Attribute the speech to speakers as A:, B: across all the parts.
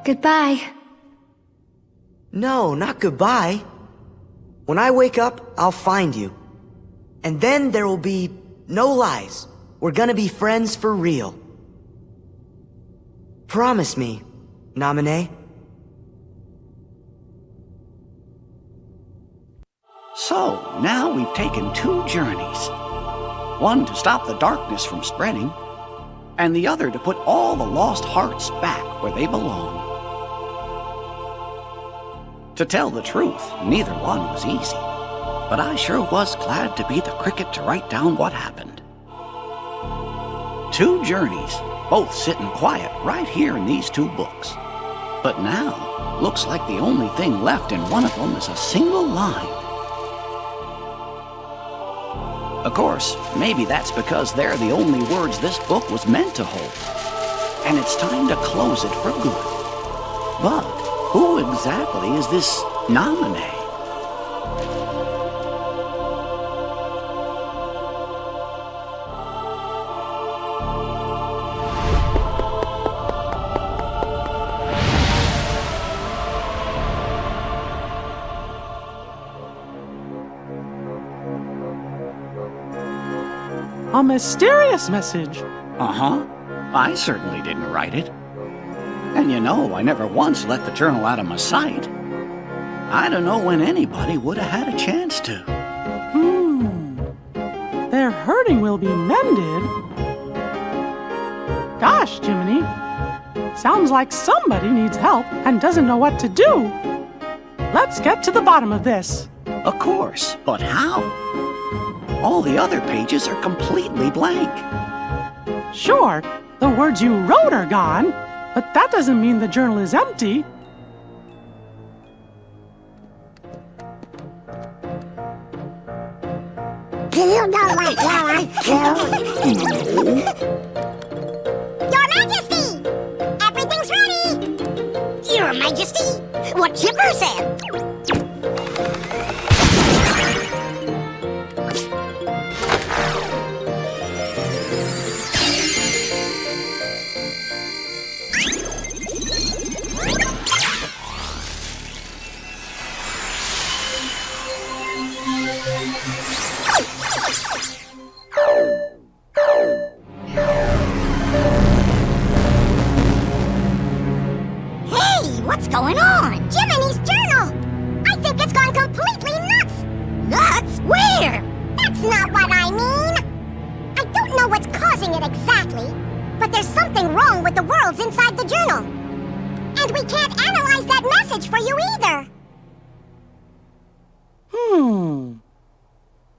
A: Goodbye.
B: No, not goodbye. When I wake up, I'll find you. And then there will be no lies. We're gonna be friends for real. Promise me, Naminé.
C: So, now we've taken 2 journeys. One to stop the darkness from spreading, and the other to put all the lost hearts back where they belong. To tell the truth, neither one was easy, but I sure was glad to be the cricket to write down what happened. 2 journeys, both sitting quiet right here in these 2 books. But now, looks like the only thing left in one of them is a single line. Of course, maybe that's because they're the only words this book was meant to hold. And it's time to close it for good. But who exactly is this Naminé?
D: A mysterious message.
C: Uh-huh. I certainly didn't write it. And you know, I never once let the journal out of my sight. I don't know when anybody would have had a chance to.
D: Their hurting will be mended. Gosh, Jiminy. Sounds like somebody needs help and doesn't know what to do. Let's get to the bottom of this.
C: Of course, but how? All the other pages are completely blank.
D: Sure, the words you wrote are gone, but that doesn't mean the journal is empty.
E: Do you know what you want to? Your Majesty! Everything's ready! Your Majesty! What Chipper said! What's going on? Jiminy's journal! I think it's gone completely nuts! Nuts? Where? That's not what I mean! I don't know what's causing it exactly, but there's something wrong with the worlds inside the journal. And we can't analyze that message for you either!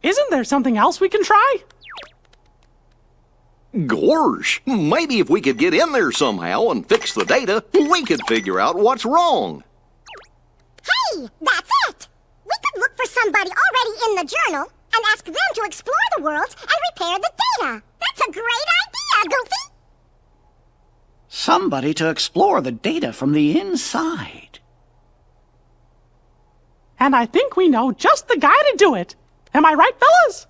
D: Isn't there something else we can try?
F: Gorsh, maybe if we could get in there somehow and fix the data, we could figure out what's wrong.
E: Hey, that's it! We could look for somebody already in the journal and ask them to explore the worlds and repair the data. That's a great idea, Goofy!
C: Somebody to explore the data from the inside.
D: And I think we know just the guy to do it. Am I right, fellas?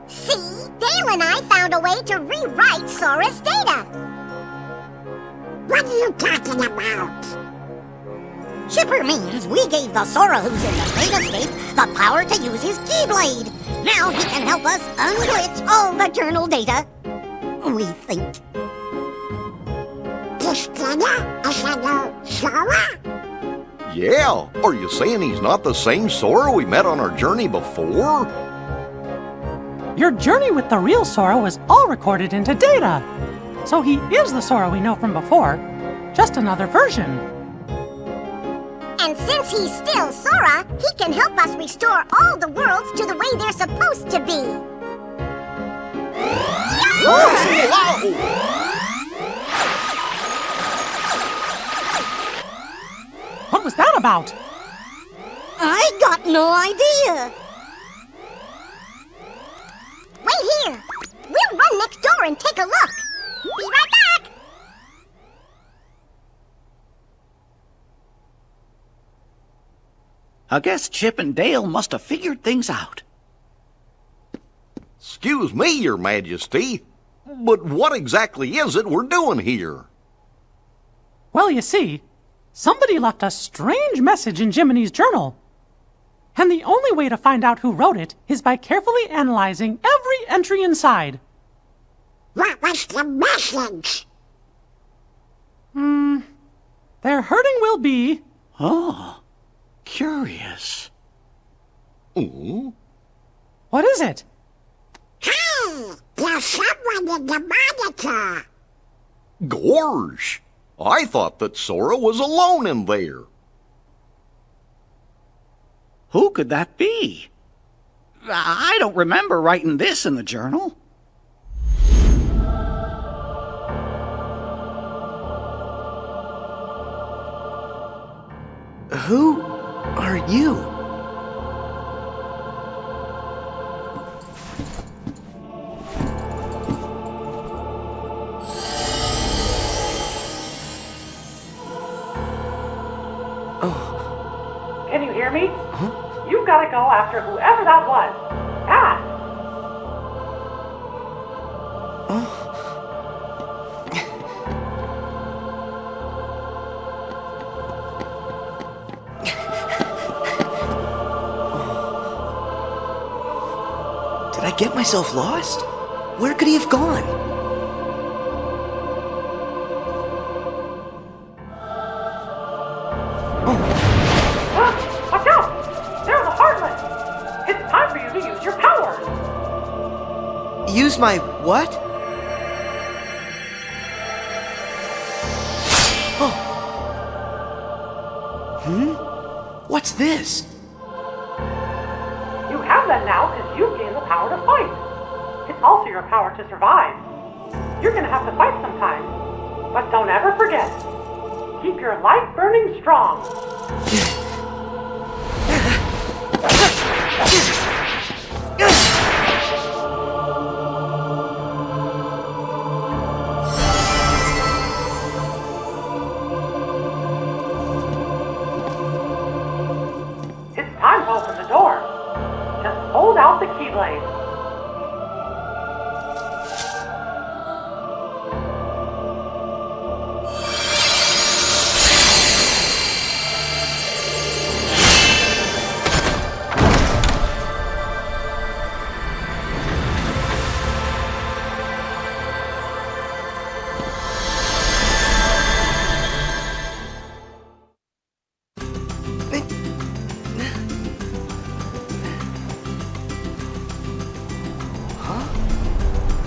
E: See, Dale and I found a way to rewrite Sora's data. What are you talking about? Chipper means we gave the Sora who's in the data state the power to use his Keyblade. Now he can help us unglitch all the journal data. We think. This data is a new Sora?
F: Yeah, are you saying he's not the same Sora we met on our journey before?
D: Your journey with the real Sora was all recorded into data. So he is the Sora we know from before, just another version.
E: And since he's still Sora, he can help us restore all the worlds to the way they're supposed to be.
F: Whoa!
D: was that about?
E: I got no idea. Wait here. We'll run next door and take a look. Be right back.
C: I guess Chip and Dale must have figured things out.
F: Excuse me, Your Majesty, but what exactly is it we're doing here?
D: Well, you see, somebody left a strange message in Jiminy's journal. And the only way to find out who wrote it is by carefully analyzing every entry inside.
E: What was the message?
D: Their hurting will be...
C: Oh, curious.
F: Oh,
D: What is it?
E: Hey, there's someone in the monitor.
F: gorge. I thought that Sora was alone in there.
C: Who could that be? I don't remember writing this in the journal.
B: Who are you?
D: Can you hear me? You've got to go after whoever that was. Fast!
B: Did I get myself lost? Where could he have gone?
D: Watch out! They're the Heartless! It's time for you to use your powers!
B: Use my what? Oh. What's this?
D: You have that now because you've gained the power to fight. It's also your power to survive. You're gonna have to fight sometimes, but don't ever forget. Keep your light burning strong. It's time to open the door. Just hold out the keyblade.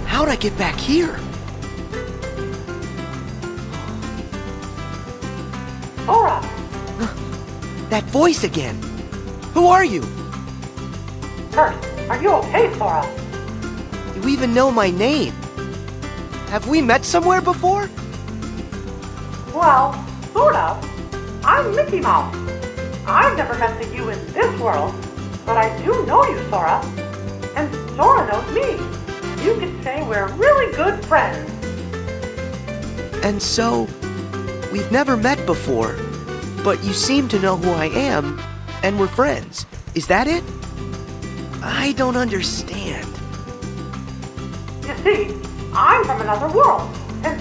B: How'd I get back here?
D: Sora!
B: That voice again. Who are you?
D: First, are you okay, Sora?
B: You even know my name. Have we met somewhere before?
D: Well, sort of. I'm Mickey Mouse. I've never met the you in this world, but I do know you, Sora. And Sora knows me. You could say we're really good friends.
B: And so, we've never met before, but you seem to know who I am, and we're friends. Is that it? I don't understand.
D: You see, I'm from another world, and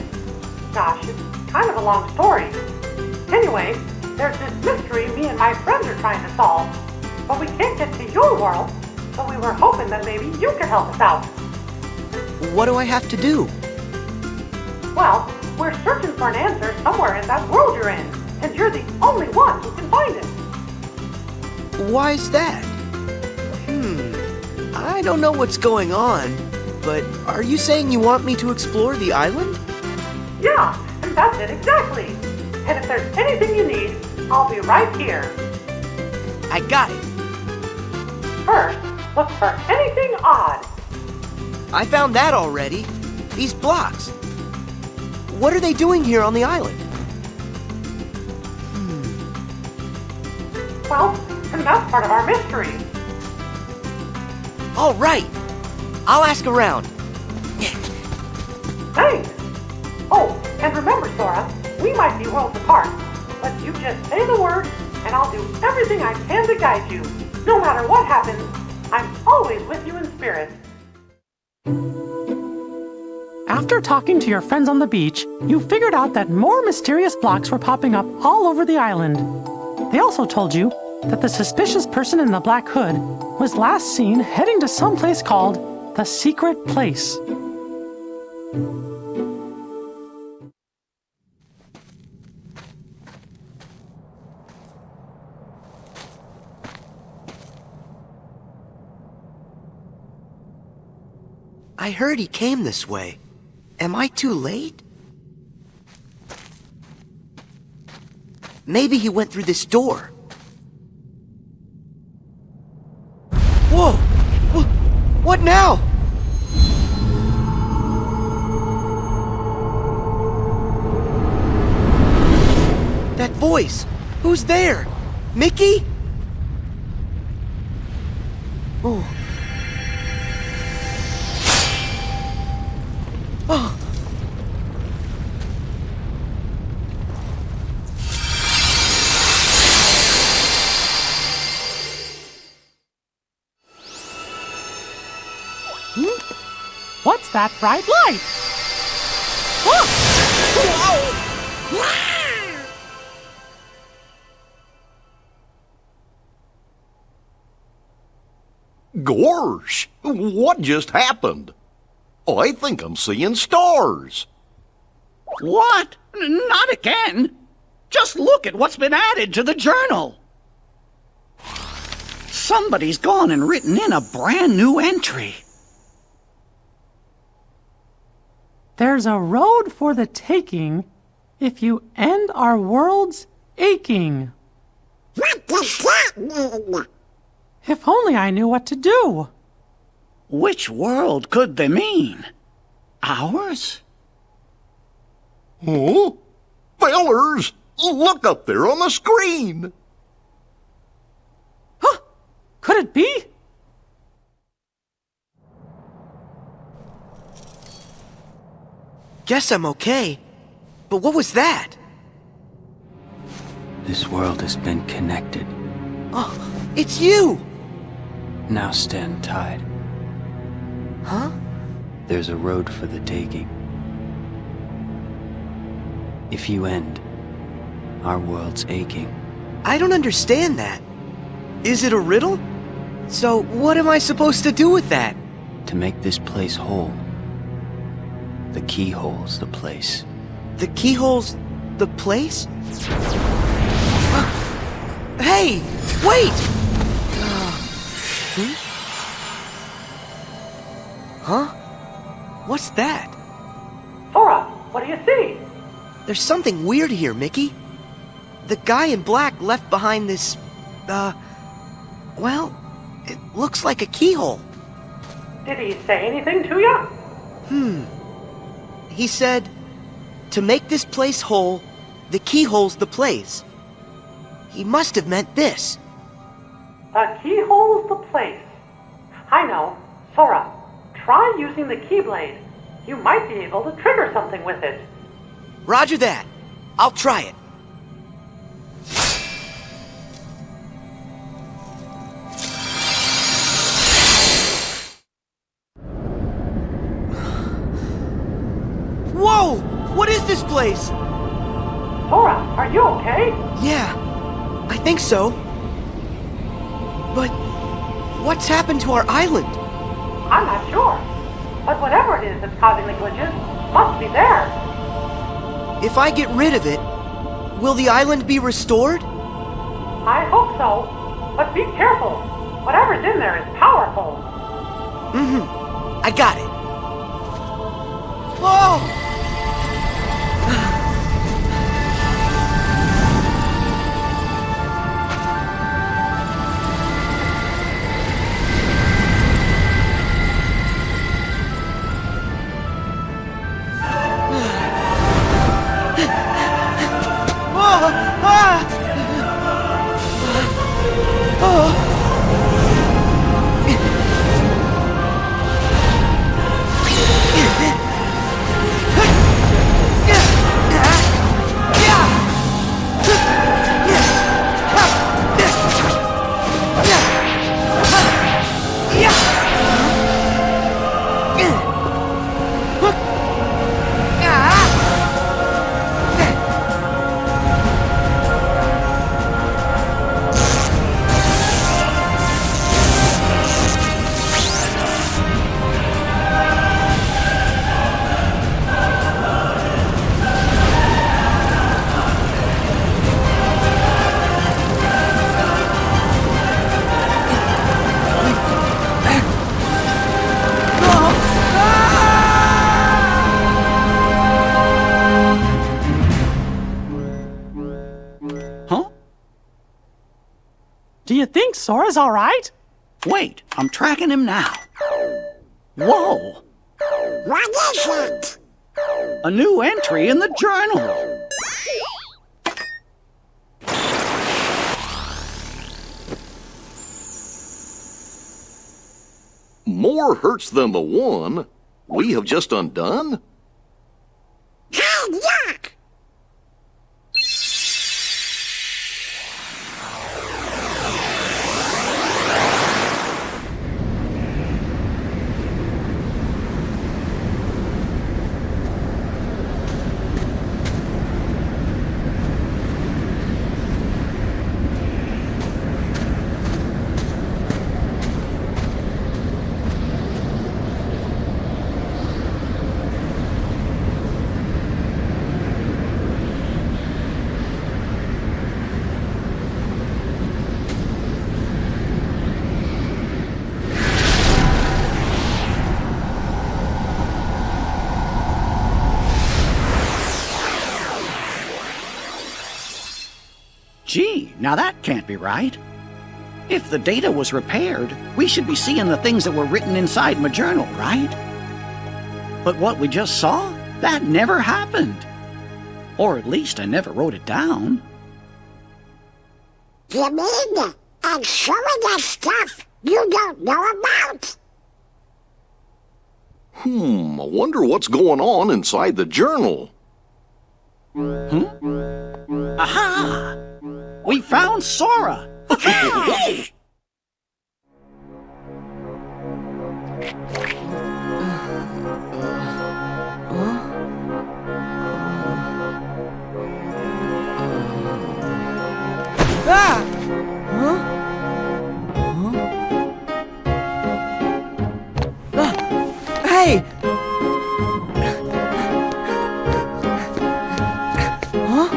D: gosh, it's kind of a long story. Anyway, there's this mystery me and my friends are trying to solve, but we can't get to your world, so we were hoping that maybe you could help us out.
B: What do I have to do?
D: Well, we're searching for an answer somewhere in that world you're in, and you're the only one who can find it.
B: Why's that? I don't know what's going on, but are you saying you want me to explore the island?
D: Yeah, and that's it exactly. And if there's anything you need, I'll be right here.
B: I got it.
D: First, look for anything odd.
B: I found that already. These blocks. What are they doing here on the island?
D: Well, and that's part of our mystery.
B: All right. I'll ask around.
D: Thanks. Oh, and remember, Sora, we might be worlds apart, but you just say the word, and I'll do everything I can to guide you. No matter what happens, I'm always with you in spirit.
A: After talking to your friends on the beach, you figured out that more mysterious blocks were popping up all over the island. They also told you that the suspicious person in the black hood was last seen heading to some place called the Secret Place.
B: I heard he came this way. Am I too late? Maybe he went through this door. Whoa! What now? That voice! Who's there? Mickey? Oh. Oh.
A: What's that bright light?
F: Gorsh! What just happened? I think I'm seeing stars.
C: What? Not again. Just look at what's been added to the journal. Somebody's gone and written in a brand new entry.
A: There's a road for the taking if you end our world's aching.
E: What does that mean?
A: If only I knew what to do.
C: Which world could they mean? Ours?
F: Huh? Fellers, look up there on the screen.
A: Huh? Could it be?
B: Guess I'm okay. But what was that?
G: This world has been connected.
B: Oh, it's you!
G: Now stand tied.
B: Huh?
G: There's a road for the taking. If you end, our world's aching.
B: I don't understand that. Is it a riddle? So what am I supposed to do with that?
G: To make this place whole, the keyhole's the place.
B: The keyhole's the place? Hey! Wait! Huh? What's that?
D: Sora, what do you see?
B: There's something weird here, Mickey. The guy in black left behind this, well, it looks like a keyhole.
D: Did he say anything to you?
B: He said, to make this place whole, the keyhole's the place. He must have meant this.
D: The keyhole's the place. I know. Sora, try using the keyblade. You might be able to trigger something with it.
B: Roger that. I'll try it. Whoa! What is this place?
D: Sora, are you okay?
B: Yeah, I think so. But what's happened to our island?
D: I'm not sure. But whatever it is that's causing the glitches must be there.
B: If I get rid of it, will the island be restored?
D: I hope so. But be careful. Whatever's in there is powerful.
B: I got it. Whoa!
A: Sora's all right?
C: Wait, I'm tracking him now. Whoa!
E: What is it?
C: A new entry in the journal.
F: More hurts than the one we have just undone?
E: Hey, look!
C: Gee, now that can't be right. If the data was repaired, we should be seeing the things that were written inside my journal, right? But what we just saw, that never happened. Or at least I never wrote it down.
E: You mean and showing us stuff you don't know about?
F: I wonder what's going on inside the journal.
C: Aha! We found Sora!
B: Ah! Huh? Hey! Huh?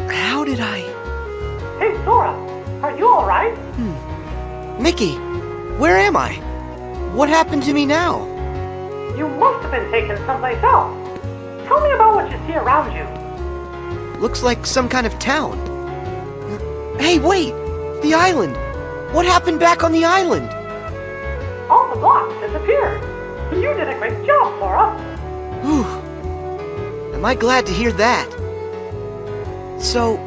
B: How did I...
D: Hey, Sora, are you all right?
B: Mickey, where am I? What happened to me now?
D: You must have been taken someplace else. Tell me about what you see around you.
B: Looks like some kind of town. Hey, wait! The island! What happened back on the island?
D: All the blocks disappeared. You did a great job, Sora.
B: Whew. Am I glad to hear that? So,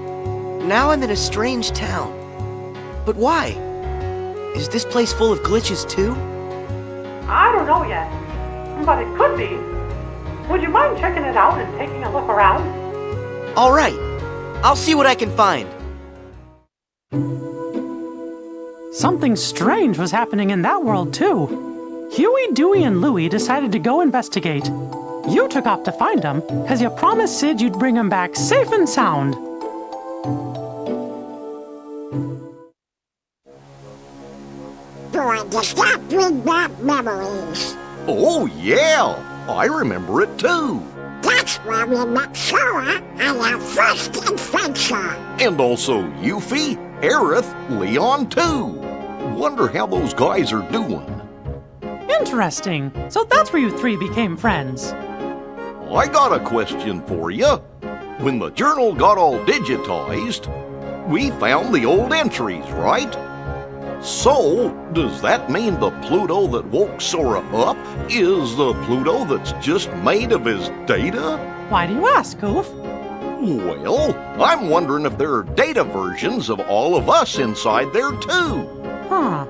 B: now I'm in a strange town. But why? Is this place full of glitches too?
D: I don't know yet, but it could be. Would you mind checking it out and taking a look around?
B: All right. I'll see what I can find.
A: Something strange was happening in that world, too. Huey, Dewey, and Louie decided to go investigate. You took off to find them, because you promised Sid you'd bring them back safe and sound.
E: Going to stop with bad memories.
F: Oh, yeah! I remember it too.
E: That's where we met Sora on our first adventure.
F: And also Yuffie, Aerith, Leon too. Wonder how those guys are doing.
A: Interesting. So that's where you three became friends.
F: I got a question for you. When the journal got all digitized, we found the old entries, right? So, does that mean the Pluto that woke Sora up is the Pluto that's just made of his data?
A: Why do you ask, Goof?
F: Well, I'm wondering if there are data versions of all of us inside there too.
A: Huh.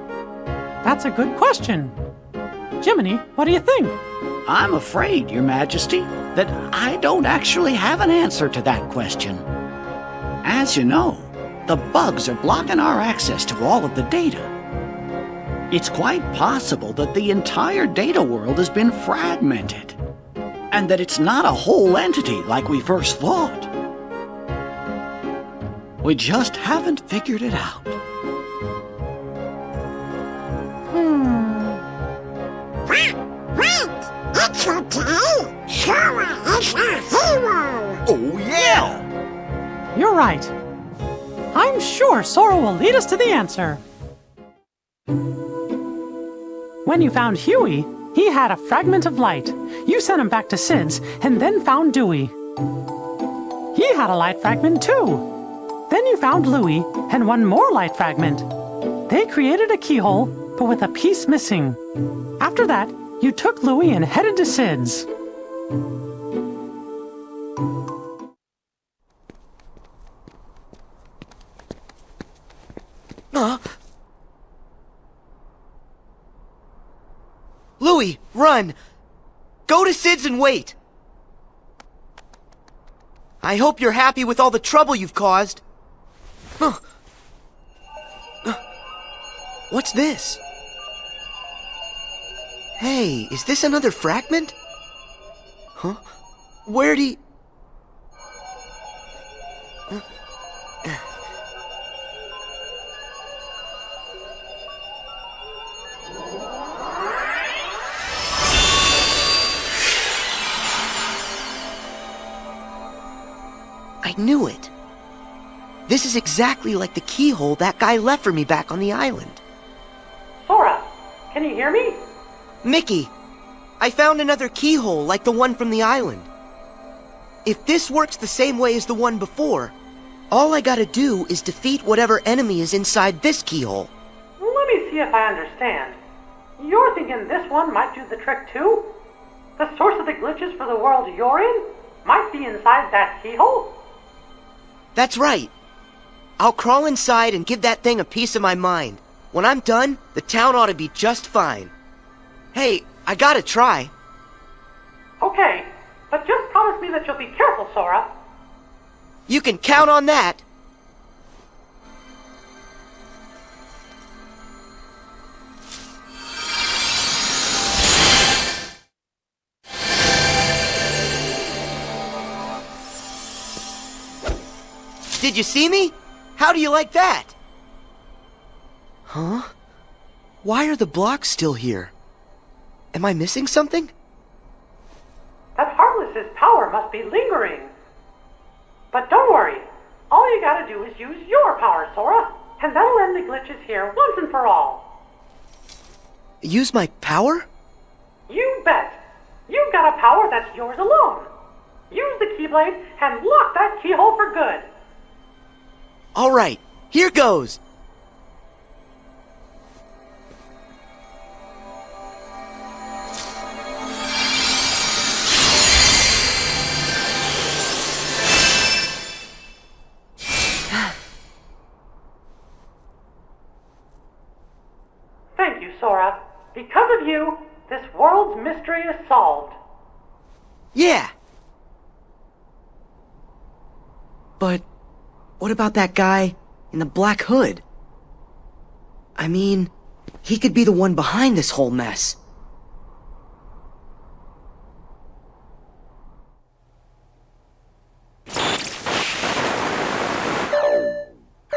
A: That's a good question. Jiminy, what do you think?
C: I'm afraid, Your Majesty, that I don't actually have an answer to that question. As you know, the bugs are blocking our access to all of the data. It's quite possible that the entire data world has been fragmented, and that it's not a whole entity like we first thought. We just haven't figured it out.
E: Wait! It's okay! Sora is our hero!
F: Oh, yeah!
A: You're right. I'm sure Sora will lead us to the answer. When you found Huey, he had a fragment of light. you sent him back to Sid's and then found Dewey. He had a light fragment too. Then you found Louie and one more light fragment. They created a keyhole, but with a piece missing. After that, you took Louie and headed to Sid's.
B: Louie, run! Go to Sid's and wait! I hope you're happy with all the trouble you've caused. What's this? Hey, is this another fragment? Huh? Where'd he... I knew it. This is exactly like the keyhole that guy left for me back on the island.
D: Sora, can you hear me?
B: Mickey, I found another keyhole like the one from the island. If this works the same way as the one before, all I gotta do is defeat whatever enemy is inside this keyhole.
D: Let me see if I understand. You're thinking this one might do the trick too? The source of the glitches for the world you're in might be inside that keyhole?
B: That's right. I'll crawl inside and give that thing a piece of my mind. When I'm done, the town ought to be just fine. Hey, I gotta try.
D: Okay, but just promise me that you'll be careful, Sora.
B: You can count on that. Did you see me? How do you like that? Huh? Why are the blocks still here? Am I missing something?
D: That Heartless's power must be lingering. But don't worry. All you gotta do is use your power, Sora, and that'll end the glitches here once and for all.
B: Use my power?
D: You bet. You've got a power that's yours alone. Use the Keyblade and lock that keyhole for good.
B: All right, here goes.
D: Thank you, Sora. Because of you, this world's mystery is solved.
B: Yeah. But what about that guy in the black hood? I mean, he could be the one behind this whole mess.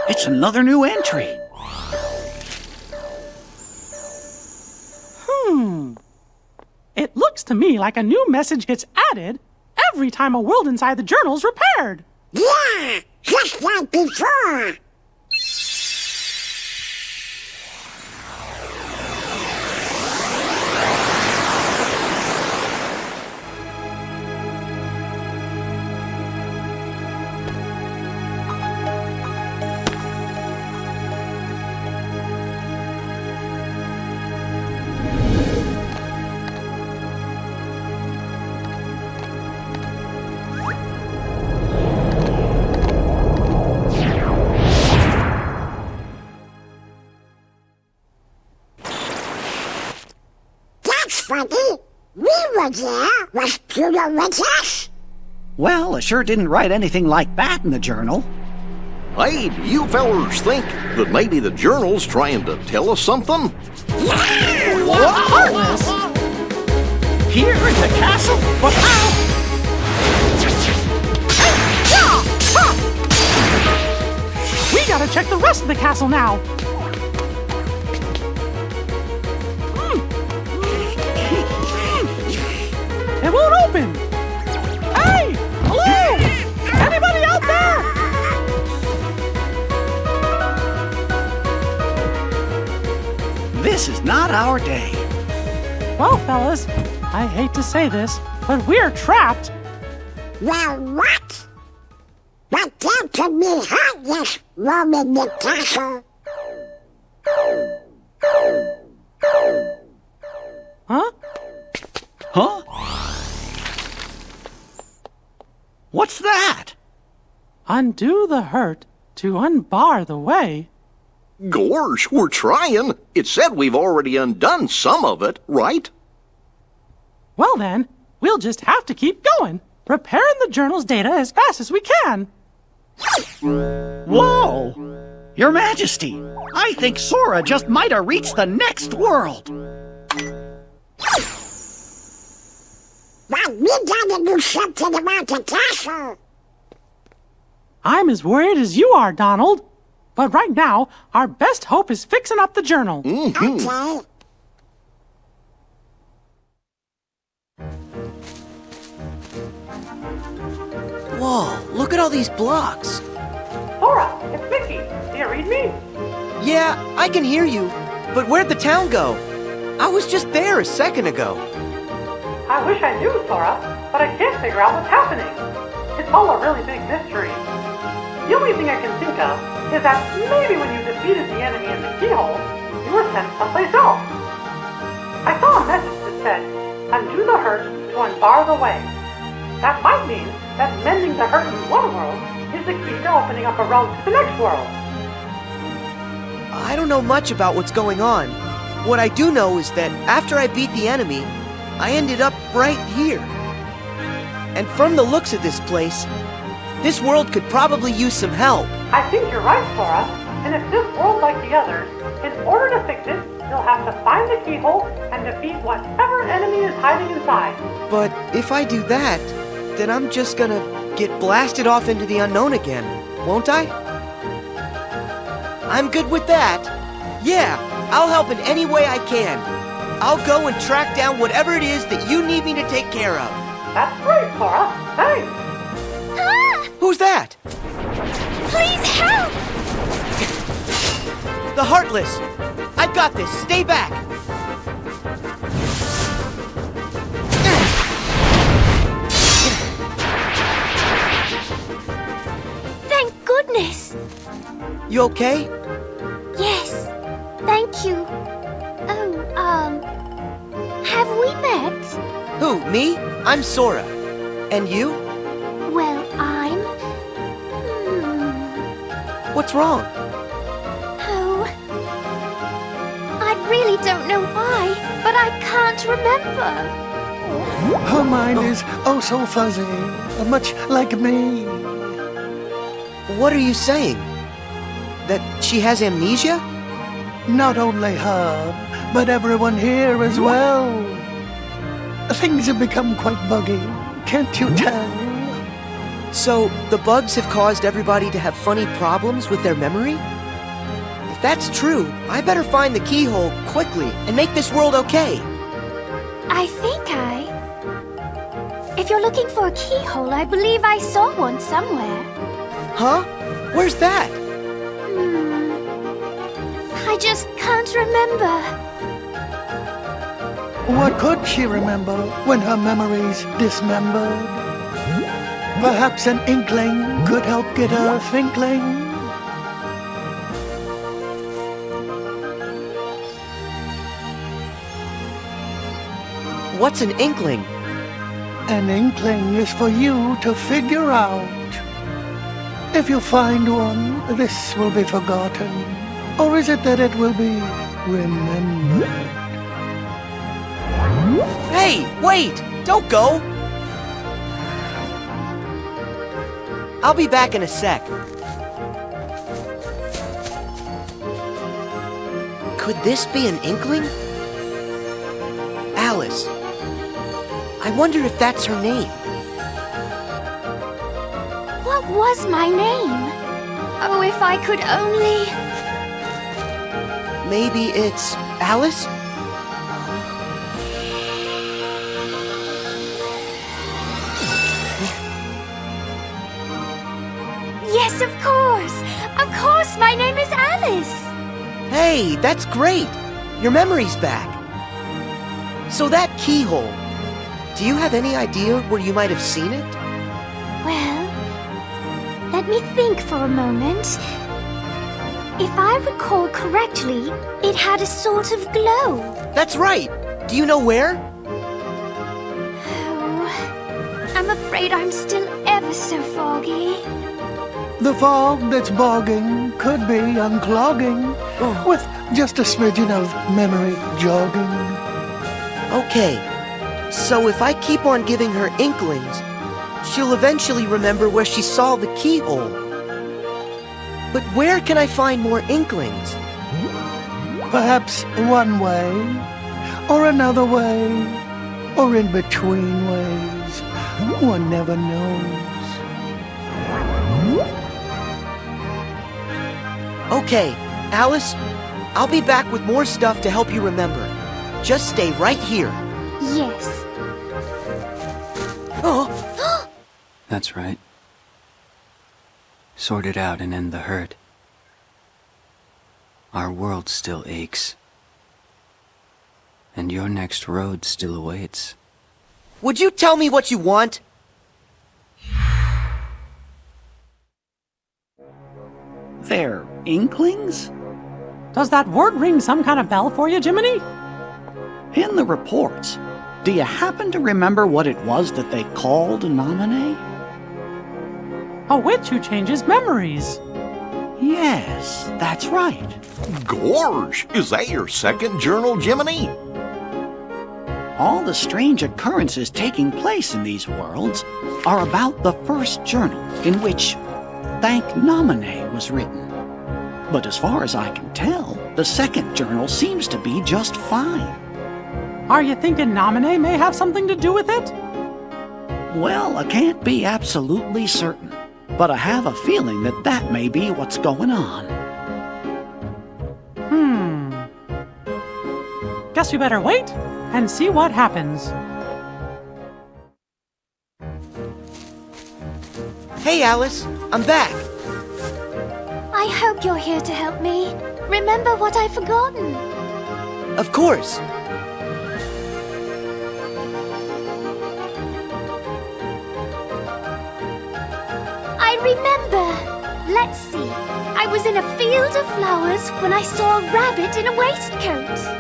C: It's another new entry.
A: It looks to me like a new message gets added every time a world inside the journal's repaired.
E: Yeah, just like before. We were there. Was Pluto with us?
C: Well, I sure didn't write anything like that in the journal.
F: Hey, do you fellers think that maybe the journal's trying to tell us something?
A: Heartless!
C: Here in the castle? But how?
A: We gotta check the rest of the castle now. It won't open! Hey! Hello! Anybody out there?
C: This is not our day.
A: Well, fellas, I hate to say this, but we're trapped.
E: Well, what? But that could be heartless, Roman the castle.
A: Huh?
C: Huh? What's that?
A: Undo the hurt to unbar the way.
F: Gorsh, we're trying. It said we've already undone some of it, right?
A: Well then, we'll just have to keep going, repairing the journal's data as fast as we can.
C: Whoa! Your Majesty, I think Sora just might have reached the next world.
E: But we gotta do something about the castle.
A: I'm as worried as you are, Donald. But right now, our best hope is fixing up the journal.
E: Okay.
B: Whoa, look at all these blocks.
D: Sora, it's Mickey. Do you read me?
B: Yeah, I can hear you. But where'd the town go? I was just there a second ago.
D: I wish I knew, Sora, but I can't figure out what's happening. It's all a really big mystery. The only thing I can think of is that maybe when you defeated the enemy in the keyhole, you were sent someplace else. I saw a message that said, undo the hurt to unbar the way. That might mean that mending the hurt in one world is the key to opening up a road to the next world.
B: I don't know much about what's going on. What I do know is that after I beat the enemy, I ended up right here. And from the looks of this place, this world could probably use some help.
D: I think you're right, Sora. And if this world's like the others, in order to fix it, you'll have to find the keyhole and defeat whatever enemy is hiding inside.
B: But if I do that, then I'm just gonna get blasted off into the unknown again, won't I? I'm good with that. Yeah, I'll help in any way I can. I'll go and track down whatever it is that you need me to take care of.
D: That's great, Sora. Thanks.
E: Ah!
B: Who's that?
E: Please help!
B: The Heartless! I've got this. Stay back!
E: Thank goodness!
B: You okay?
E: Yes, thank you. Oh, have we met?
B: Who, me? I'm Sora. And you?
E: Well, I'm...
B: What's wrong?
E: Oh... I really don't know why, but I can't remember.
H: Her mind is oh so fuzzy, much like me.
B: What are you saying? That she has amnesia?
H: Not only her, but everyone here as well. Things have become quite buggy, can't you tell?
B: So, the bugs have caused everybody to have funny problems with their memory? If that's true, I better find the keyhole quickly and make this world okay.
E: I think If you're looking for a keyhole, I believe I saw one somewhere.
B: Huh? Where's that?
E: I just can't remember.
H: What could she remember when her memory's dismembered? Perhaps an inkling could help get her thinkling.
B: What's an inkling?
H: An inkling is for you to figure out. If you find one, this will be forgotten. Or is it that it will be remembered?
B: Hey, wait! Don't go! I'll be back in a sec. Could this be an inkling? Alice. I wonder if that's her name.
E: What was my name? Oh, if I could only...
B: Maybe it's Alice?
E: Yes, of course! Of course, my name is Alice!
B: Hey, that's great! Your memory's back. So that keyhole, Do you have any idea where you might have seen it?
E: Well, let me think for a moment. If I recall correctly, it had a sort of glow.
B: That's right. Do you know where?
E: Oh, I'm afraid I'm still ever so foggy.
H: The fog that's bogging could be unclogging with just a smidgen of memory jogging.
B: Okay, so if I keep on giving her inklings, she'll eventually remember where she saw the keyhole. But where can I find more inklings?
H: Perhaps one way, or another way, or in between ways. One never knows.
B: Okay, Alice, I'll be back with more stuff to help you remember. Just stay right here.
E: Yes.
B: Oh,
G: That's right. Sort it out and end the hurt. Our world still aches. And your next road still awaits.
B: would you tell me what you want?
C: They're inklings?
A: Does that word ring some kind of bell for you, Jiminy?
C: In the reports, do you happen to remember what it was that they called Naminé?
A: A witch who changes memories.
C: Yes, that's right.
F: Gorge, is that your second journal, Jiminy?
C: All the strange occurrences taking place in these worlds are about the first journal in which Thank Naminé was written. But as far as I can tell, the second journal seems to be just fine.
A: Are you thinking Naminé may have something to do with it?
C: Well, I can't be absolutely certain, but I have a feeling that that may be what's going on.
A: Guess we better wait and see what happens.
B: Hey, Alice, I'm back.
E: I hope you're here to help me. Remember what I've forgotten.
B: Of course.
E: I remember. Let's see. I was in a field of flowers when I saw a rabbit in a waistcoat.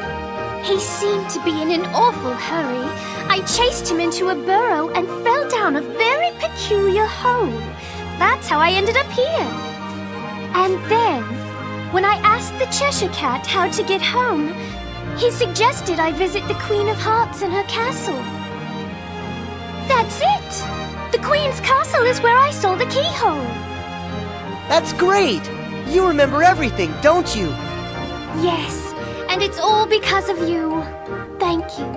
E: He seemed to be in an awful hurry. I chased him into a burrow and fell down a very peculiar hole. That's how I ended up here. And then, when I asked the Cheshire Cat how to get home, he suggested I visit the Queen of Hearts and her castle. That's it! The Queen's castle is where I saw the keyhole.
B: That's great. You remember everything, don't you?
E: Yes, and it's all because of you. Thank you.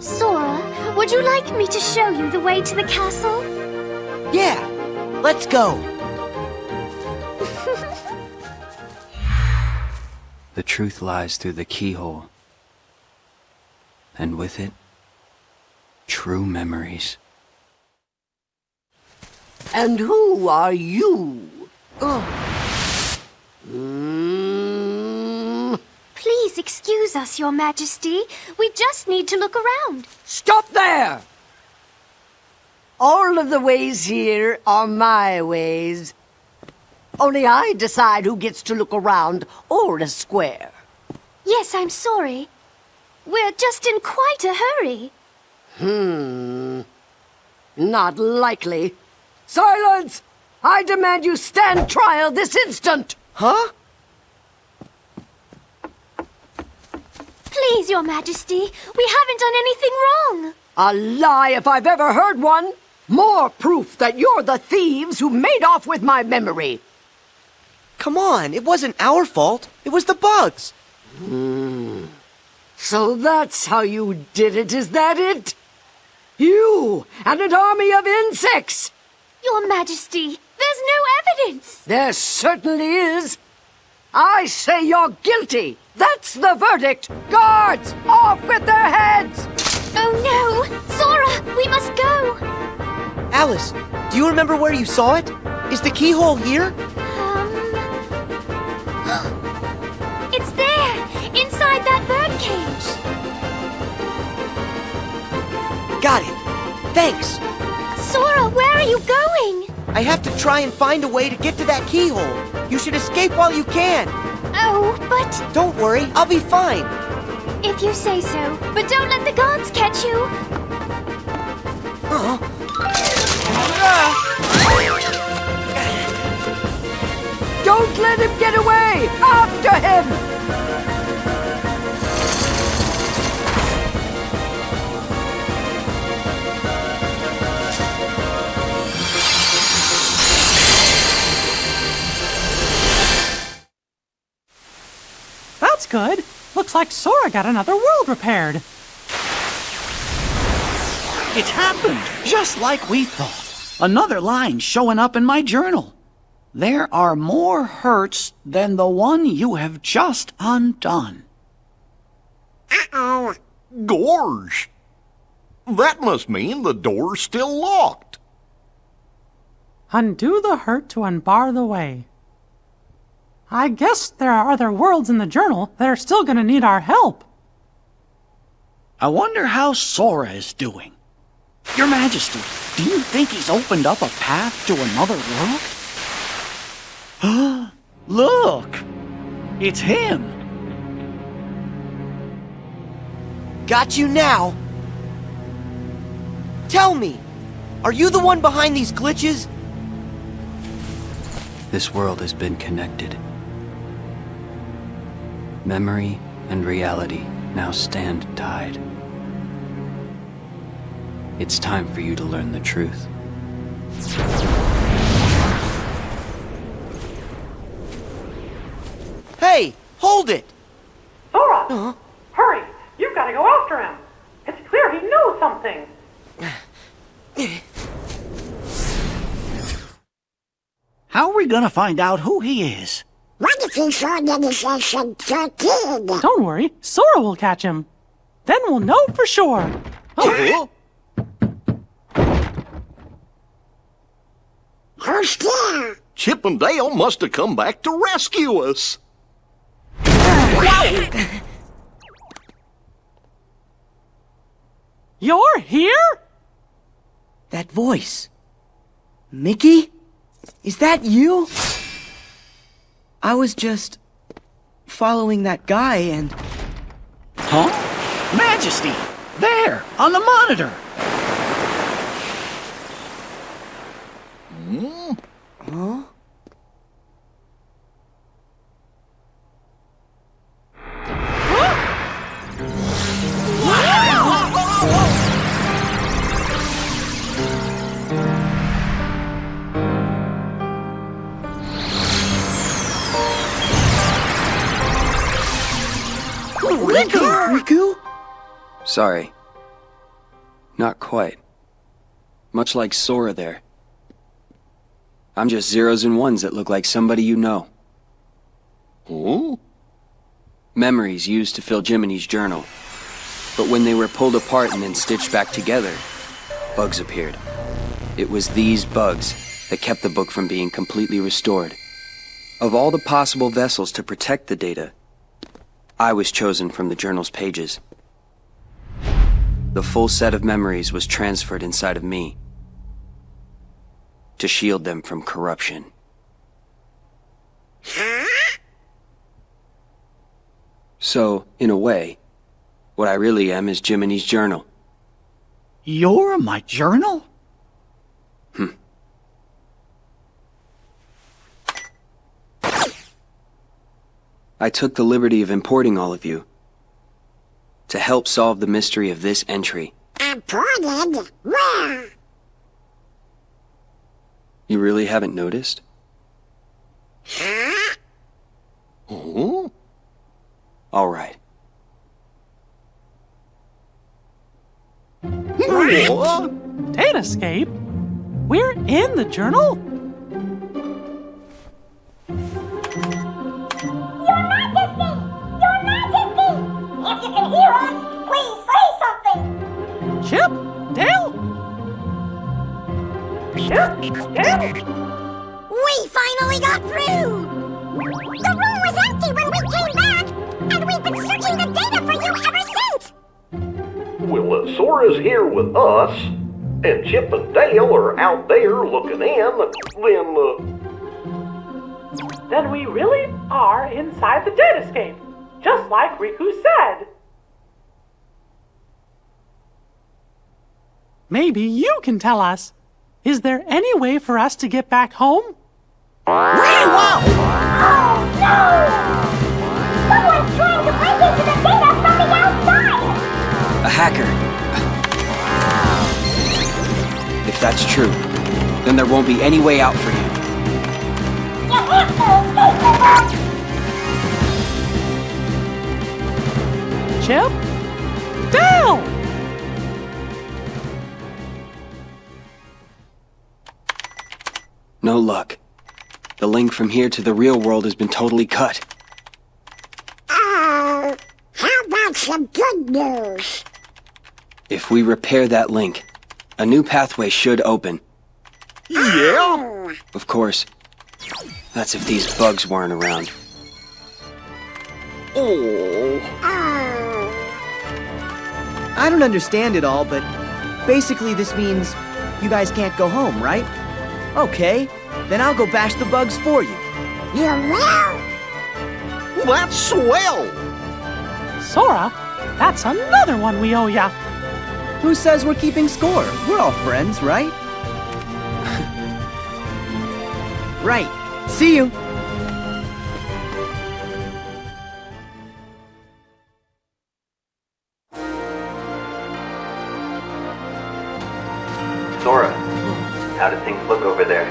E: Sora, would you like me to show you the way to the castle?
B: Yeah, let's go.
G: The truth lies through the keyhole. And with it, true memories.
I: And who are you?
E: Please excuse us, Your Majesty. We just need to look around.
I: Stop there! All of the ways here are my ways. Only I decide who gets to look around or a square.
E: Yes, I'm sorry. We're just in quite a hurry.
I: Not likely. Silence! I demand you stand trial this instant!
B: Huh?
E: Please, Your Majesty, we haven't done anything wrong.
I: A lie if I've ever heard one! More proof that you're the thieves who made off with my memory!
B: Come on, it wasn't our fault. It was the bugs.
I: So that's how you did it, is that it? You and an army of insects!
E: Your Majesty, there's no evidence.
I: There certainly is. I say you're guilty. That's the verdict. Guards, off with their heads!
E: Oh no! Sora, we must go!
B: Alice, do you remember where you saw it? Is the keyhole here?
E: It's there! Inside that birdcage!
B: Thanks.
E: Sora, where are you going?
B: I have to try and find a way to get to that keyhole. You should escape while you can.
E: Oh, but
B: Don't worry, I'll be fine.
E: if you say so. But don't let the gods catch you.
I: Don't let him get away! After him!
A: That's good. Looks like Sora got another world repaired.
C: It's happened, just like we thought. Another line showing up in my journal. There are more hurts than the one you have just undone.
E: Uh-oh.
F: Gorge! That must mean the door's still locked.
A: Undo the hurt to unbar the way. I guess there are other worlds in the journal that are still going to need our help.
C: I wonder how Sora is doing. Your Majesty, do you think he's opened up a path to another world? Look! It's him!
B: Got you now. Tell me, are you the one behind these glitches?
G: This world has been connected. Memory and reality now stand tied. It's time for you to learn the truth.
B: Hey, hold it!
D: Sora! Hurry! You've got to go after him! It's clear he knows something!
C: How are we gonna find out who he is?
E: What if he forget his kid?
A: Don't worry, Sora will catch him. Then we'll know for sure.
F: Huh?
E: Who's there?
F: Chip and Dale must have come back to rescue us.
A: You're here?
B: That voice. Mickey? Is that you? I was just following that guy and...
C: Huh? Majesty! There, on the monitor!
B: Huh? Riku?
G: Sorry. Not quite. Much like Sora there. I'm just zeros and ones that look like somebody you know.
F: Huh?
G: Memories used to fill Jiminy's journal. But when they were pulled apart and then stitched back together, bugs appeared. It was these bugs that kept the book from being completely restored. Of all the possible vessels to protect the data, I was chosen from the journal's pages. The full set of memories was transferred inside of me to shield them from corruption. So, in a way, what I really am is Jiminy's journal.
C: You're my journal?
G: I took the liberty of importing all of you to help solve the mystery of this entry.
E: Imported? Where?
G: You really haven't noticed?
E: Huh?
F: Huh?
G: All right.
F: What?
A: Data escape? We're in the journal?
E: Your Majesty! Your Majesty! If you can hear us, please say something!
A: Chip? Dale?
E: We finally got through! The room was empty when we came back, and we've been searching the data for you ever since!
F: Well, Sora's here with us, and Chip and Dale are out there looking in,
D: Then we really are inside the datascape, just like Riku said.
A: Maybe you can tell us. Is there any way for us to get back home?
E: Oh, no! Someone's trying to break into the data from the outside!
G: A hacker. If that's true, then there won't be any way out for you.
E: You have to escape the box!
A: Chip? Dale!
G: No luck. The link from here to the real world has been totally cut.
E: Oh, how about some good news?
G: If we repair that link, a new pathway should open.
F: Yeah?
G: Of course, that's if these bugs weren't around.
F: Oh.
B: I don't understand it all, but basically this means you guys can't go home, right? Okay, then I'll go bash the bugs for you.
E: You will?
F: That's swell!
A: Sora, that's another one we owe ya.
B: Who says we're keeping score? We're all friends, right? Right. See you.
G: Sora, how do things look over there?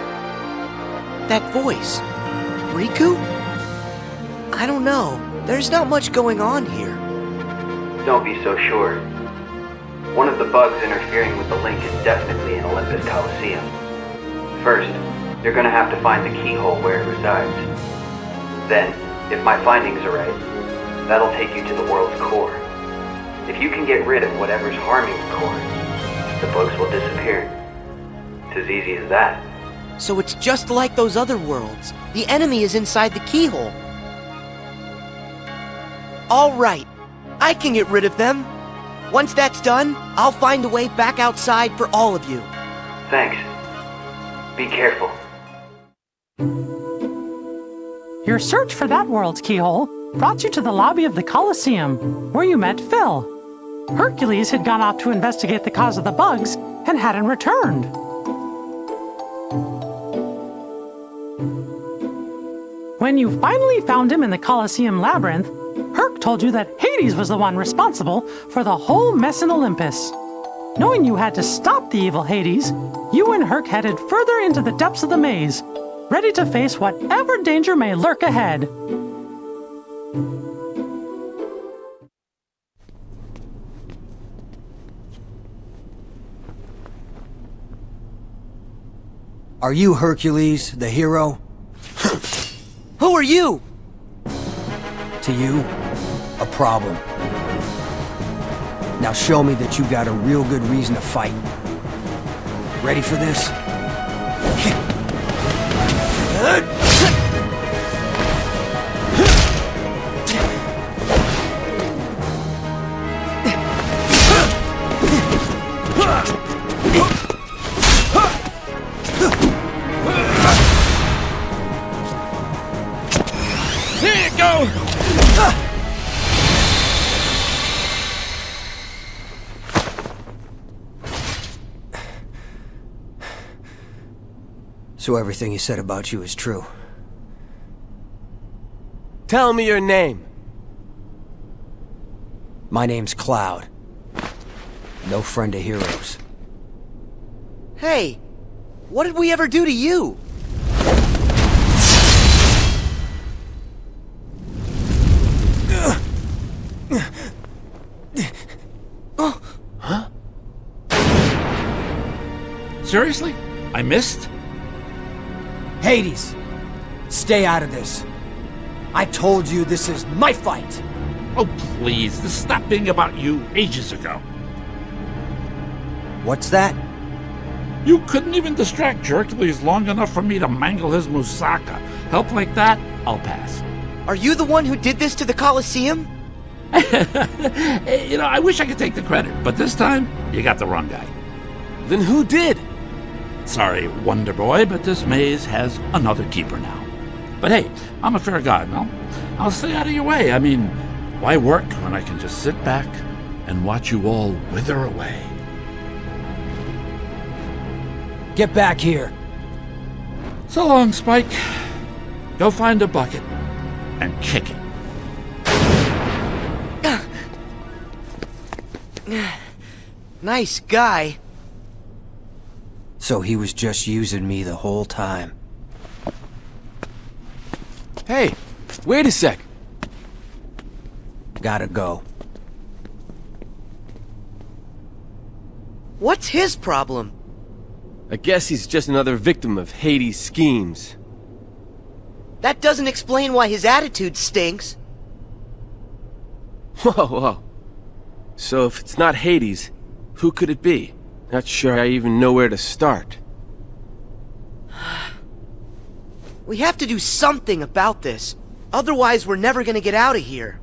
B: That voice. Riku? I don't know. There's not much going on here.
G: Don't be so sure. One of the bugs interfering with the link is definitely in Olympus Coliseum. First, you're gonna have to find the keyhole where it resides. Then, if my findings are right, that'll take you to the world's core. If you can get rid of whatever's harming the core, the bugs will disappear. It's as easy as that.
B: So it's just like those other worlds. The enemy is inside the keyhole. All right. I can get rid of them. Once that's done, I'll find a way back outside for all of you.
G: Thanks. Be careful.
A: Your search for that world's keyhole brought you to the lobby of the Colosseum, where you met Phil. Hercules had gone off to investigate the cause of the bugs and hadn't returned. When you finally found him in the Colosseum labyrinth, Herc told you that Hades was the one responsible for the whole mess in Olympus. Knowing you had to stop the evil Hades, you and Herc headed further into the depths of the maze, ready to face whatever danger may lurk ahead.
J: Are you Hercules, the hero?
B: Who are you?
J: To you, a problem. Now show me that you got a real good reason to fight. Ready for this?
K: There you go!
J: So everything he said about you is true.
K: Tell me your name.
J: My name's Cloud. No friend of heroes.
B: Hey, what did we ever do to you?
K: Huh? Seriously? I missed?
J: Hades! Stay out of this. I told you this is my fight!
K: Oh, please, this stopped being about you ages ago.
J: What's that?
K: You couldn't even distract Hercules long enough for me to mangle his moussaka. Help like that, I'll pass.
B: Are you the one who did this to the Colosseum?
K: You know, I wish I could take the credit, but this time, you got the wrong guy.
L: Then who did?
K: Sorry, Wonder Boy, but this maze has another keeper now. But hey, I'm a fair guy, no? I'll stay out of your way. I mean, why work when I can just sit back and watch you all wither away?
J: Get back here.
K: So long, Spike. Go find a bucket and kick it.
B: Nice guy.
J: So he was just using me the whole time.
L: Hey, wait a sec.
J: Gotta go.
B: What's his problem?
L: I guess he's just another victim of Hades' schemes.
B: That doesn't explain why his attitude stinks.
L: Whoa, whoa. So if it's not Hades, who could it be? Not sure I even know where to start.
B: We have to do something about this. Otherwise, we're never gonna get out of here.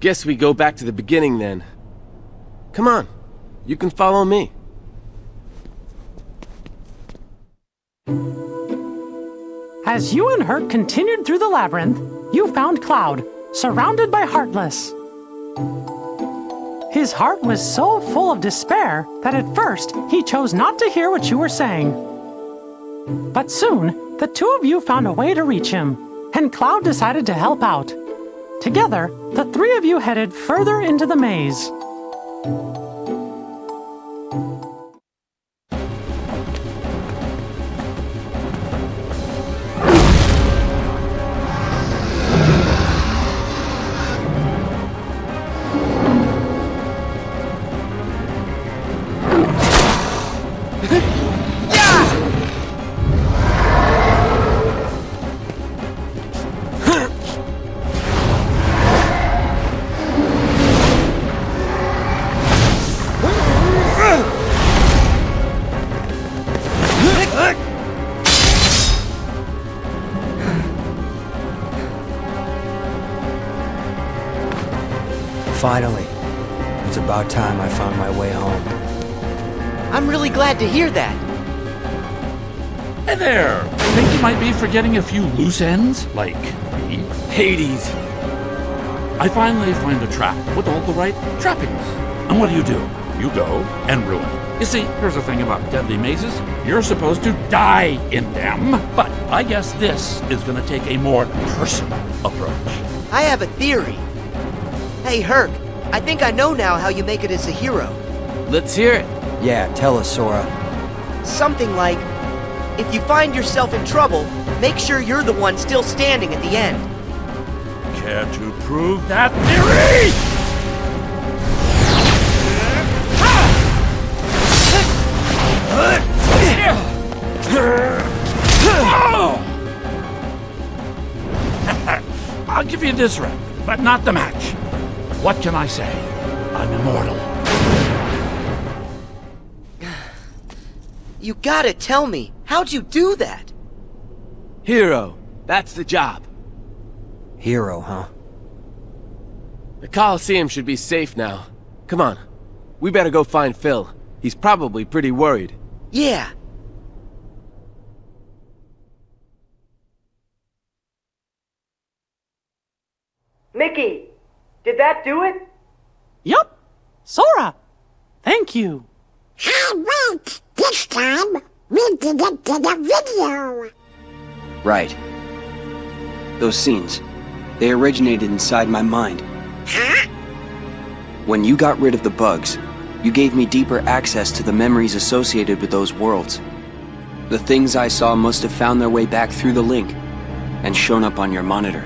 L: Guess we go back to the beginning then. Come on, you can follow me.
A: As you and Herc continued through the labyrinth, you found Cloud, surrounded by Heartless. His heart was so full of despair that at first he chose not to hear what you were saying. But soon, the two of you found a way to reach him, and Cloud decided to help out. Together, the three of you headed further into the maze.
J: Finally. It's about time I found my way home.
B: I'm really glad to hear that.
K: Hey there! Think you might be forgetting a few loose ends? Like me?
L: Hades!
K: I finally find a trap with all the right trappings. And what do? You go and ruin it. You see, here's the thing about deadly mazes. You're supposed to die in them. But I guess this is gonna take a more personal approach.
B: I have a theory. Hey, Herc, I think I know now how you make it as a hero.
L: Let's hear it.
J: Yeah, tell us, Sora.
B: Something like, if you find yourself in trouble, make sure you're the one still standing at the end.
K: Care to prove that theory? I'll give you this rep, but not the match. What can I say? I'm immortal.
B: You gotta tell me, how'd you do that?
L: Hero, that's the job.
J: Hero, huh?
L: The Coliseum should be safe now. Come on, we better go find Phil. He's probably pretty worried.
B: Yeah.
D: Mickey, did that do it?
A: Yup! Sora! Thank you!
E: Hey, wait! This time, we did it to the video!
G: Right. Those scenes, they originated inside my mind.
E: Huh?
G: When you got rid of the bugs, you gave me deeper access to the memories associated with those worlds. The things I saw must have found their way back through the link and shown up on your monitor.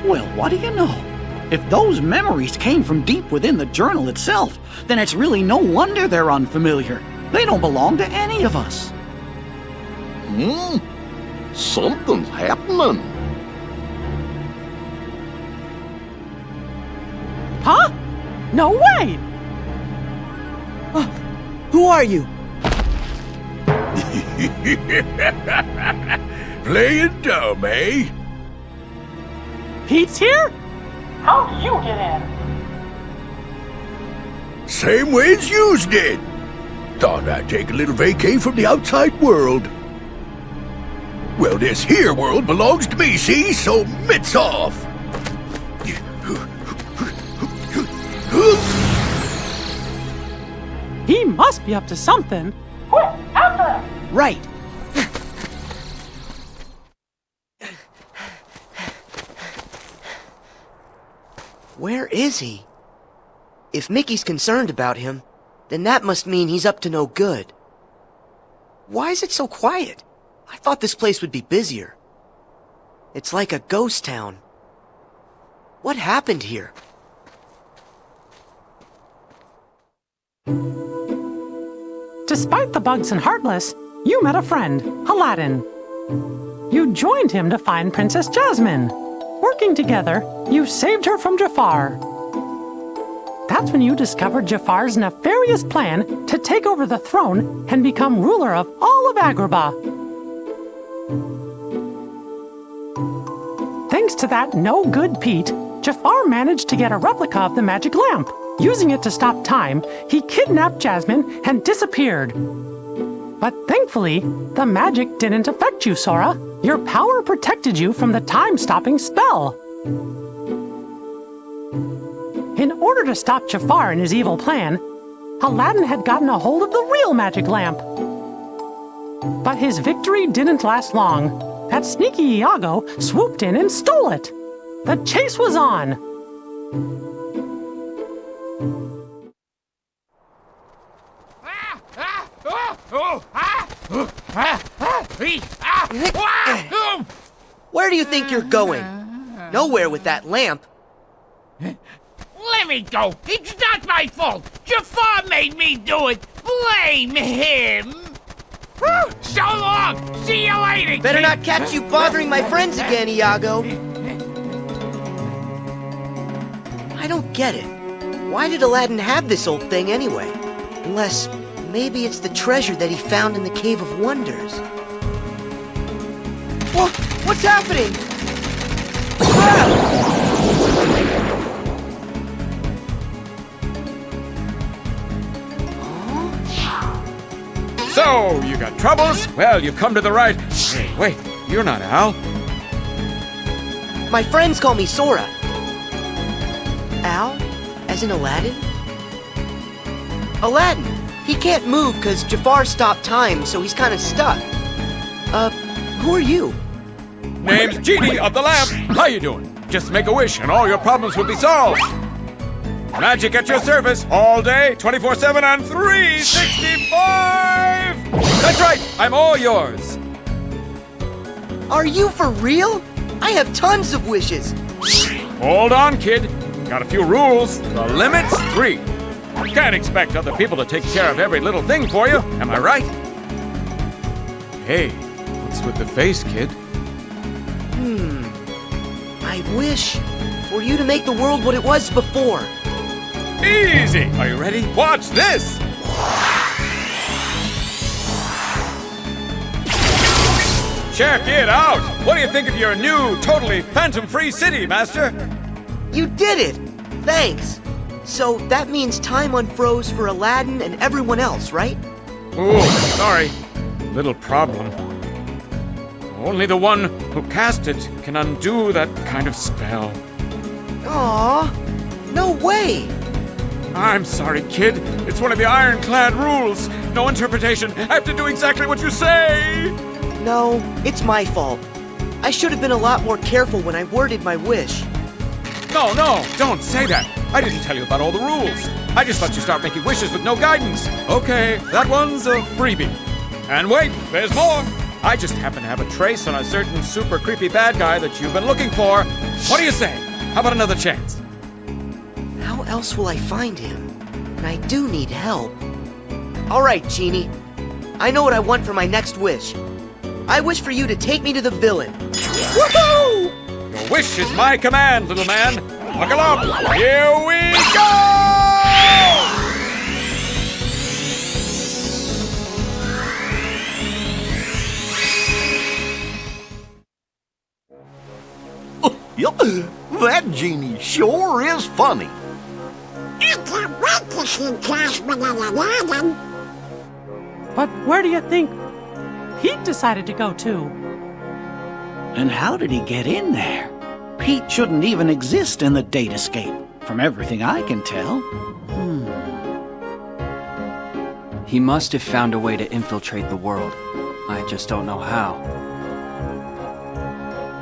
C: Well, what do you know? If those memories came from deep within the journal itself, then it's really no wonder they're unfamiliar. They don't belong to any of us.
F: Something's happening.
A: Huh? No way!
B: Who are you?
F: Playing dumb, eh?
A: Pete's here?
D: How'd you get in?
M: Same way as yous did. Thought I'd take a little vacay from the outside world. Well, this here world belongs to me, see? So mitts off.
A: He must be up to something.
D: Quick, after him!
B: Right. Where is he? If Mickey's concerned about him, then that must mean he's up to no good. Why is it so quiet? I thought this place would be busier. It's like a ghost town. What happened here?
A: Despite the bugs and Heartless, you met a friend, Aladdin. You joined him to find Princess Jasmine. Working together, you saved her from Jafar. That's when you discovered Jafar's nefarious plan to take over the throne and become ruler of all of Agrabah. Thanks to that no-good Pete, Jafar managed to get a replica of the magic lamp. Using it to stop time, he kidnapped Jasmine and disappeared. But thankfully, the magic didn't affect you, Sora. Your power protected you from the time-stopping spell. In order to stop Jafar in his evil plan, Aladdin had gotten a hold of the real magic lamp. But his victory didn't last long. That sneaky Iago swooped in and stole it. The chase was on.
B: Where do you think you're going? Nowhere with that lamp.
N: Let me go. It's not my fault. Jafar made me do it. Blame him. So long. See you later,
B: Better
N: kid.
B: not catch you bothering my friends again, Iago. I don't get it. Why did Aladdin have this old thing anyway? Unless maybe it's the treasure that he found in the Cave of Wonders. What's happening?
O: So, you got troubles? Well, you've come to the right... Hey, wait, you're not Al.
B: My friends call me Sora. Al? As in Aladdin? Aladdin! He can't move because Jafar stopped time, so he's kind of stuck. Who are you?
O: Name's Genie of the Lamp. How you doing? Just make a wish and all your problems will be solved. Magic at your service all day, 24/7 and 365! That's right, I'm all yours.
B: Are you for real? I have tons of wishes.
O: Hold on, kid. Got a few rules. The limit's 3. Can't expect other people to take care of every little thing for you, am I right? Hey, what's with the face, kid?
B: I wish for you to make the world what it was before.
O: Easy! Are you ready? Watch this! Check it out! What do you think of your new, totally phantom-free city, Master?
B: You did it! Thanks! So that means time unfroze for Aladdin and everyone else, right?
O: Ooh, sorry. Little problem. Only the one who cast it can undo that kind of spell.
B: Aww, no way!
O: I'm sorry, kid. It's one of the ironclad rules. No interpretation. I have to do exactly what you say.
B: No, it's my fault. I should have been a lot more careful when I worded my wish.
O: No, don't say that. I didn't tell you about all the rules. I just let you start making wishes with no guidance. Okay, that one's a freebie. And wait, there's more. I just happen to have a trace on a certain super creepy bad guy that you've been looking for. What do you say? How about another chance?
B: How else will I find him? And I do need help. All right, Genie. I know what I want for my next wish. I wish for you to take me to the villain. Woohoo!
O: Your wish is my command, little man. Buckle up. Here we go!
F: Yup, that genie sure is funny.
E: I can't wait to
A: But where do you think Pete decided to go to?
C: And how did he get in there? Pete shouldn't even exist in the datascape, from everything I can tell.
G: He must have found a way to infiltrate the world. I just don't know how.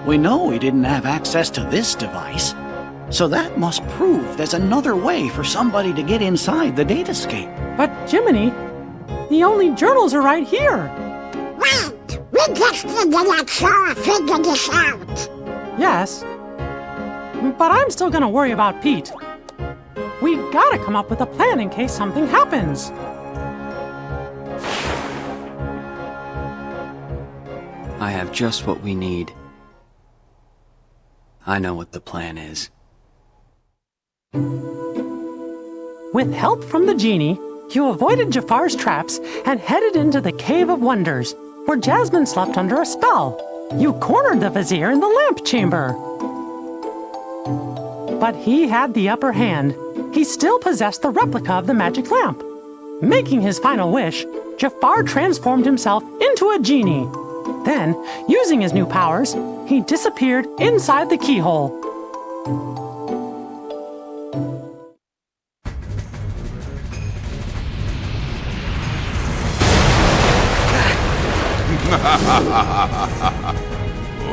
C: We know he didn't have access to this device, so that must prove there's another way for somebody to get inside the datascape.
A: But Jiminy, the only journals are right here.
E: Wait! We just need to let Sora figure this out.
A: Yes, but I'm still gonna worry about Pete. We gotta come up with a plan in case something happens.
G: I have just what we need. I know what the plan is.
A: With help from the genie, you avoided Jafar's traps and headed into the Cave of Wonders, where Jasmine slept under a spell. You cornered the vizier in the lamp chamber. But he had the upper hand. He still possessed the replica of the magic lamp. Making his final wish, Jafar transformed himself into a genie. Then, using his new powers, he disappeared inside the keyhole.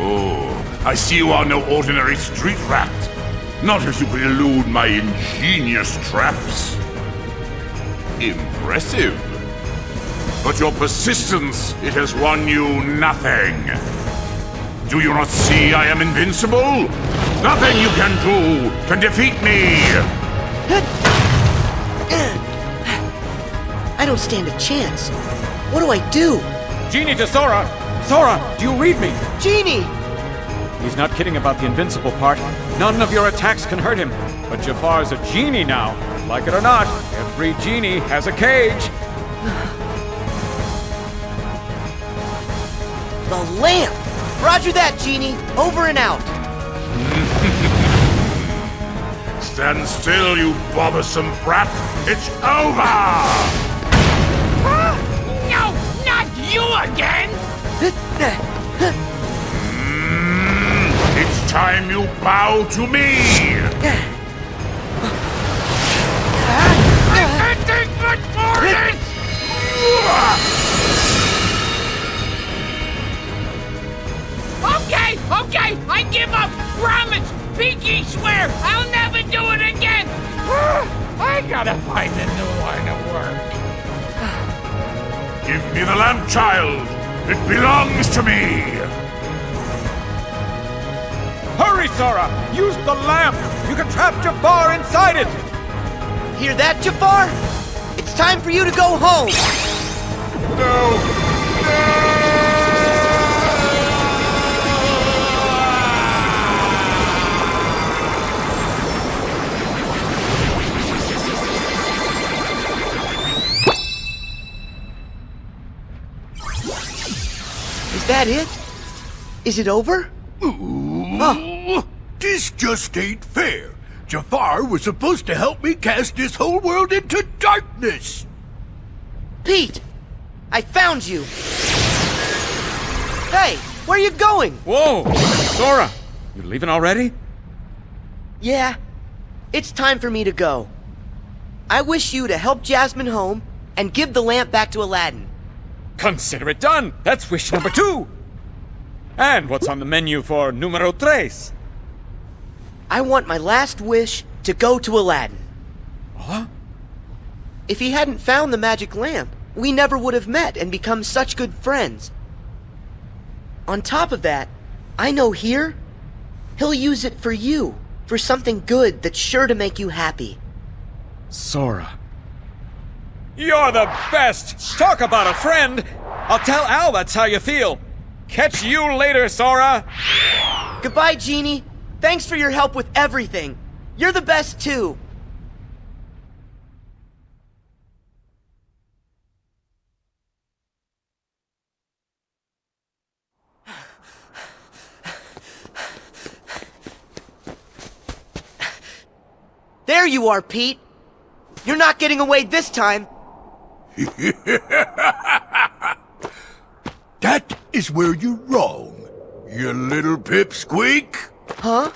P: Oh, I see you are no ordinary street rat. Not if you can elude my ingenious traps. Impressive. But your persistence, it has won you nothing. Do you not see I am invincible? Nothing you can do can defeat me!
B: I don't stand a chance. What do I do?
O: Genie to Sora! Sora, do you read me?
B: Genie!
O: He's not kidding about the invincible part. None of your attacks can hurt him. But Jafar's a genie now. Like it or not, every genie has a cage.
B: The lamp! Roger that, Genie. Over and out.
P: Stand still, you bothersome brat. It's over!
N: No, not you again!
P: It's time you bow to me!
N: I can't take much more of this! Okay, I give up! Promise! Pinky swear! I'll never do it again! I gotta find a new line of work.
P: Give me the lamp, child! It belongs to me!
O: Hurry, Sora! Use the lamp! You can trap Jafar inside it!
B: Hear that, Jafar? It's time for you to go home! Is that it? Is it over?
M: This just ain't fair. Jafar was supposed to help me cast this whole world into darkness.
B: Pete! I found you! Hey, where are you going?
O: Whoa! Sora! You leaving already?
B: Yeah, it's time for me to go. I wish you to help Jasmine home and give the lamp back to Aladdin.
O: Consider it done! That's wish number 2! And what's on the menu for numero 3?
B: I want my last wish to go to Aladdin.
O: Huh?
B: If he hadn't found the magic lamp, we never would have met and become such good friends. On top of that, I know here, he'll use it for you, for something good that's sure to make you happy.
O: Sora. You're the best! Talk about a friend! I'll tell Al that's how you feel. Catch you later, Sora!
B: Goodbye, Genie. Thanks for your help with everything. You're the best, too. There you are, Pete. You're not getting away this time.
M: That is where you're wrong, you little pipsqueak.
B: Huh?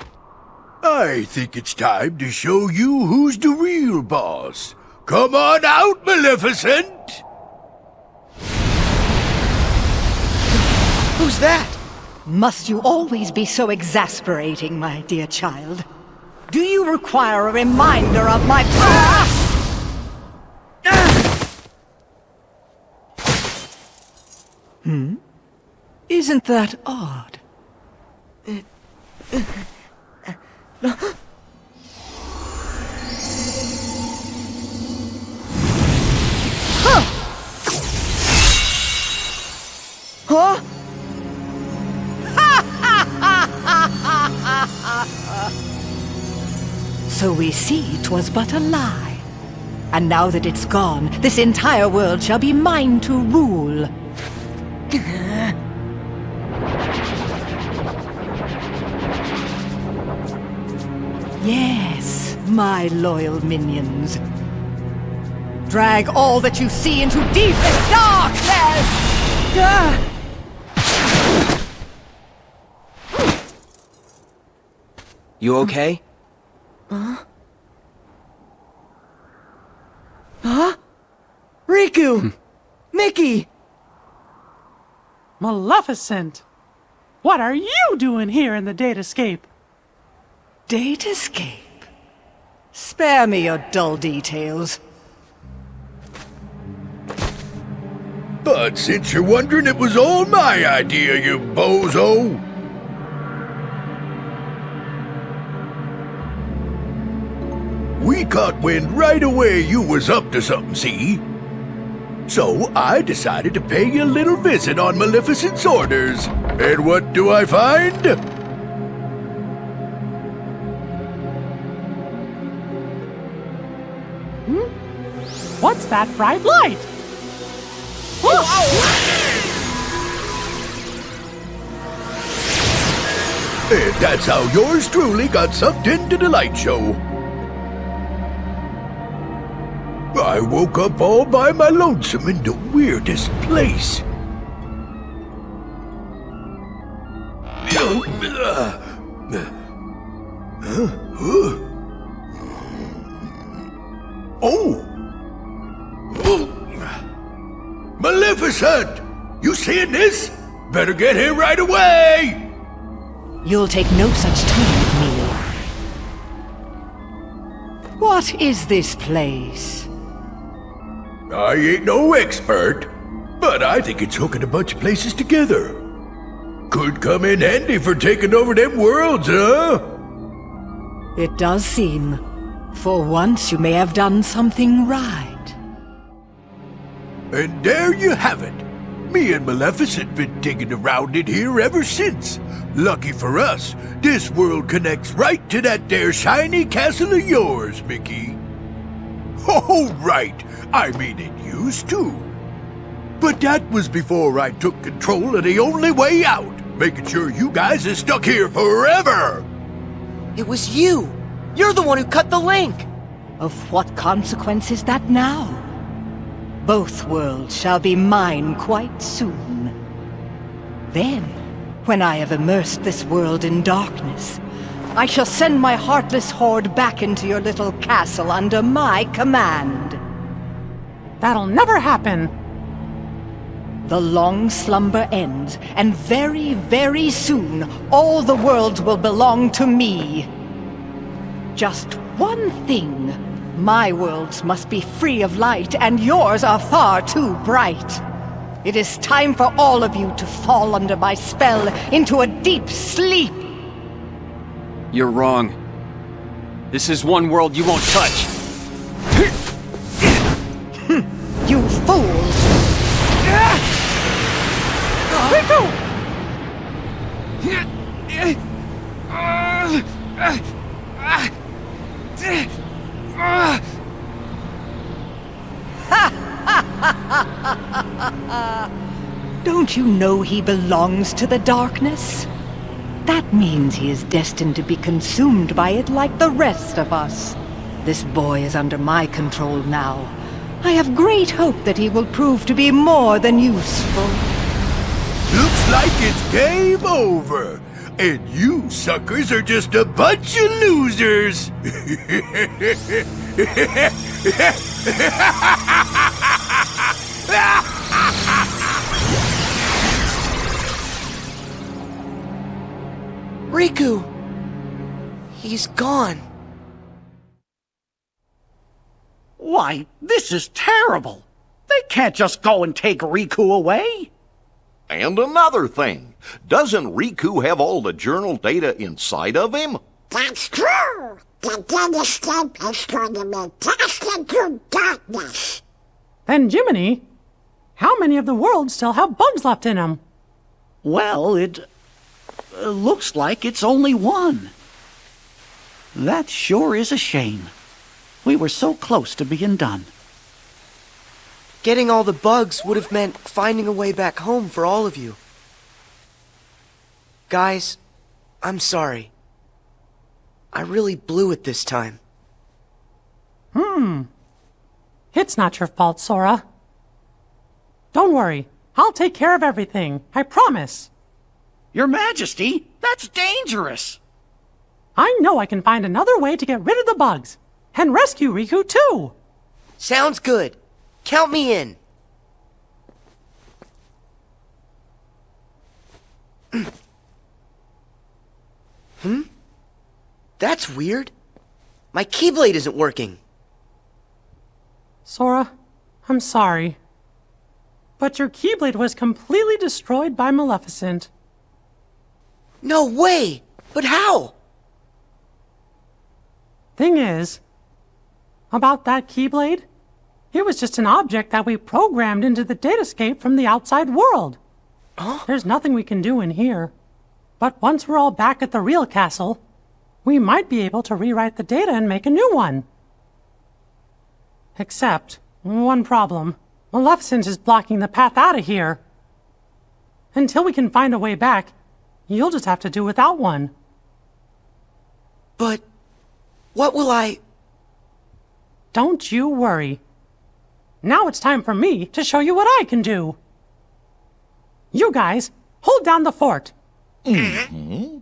M: I think it's time to show you who's the real boss. Come on out, Maleficent!
B: Who's that?
I: Must you always be so exasperating, my dear child? Do you require a reminder of my past? Isn't that odd?
B: Huh?
I: So we see 'twas but a lie. And now that it's gone, this entire world shall be mine to rule. Yes, my loyal minions. Drag all that you see into deepest darkness!
G: You okay?
B: Huh? Riku! Mickey!
A: Maleficent! What are you doing here in the Datascape?
I: Datascape? Spare me your dull details.
M: But since you're wondering, it was all my idea, you bozo! We caught wind right away you was up to something, see? So I decided to pay you a little visit on Maleficent's orders. And what do I find?
A: What's that bright light?
M: And that's how yours truly got sucked into the light show. I woke up all by my lonesome in the weirdest place. Oh! Maleficent! You seeing this? Better get here right away!
I: You'll take no such time with me. What is this place?
M: I ain't no expert, but I think it's hooking a bunch of places together. Could come in handy for taking over them worlds, huh?
I: It does seem. For once you may have done something right.
M: And there you have it. Me and Maleficent been digging around in here ever since. Lucky for us, this world connects right to that there shiny castle of yours, Mickey. Oh, right. I mean, it used to. But that was before I took control of the only way out, making sure you guys are stuck here forever.
B: It was you. You're the one who cut the link.
I: Of what consequence is that now? Both worlds shall be mine quite soon. Then, when I have immersed this world in darkness, I shall send my heartless horde back into your little castle under my command.
A: That'll never happen.
I: The long slumber ends, and very, very soon, all the worlds will belong to me. Just one thing. My worlds must be free of light, and yours are far too bright. It is time for all of you to fall under my spell into a deep sleep.
G: You're wrong. This is one world you won't touch.
I: You fools!
A: Riku!
I: Don't you know he belongs to the darkness? That means he is destined to be consumed by it like the rest of us. This boy is under my control now. I have great hope that he will prove to be more than useful.
M: Looks like it's game over. And you suckers are just a bunch of losers.
B: Riku! He's gone.
C: Why, this is terrible. They can't just go and take Riku away.
F: And another thing, doesn't Riku have all the journal data inside of him?
E: That's true. The dead escape is going to be cast into darkness.
A: Then, Jiminy, how many of the worlds still have bugs left in them?
C: Well, it looks like it's only one. That sure is a shame. We were so close to being done.
B: Getting all the bugs would have meant finding a way back home for all of you. Guys, I'm sorry. I really blew it this time.
A: It's not your fault, Sora. Don't worry. I'll take care of everything. I promise.
C: Your Majesty, that's dangerous.
A: I know I can find another way to get rid of the bugs. And rescue Riku, too.
B: Sounds good. Count me in. That's weird. My Keyblade isn't working.
A: Sora, I'm sorry. But your Keyblade was completely destroyed by Maleficent.
B: No way! But how?
A: Thing is, about that Keyblade, it was just an object that we programmed into the datascape from the outside world. There's nothing we can do in here. But once we're all back at the real castle, we might be able to rewrite the data and make a new one. Except, one problem. Maleficent is blocking the path out of here. Until we can find a way back, you'll just have to do without one.
B: But what will I...
A: Don't you worry. Now it's time for me to show you what I can do. You guys, hold down the fort.
E: I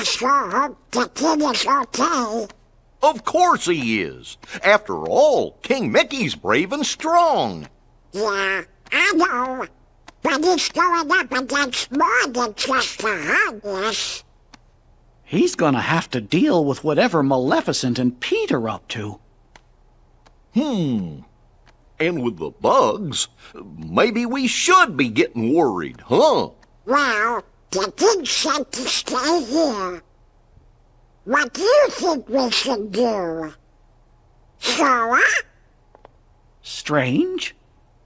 E: sure hope the kid is okay.
F: Of course he is. After all, King Mickey's brave and strong.
E: Yeah, I know. But he's going up against more than just the hardness.
C: He's gonna have to deal with whatever Maleficent and Pete are up to.
F: And with the bugs, maybe we should be getting worried, huh?
E: Well, the kid said to stay here. What do you think we should do? Sora?
C: Strange.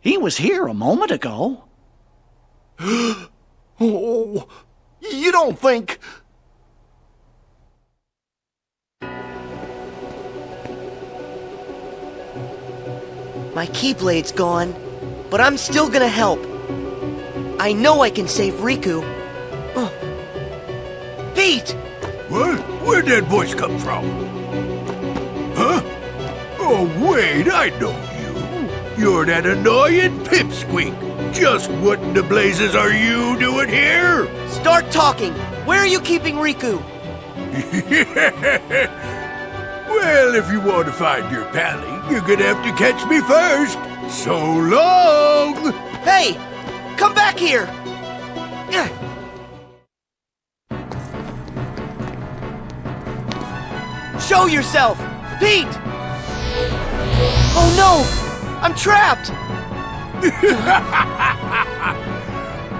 C: He was here a moment ago.
F: Oh, you don't think...
B: My Keyblade's gone, but I'm still gonna help. I know I can save Riku. Pete!
M: What? Where'd that voice come from? Huh? Oh, wait, I know you. You're that annoying pipsqueak. Just what in the blazes are you doing here?
B: Start talking! Where are you keeping Riku?
M: Well, if you want to find your pally, you're gonna have to catch me first. So long!
B: Hey! Come back here! Show yourself! Pete! Oh no! I'm trapped!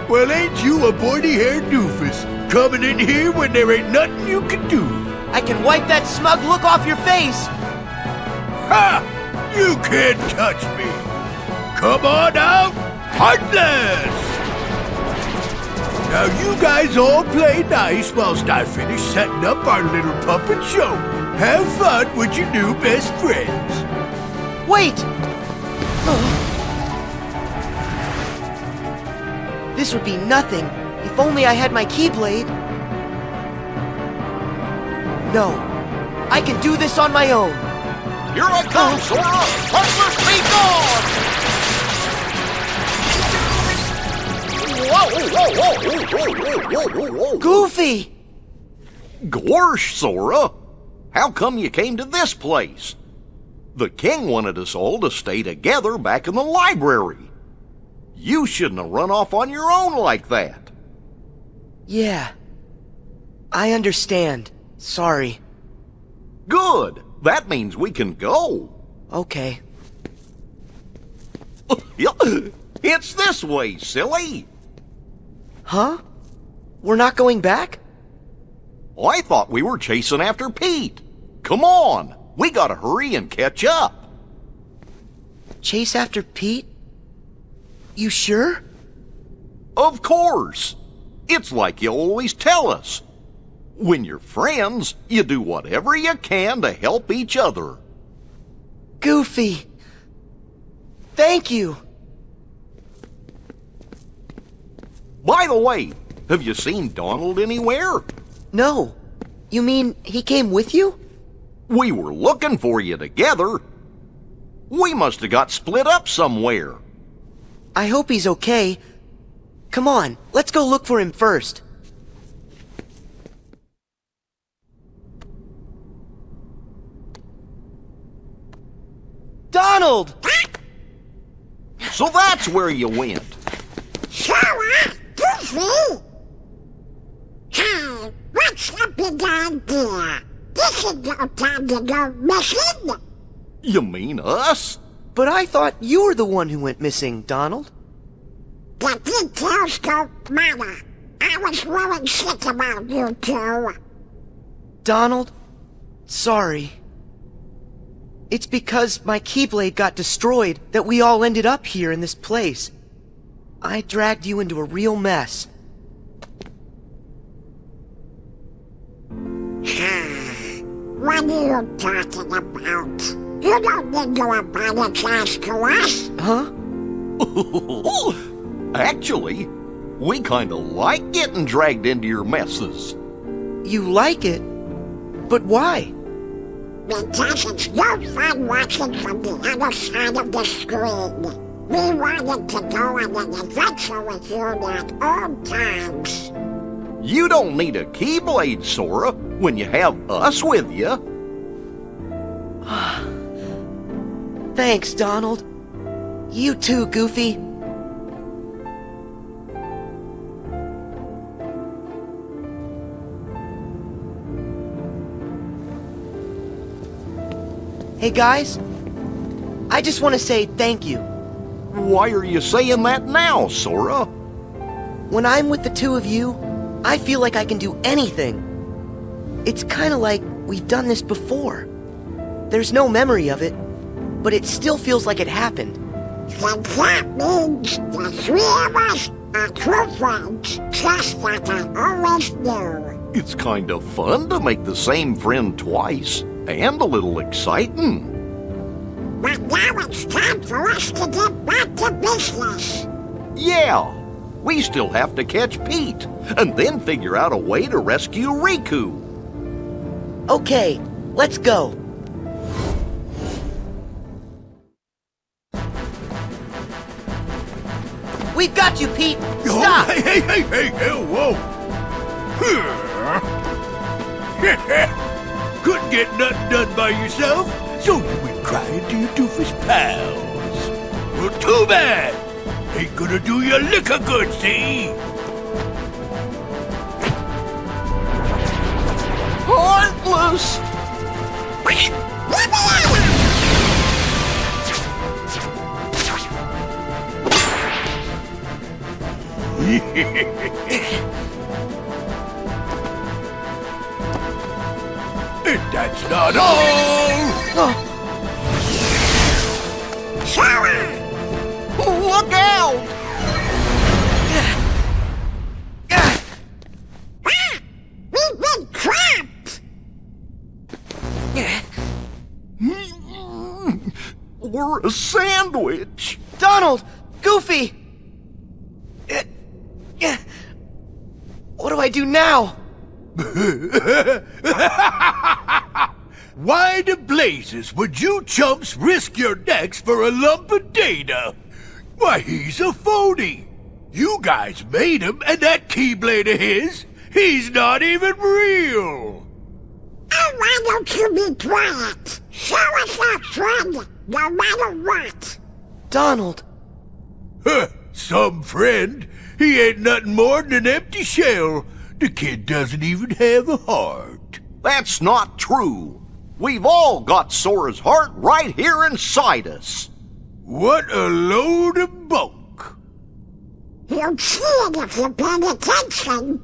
M: Well, ain't you a pointy-haired doofus coming in here when there ain't nothing you can do?
B: I can wipe that smug look off your face!
M: Ha! You can't touch me! Come on out, Heartless! Now you guys all play nice whilst I finish setting up our little puppet show. Have fun with your new best friends.
B: Wait! This would be nothing If only I had my Keyblade. No, I can do this on my own.
F: Here I come, Sora! Let me go! Whoa!
B: Goofy!
F: Gorsh, Sora! How come you came to this place? The king wanted us all to stay together back in the library. You shouldn't have run off on your own like that.
B: Yeah. I understand. Sorry.
F: Good. That means we can go.
B: Okay.
F: It's this way, silly.
B: Huh? We're not going back?
F: I thought we were chasing after Pete. Come on. We gotta hurry and catch up.
B: Chase after Pete? You sure?
F: Of course. It's like you always tell us. When you're friends, you do whatever you can to help each other.
B: Goofy! Thank you!
F: By the way, have you seen Donald anywhere?
B: No. You mean he came with you?
F: We were looking for you together. We must have got split up somewhere.
B: I hope he's okay. Come on, let's go look for him first. Donald!
F: So that's where you went.
E: Sora, Goofy! Hey, what's the big idea? This is no time to go missing.
F: You mean us?
B: But I thought you were the one who went missing, Donald.
E: The details don't matter. I was really sick about you two.
B: Donald, sorry. It's because my Keyblade got destroyed that we all ended up here in this place. I dragged you into a real mess.
E: What are you talking about? You don't need to apologize to us.
B: Huh?
F: Actually, we kinda like getting dragged into your messes.
B: You like it? But why?
E: Because it's no fun watching from the other side of the screen. We wanted to go on an adventure with you at all times.
F: You don't need a Keyblade, Sora, when you have us with you.
B: Thanks, Donald. You too, Goofy. Hey guys, I just want to say thank you.
F: Why are you saying that now, Sora?
B: When I'm with the two of you, I feel like I can do anything. It's kind of like we've done this before. There's no memory of it, but it still feels like it happened.
E: Then that means the three of us are true friends, just like I always knew.
F: It's kind of fun to make the same friend twice, and a little exciting.
E: But now it's time for us to get back to business.
F: Yeah, we still have to catch Pete, and then figure out a way to rescue Riku.
B: Okay, let's go. We've got you, Pete! Stop!
M: Oh, hey, whoa! Couldn't get nothing done by yourself, so you went crying to your doofus pals. Well, too bad! Ain't gonna do you a lick of good, see?
F: Heartless!
E: Let me out!
M: And that's not all!
E: Sora!
F: Look out!
E: We've been trapped!
F: We're a sandwich!
B: Donald! Goofy! What do I do now?
M: Why the blazes would you chumps risk your necks for a lump of data? Why, he's a phony. You guys made him, and that Keyblade of his, he's not even real.
E: Oh, why don't you be quiet? Show us our friend, no matter what.
B: Donald.
M: Huh, some friend. He ain't nothing more than an empty shell. The kid doesn't even have a heart.
F: That's not true. We've all got Sora's heart right here inside us.
M: What a load of bunk.
E: You'll see it if you pay attention.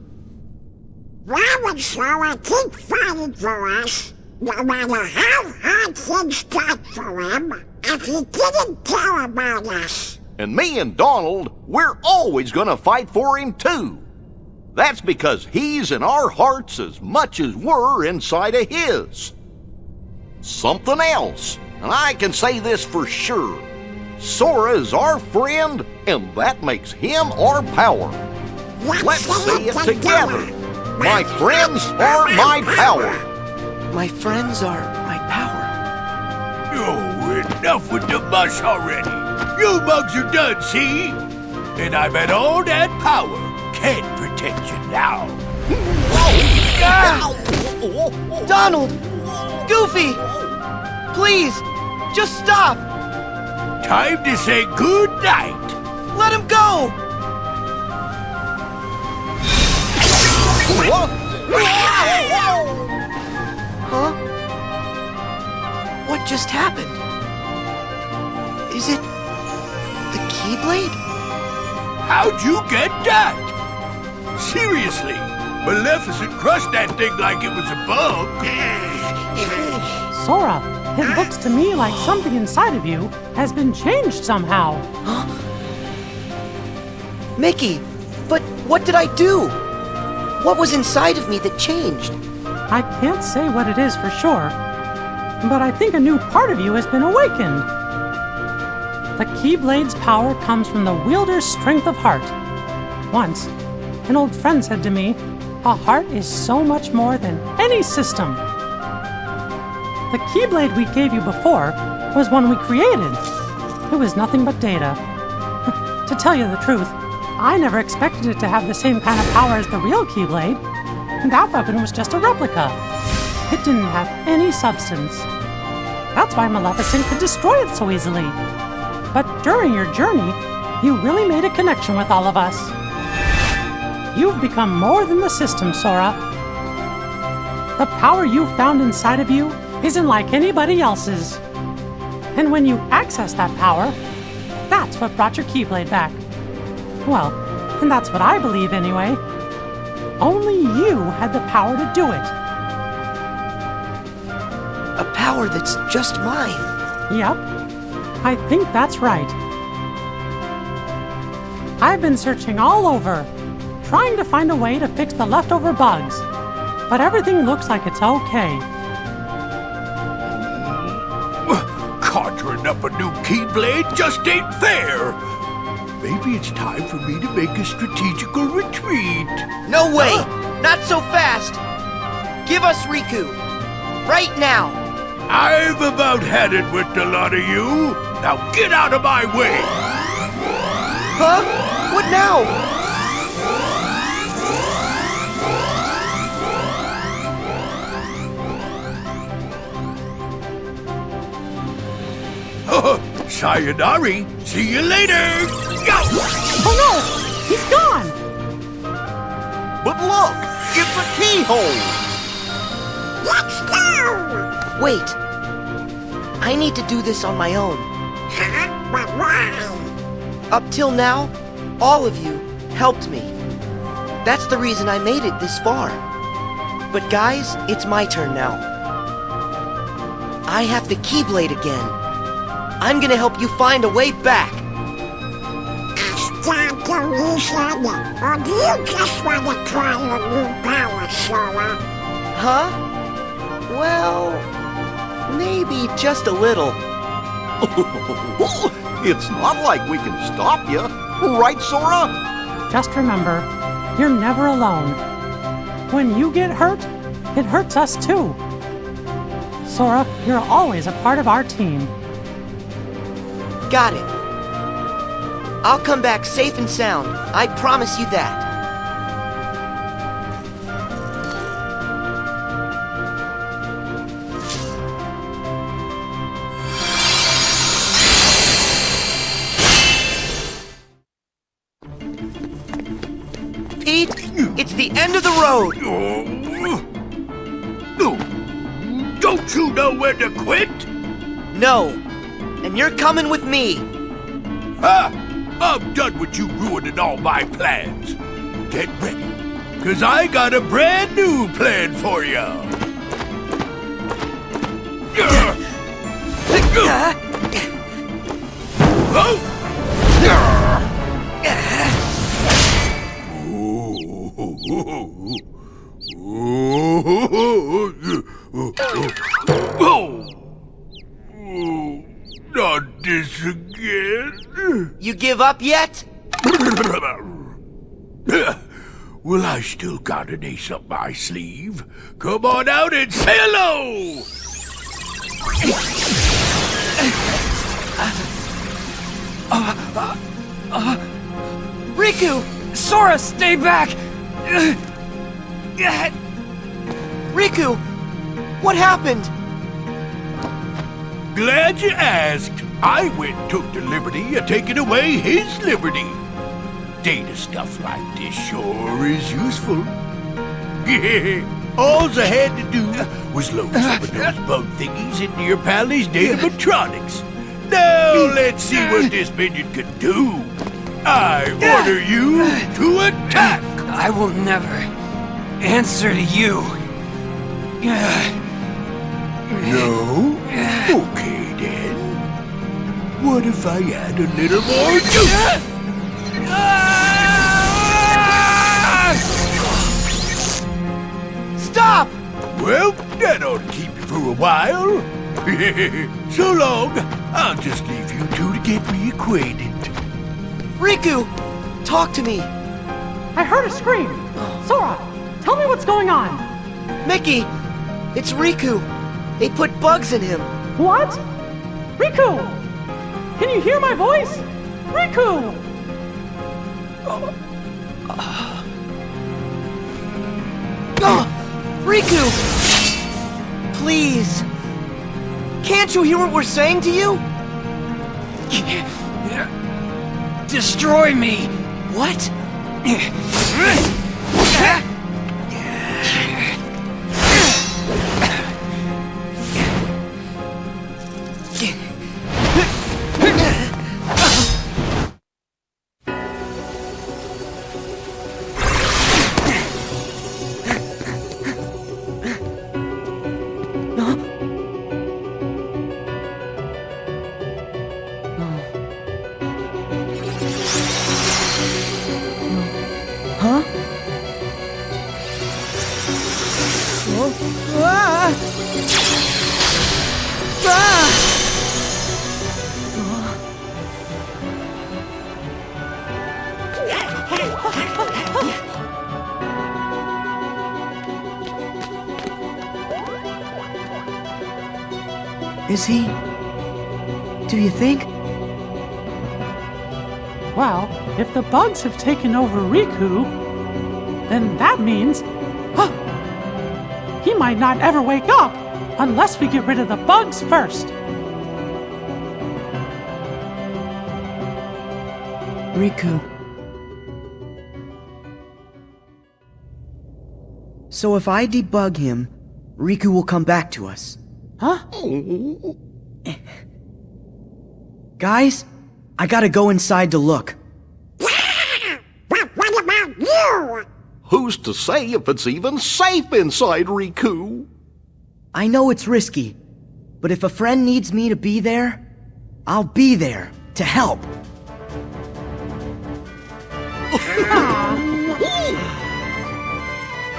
E: Why would Sora keep fighting for us, no matter how hard things got for him, if he didn't care about us?
F: And me and Donald, we're always gonna fight for him too. That's because he's in our hearts as much as we're inside of his. Something else, and I can say this for sure. Sora is our friend, and that makes him our power. Let's say it together. My friends are my power.
B: My friends are my power.
M: Oh, enough with the mush already. You mugs are done, see? And I've had all that power. Can't protect you now.
B: Donald! Goofy! Please, just stop!
M: Time to say good night.
B: Let him go! Huh? What just happened? Is it the Keyblade?
M: How'd you get that? Seriously, Maleficent crushed that thing like it was a bug.
A: Sora, it looks to me like something inside of you has been changed somehow.
B: Mickey, but what did I do? What was inside of me that changed?
A: I can't say what it is for sure, but I think a new part of you has been awakened. The Keyblade's power comes from the wielder's strength of heart. Once, an old friend said to me, a heart is so much more than any system. The Keyblade we gave you before was one we created. It was nothing but data. To tell you the truth, I never expected it to have the same kind of power as the real Keyblade. That weapon was just a replica. It didn't have any substance. That's why Maleficent could destroy it so easily. But during your journey, you really made a connection with all of us. You've become more than the system, Sora. The power you've found inside of you isn't like anybody else's. And when you access that power, that's what brought your Keyblade back. Well, and that's what I believe anyway. Only you had the power to do it.
B: A power that's just mine.
A: Yep, I think that's right. I've been searching all over, trying to find a way to fix the leftover bugs, but everything looks like it's okay.
M: Conjuring up a new Keyblade just ain't fair. Maybe it's time for me to make a strategical retreat.
B: No way! Not so fast! Give us Riku! Right now!
M: I've about had it with the lot of you. Now get out of my way!
B: Huh? What now?
M: Sayonara! See you later! Go!
A: Oh no! He's gone!
F: But look! It's a keyhole!
E: Let's go!
B: Wait. I need to do this on my own.
E: Huh? But why?
B: Up till now, all of you helped me. That's the reason I made it this far. But guys, it's my turn now. I have the Keyblade again. I'm gonna help you find a way back.
E: Start the reason, or do you just want to try your new power, Sora?
B: Huh? Well, maybe just a little.
F: It's not like we can stop you. Right, Sora?
A: Just remember, you're never alone. when you get hurt, it hurts us too. Sora, you're always a part of our team.
B: Got it. I'll come back safe and sound. I promise you that. Pete, it's the end of the road.
M: Don't you know when to quit?
B: No, and you're coming with me.
M: I'm done with you ruining all my plans. Get ready, because I got a brand new plan for you. Not this again.
B: You give up yet?
M: Well, I still got an ace up my sleeve. Come on out and say hello!
B: Riku!
G: Sora, stay back!
B: Riku! What happened?
M: Glad you asked. I went and took the liberty of taking away his liberty. Data stuff like this sure is useful. All I had to do was load some of those bug thingies into your pally's datatronics. Now let's see what this minion can do. I order you to attack.
G: I will never answer to you.
M: No? Okay then. What if I add a little more juice?
B: Stop!
M: Well, that ought to keep you for a while. So long. I'll just leave you two to get reacquainted.
B: Riku! Talk to me.
A: I heard a scream. Sora, tell me what's going on.
B: Mickey! It's Riku. They put bugs in him.
A: What? Riku! Can you hear my voice? Riku!
B: Riku! Please! Can't you hear what we're saying to you?
G: Destroy me!
B: What? Is he? Do you think?
A: Well, if the bugs have taken over Riku, then that means... he might not ever wake up unless we get rid of the bugs first.
B: Riku. So if I debug him, Riku will come back to us.
A: Huh?
B: Guys, I gotta go inside to look.
E: What about you?
F: Who's to say if it's even safe inside Riku?
B: I know it's risky, but if a friend needs me to be there, I'll be there to help.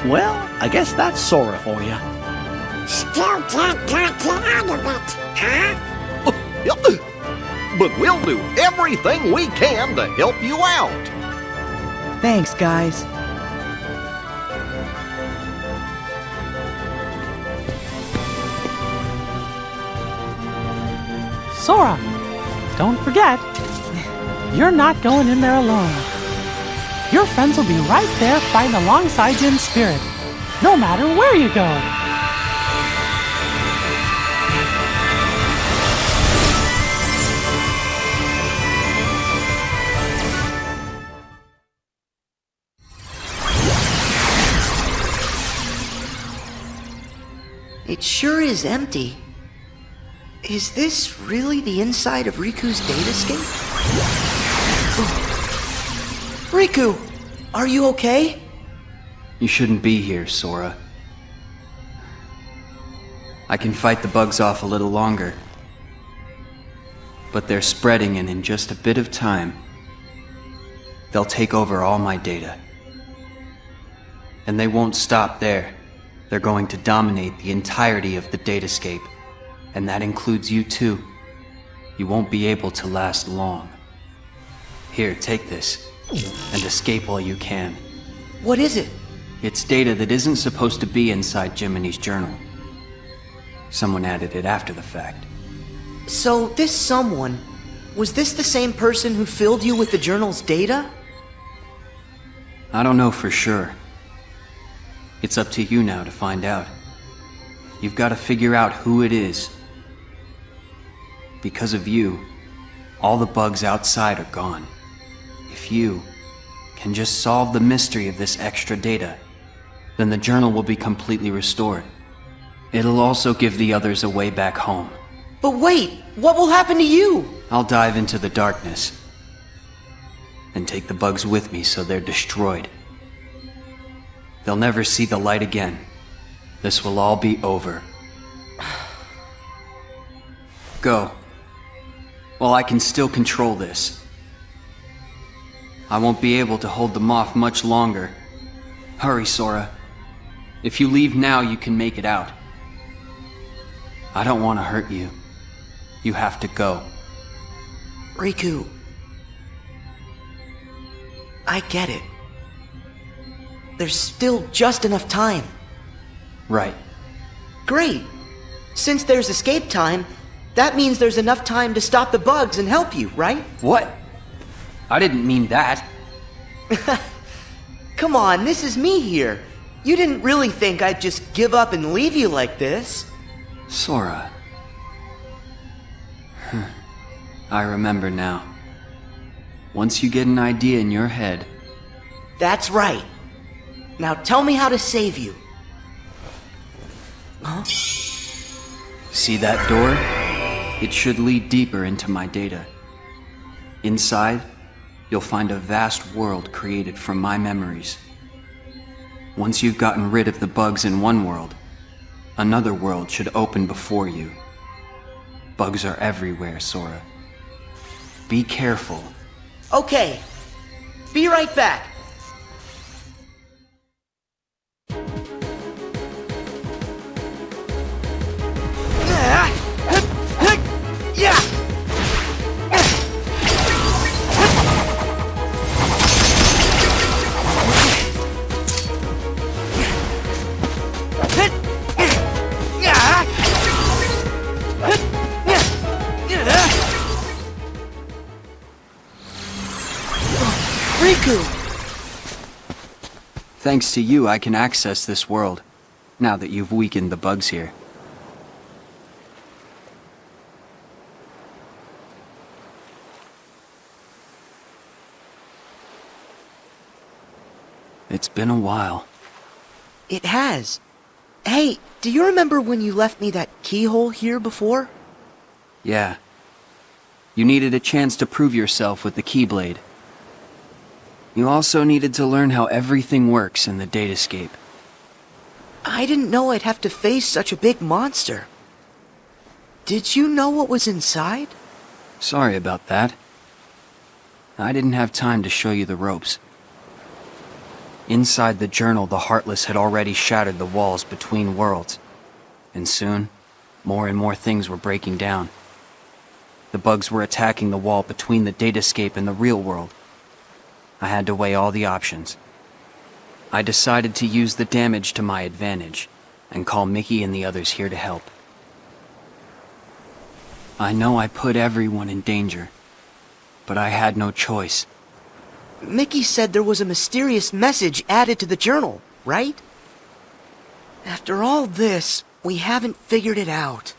C: Well, I guess that's Sora for you.
E: Still can't talk you out of it, huh?
F: But we'll do everything we can to help you out.
B: Thanks, guys.
A: Sora, don't forget, you're not going in there alone. Your friends will be right there fighting alongside you in spirit, no matter where you go.
B: It sure is empty. Is this really the inside of Riku's datascape? Riku, are you okay?
G: You shouldn't be here, Sora. I can fight the bugs off a little longer. But they're spreading, and in just a bit of time, they'll take over all my data. And they won't stop there. They're going to dominate the entirety of the datascape. And that includes you too. You won't be able to last long. Here, take this, and escape while you can.
B: What is it?
G: It's data that isn't supposed to be inside Jiminy's journal. Someone added it after the fact.
B: So this someone, was this the same person who filled you with the journal's data?
G: I don't know for sure. It's up to you now to find out. You've got to figure out who it is. Because of you, all the bugs outside are gone. If you can just solve the mystery of this extra data, then the journal will be completely restored. It'll also give the others a way back home.
B: But wait, what will happen to you?
G: I'll dive into the darkness and take the bugs with me so they're destroyed. They'll never see the light again. This will all be over. Go. While I can still control this. I won't be able to hold them off much longer. Hurry, Sora. If you leave now, you can make it out. I don't want to hurt you. You have to go.
B: Riku, I get it. There's still just enough time.
G: Right.
B: Great. Since there's escape time, that means there's enough time to stop the bugs and help you, right?
G: What? I didn't mean that.
B: Come on, this is me here. You didn't really think I'd just give up and leave you like this.
G: Sora. I remember now. Once you get an idea in your head...
B: That's right. Now tell me how to save you. Huh?
G: See that door? It should lead deeper into my data. Inside, you'll find a vast world created from my memories. Once you've gotten rid of the bugs in one world, another world should open before you. Bugs are everywhere, Sora. Be careful.
B: Okay. Be right back. Riku!
G: Thanks to you, I can access this world, now that you've weakened the bugs here. It's been a while.
B: It has. Hey, do you remember when you left me that keyhole here before?
G: Yeah. You needed a chance to prove yourself with the Keyblade. You also needed to learn how everything works in the datascape.
B: I didn't know I'd have to face such a big monster. Did you know what was inside?
G: Sorry about that. I didn't have time to show you the ropes. Inside the journal, the Heartless had already shattered the walls between worlds. And soon, more and more things were breaking down. The bugs were attacking the wall between the datascape and the real world. I had to weigh all the options. I decided to use the damage to my advantage, and call Mickey and the others here to help. I know I put everyone in danger, but I had no choice.
B: Mickey said there was a mysterious message added to the journal, right? After all this, we haven't figured it out.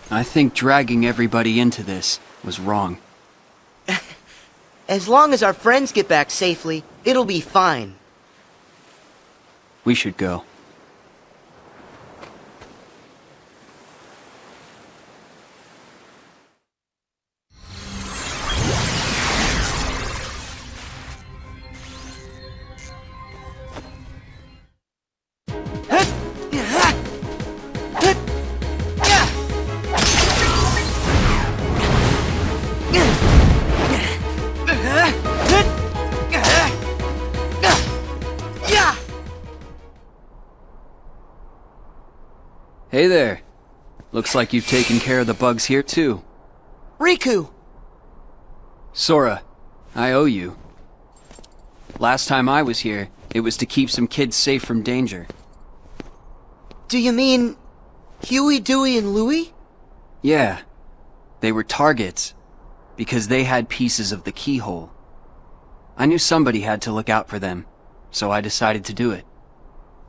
G: I think dragging everybody into this was wrong.
B: As long as our friends get back safely, it'll be fine.
G: We should go. Hey there. Looks like you've taken care of the bugs here too.
B: Riku!
G: Sora, I owe you. Last time I was here, it was to keep some kids safe from danger.
B: Do you mean Huey, Dewey, and Louie?
G: Yeah. They were targets, because they had pieces of the keyhole. I knew somebody had to look out for them, so I decided to do it.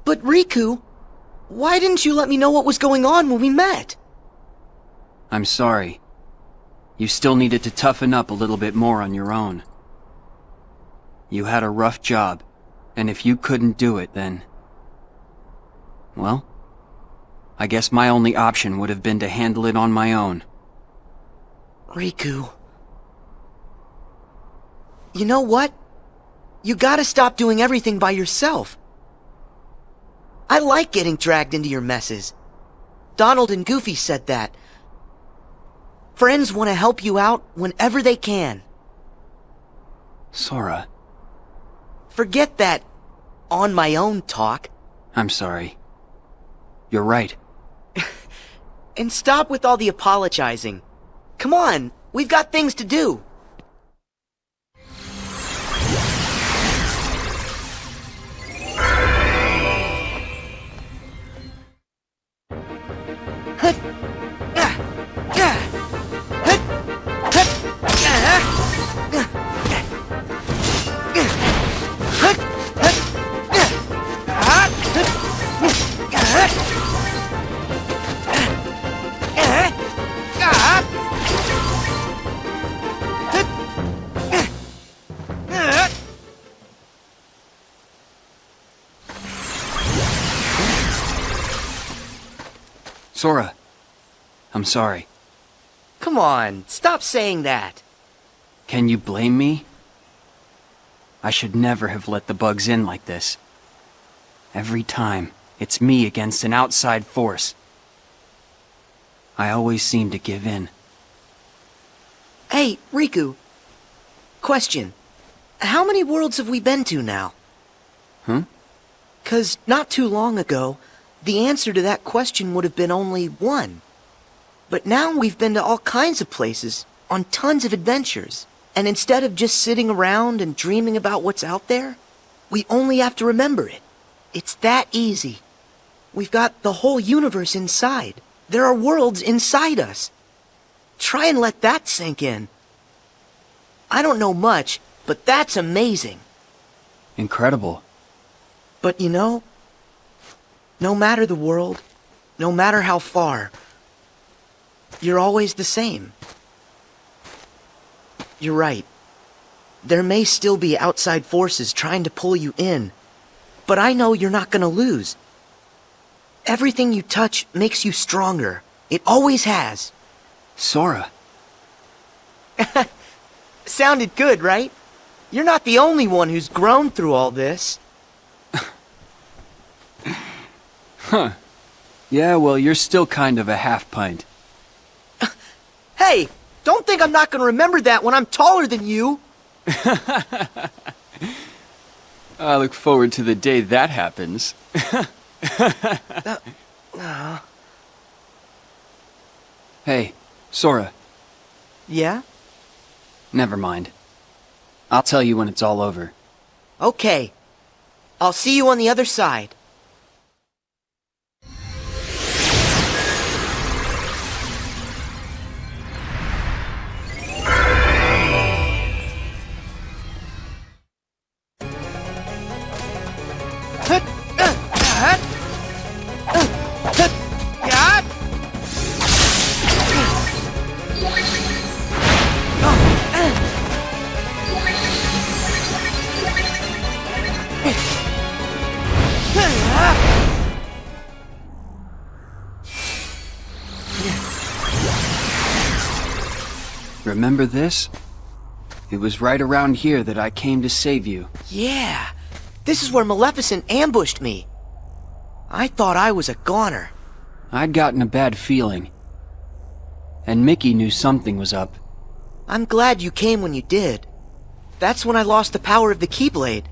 B: But Riku, why didn't you let me know what was going on when we met?
G: I'm sorry. You still needed to toughen up a little bit more on your own. You had a rough job, and if you couldn't do it, then... well, I guess my only option would have been to handle it on my own.
B: Riku... you know what? You gotta stop doing everything by yourself. I like getting dragged into your messes. Donald and Goofy said that. Friends want to help you out whenever they can.
G: Sora.
B: Forget that on my own talk.
G: I'm sorry. You're right.
B: And stop with all the apologizing. Come on, we've got things to do.
G: Sora, I'm sorry.
B: Come on, stop saying that.
G: Can you blame me? I should never have let the bugs in like this. Every time, it's me against an outside force. I always seem to give in.
B: Hey, Riku. Question. How many worlds have we been to now?
G: Huh?
B: 'Cause not too long ago, the answer to that question would have been only one. But now we've been to all kinds of places, on tons of adventures. And instead of just sitting around and dreaming about what's out there, we only have to remember it. It's that easy. We've got the whole universe inside. There are worlds inside us. Try and let that sink in. I don't know much, but that's amazing.
G: Incredible.
B: But you know, no matter the world, no matter how far, you're always the same. You're right. There may still be outside forces trying to pull you in, but I know you're not gonna lose. Everything you touch makes you stronger. It always has.
G: Sora.
B: Sounded good, right? You're not the only one who's grown through all this.
G: Huh. Yeah, well, you're still kind of a half-pint.
B: Hey, don't think I'm not gonna remember that when I'm taller than you.
G: I look forward to the day that happens. Hey, Sora.
B: Yeah?
G: Never mind. I'll tell you when it's all over.
B: Okay. I'll see you on the other side.
G: Remember this? It was right around here that I came to save you.
B: Yeah, this is where Maleficent ambushed me. I thought I was a goner.
G: I'd gotten a bad feeling. And Mickey knew something was up.
B: I'm glad you came when you did. That's when I lost the power of the Keyblade.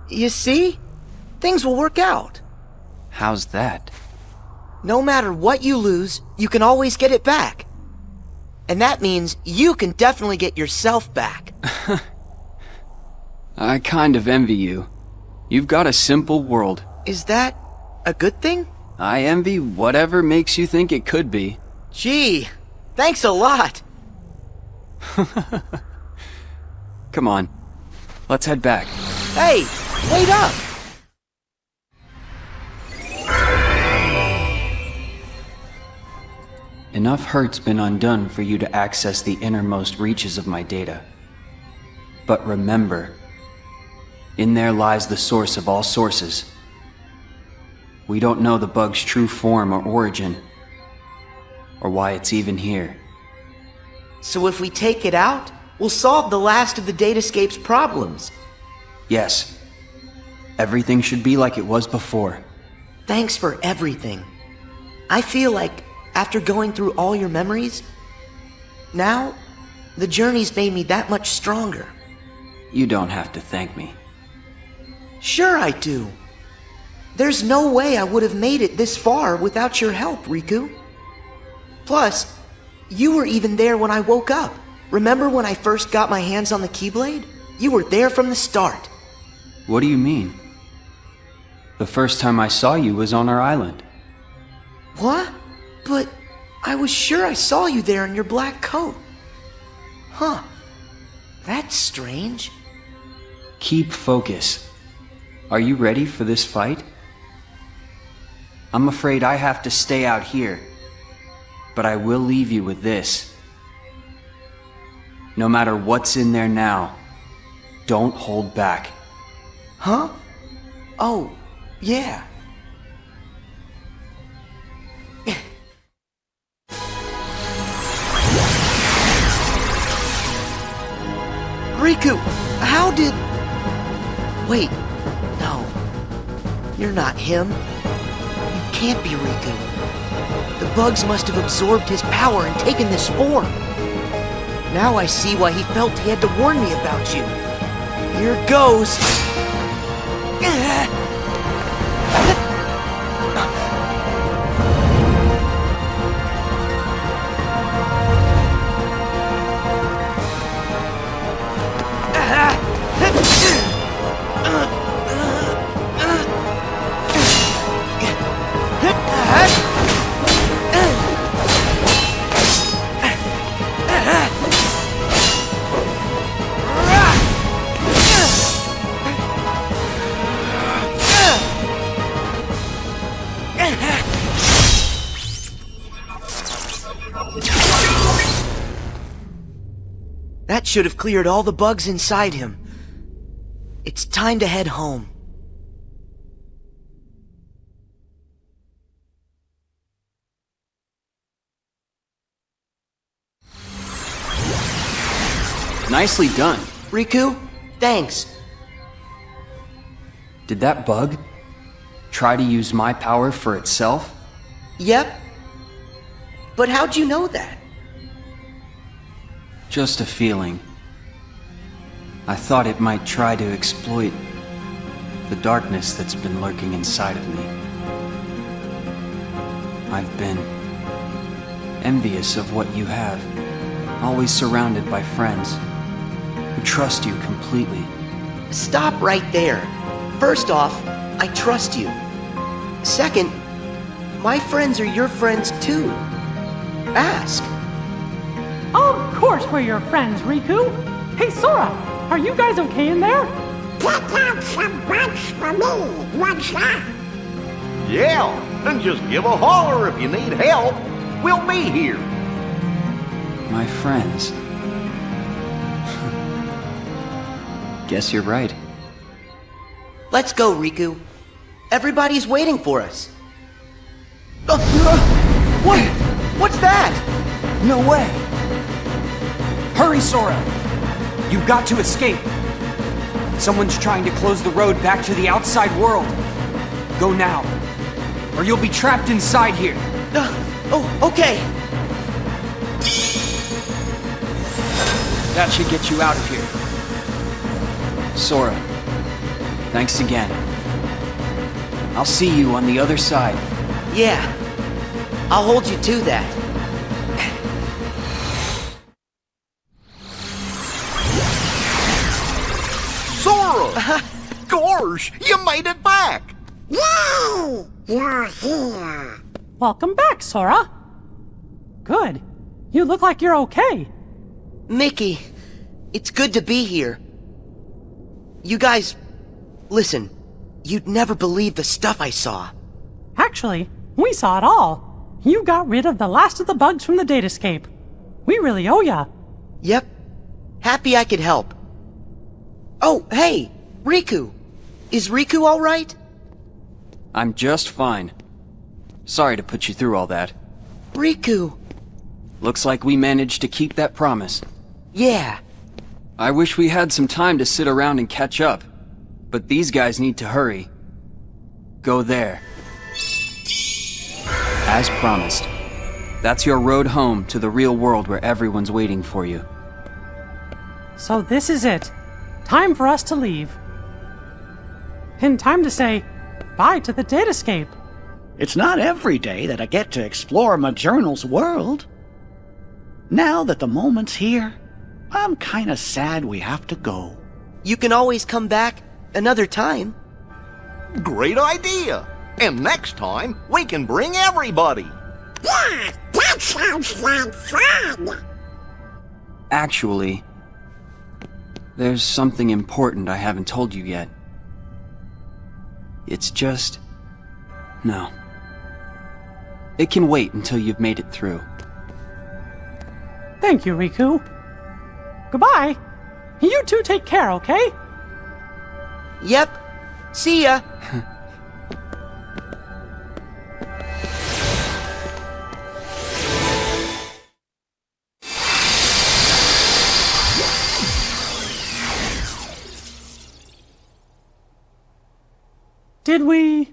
B: You see? Things will work out.
G: How's that?
B: No matter what you lose, you can always get it back. And that means you can definitely get yourself back.
G: I kind of envy you. You've got a simple world.
B: Is that a good thing?
G: I envy whatever makes you think it could be.
B: Gee, thanks a lot.
G: Come on, let's head back.
B: Hey, wait up!
G: Enough hurt's been undone for you to access the innermost reaches of my data. But remember, in there lies the source of all sources. We don't know the bug's true form or origin, or why it's even here.
B: So if we take it out, we'll solve the last of the Datascape's problems.
G: Yes. Everything should be like it was before.
B: Thanks for everything. I feel like, after going through all your memories, now, the journey's made me that much stronger.
G: You don't have to thank me.
B: Sure I do. There's no way I would have made it this far without your help, Riku. Plus, you were even there when I woke up. Remember when I first got my hands on the Keyblade? You were there from the start.
G: What do you mean? The first time I saw you was on our island.
B: What? But I was sure I saw you there in your black coat. Huh. That's strange.
G: Keep focus. Are you ready for this fight? I'm afraid I have to stay out here, but I will leave you with this. No matter what's in there now, don't hold back.
B: Huh? Oh, yeah. Riku, how did... Wait, no. You're not him. You can't be Riku. The bugs must have absorbed his power and taken this form. Now I see why he felt he had to warn me about you. Here goes. That should have cleared all the bugs inside him. It's time to head home.
G: Nicely done.
B: Riku, thanks.
G: Did that bug try to use my power for itself?
B: Yep. But how'd you know that?
G: Just a feeling. I thought it might try to exploit the darkness that's been lurking inside of me. I've been envious of what you have, always surrounded by friends who trust you completely.
B: Stop right there. First off, I trust you. Second, my friends are your friends too. Ask.
A: Of course we're your friends, Riku. Hey, Sora, are you guys okay in there?
E: Pick out some bugs for me, what's that?
F: Yeah, and just give a holler if you need help. We'll be here.
G: My friends. Guess you're right.
B: Let's go, Riku. Everybody's waiting for us. What? What's that?
J: No way! Hurry, Sora! You've got to escape! Someone's trying to close the road back to the outside world. Go now, or you'll be trapped inside here.
B: Oh, okay.
G: That should get you out of here. Sora, thanks again. I'll see you on the other side.
B: Yeah, I'll hold you to that.
F: Sora! Gosh, you made it back!
E: Yay! You're here.
A: Welcome back, Sora. Good. You look like you're okay.
B: Mickey, it's good to be here. You guys, listen, you'd never believe the stuff I saw.
A: Actually, we saw it all. You got rid of the last of the bugs from the datascape. We really owe ya.
B: Yep. Happy I could help. Oh, hey, Riku. Is Riku all right?
G: I'm just fine. Sorry to put you through all that.
B: Riku.
G: Looks like we managed to keep that promise.
B: Yeah.
G: I wish we had some time to sit around and catch up, but these guys need to hurry. Go there. As promised. That's your road home to the real world where everyone's waiting for you.
A: So this is it. Time for us to leave. And time to say bye to the datascape.
C: It's not every day that I get to explore my journal's world. Now that the moment's here, I'm kinda sad we have to go.
B: You can always come back another time.
F: Great idea! And next time, we can bring everybody!
E: Yeah, that sounds like fun.
G: Actually, there's something important I haven't told you yet. It's just... no. It can wait until you've made it through.
A: Thank you, Riku. Goodbye. You two take care, okay?
B: Yep. See ya.
A: Did we...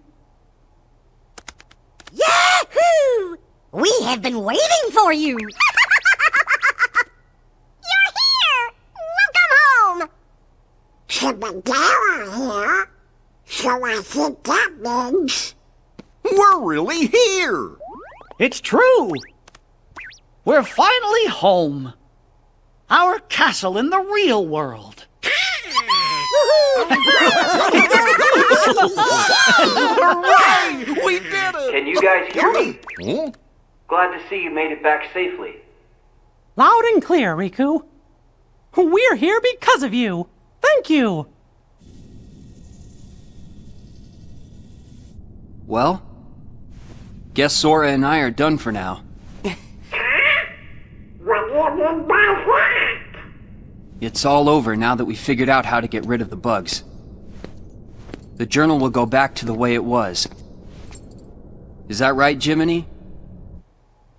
E: Yahoo! We have been waiting for you. You're here. Welcome home. here. So I think that means...
F: We're really here!
C: It's true! We're finally home! Our castle in the real world!
F: Hooray! We did it!
Q: Can you guys hear me?
F: Hmm?
Q: Glad to see you made it back safely.
A: Loud and clear, Riku. We're here because of you. Thank you.
G: Well, guess Sora and I are done for now. It's all over now that we figured out how to get rid of the bugs. The journal will go back to the way it was. Is that right, Jiminy?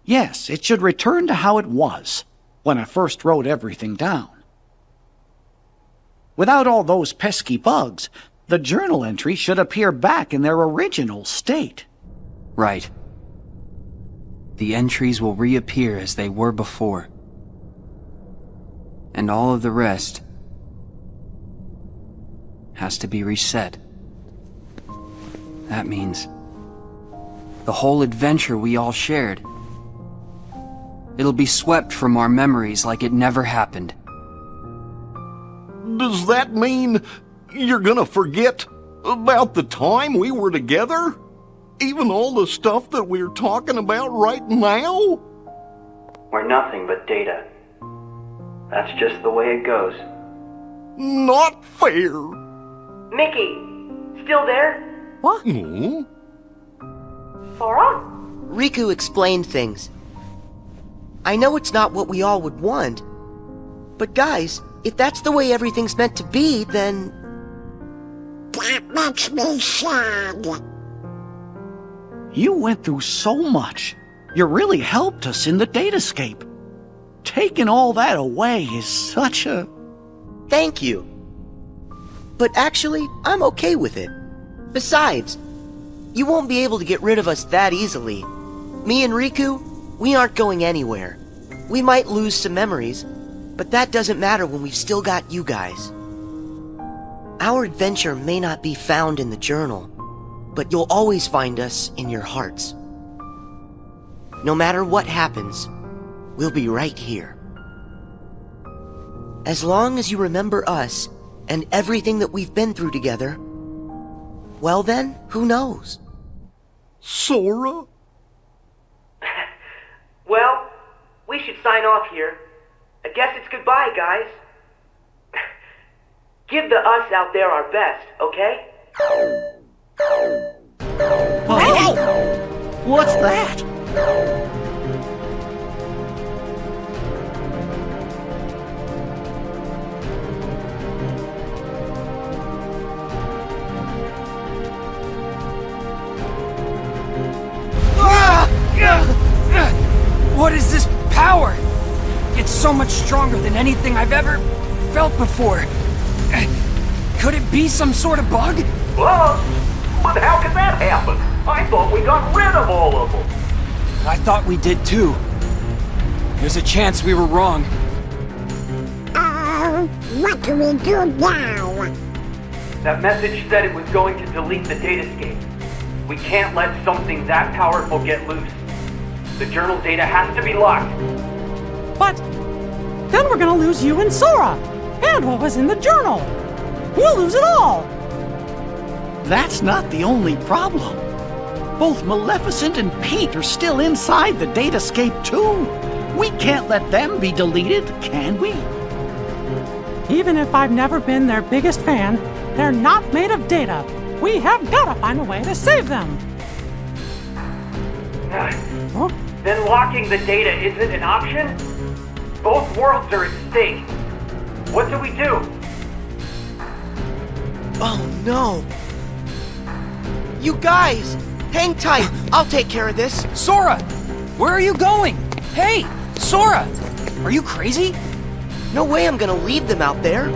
C: Yes, it should return to how it was, when I first wrote everything down. Without all those pesky bugs, the journal entry should appear back in their original state.
G: Right. The entries will reappear as they were before. And all of the rest has to be reset. That means the whole adventure we all shared. It'll be swept from our memories like it never happened.
F: Does that mean you're gonna forget about the time we were together? Even all the stuff that we're talking about right now?
Q: We're nothing but data. That's just the way it goes.
F: Not fair.
N: Mickey, still there?
A: What?
F: Hmm?
N: Sora?
B: Riku explained things. I know it's not what we all would want, but guys, if that's the way everything's meant to be, then...
E: That makes me sad.
C: You went through so much. You really helped us in the datascape. Taking all that away is such a...
B: Thank you. But actually, I'm okay with it. Besides, you won't be able to get rid of us that easily. Me and Riku, we aren't going anywhere. We might lose some memories, but that doesn't matter when we've still got you guys. Our adventure may not be found in the journal, but you'll always find us in your hearts. No matter what happens, we'll be right here. As long as you remember us and everything that we've been through together, well then, who knows?
F: Sora?
B: Well, we should sign off here. I guess it's goodbye, guys. Give the us out there our best, okay?
C: Hey! What's that?
J: What is this power? It's so much stronger than anything I've ever felt before. Could it be some sort of bug?
R: Well, but how could that happen? I thought we got rid of all of them.
J: I thought we did too. There's a chance we were wrong.
E: What do we do now?
R: That message said it was going to delete the datascape. We can't let something that powerful get loose. The journal data has to be locked.
A: But then we're gonna lose you and Sora, and what was in the journal. We'll lose it all.
C: That's not the only problem. Both Maleficent and Pete are still inside the datascape too. We can't let them be deleted, can we?
A: Even if I've never been their biggest fan, they're not made of data. We have gotta find a way to save them. Huh?
R: Then locking the data isn't an option? Both worlds are at stake. What do we do?
B: Oh no! You guys! Hang tight! I'll take care of this!
J: Sora! Where are you going? Hey! Sora! Are you crazy?
B: No way I'm gonna leave them out there!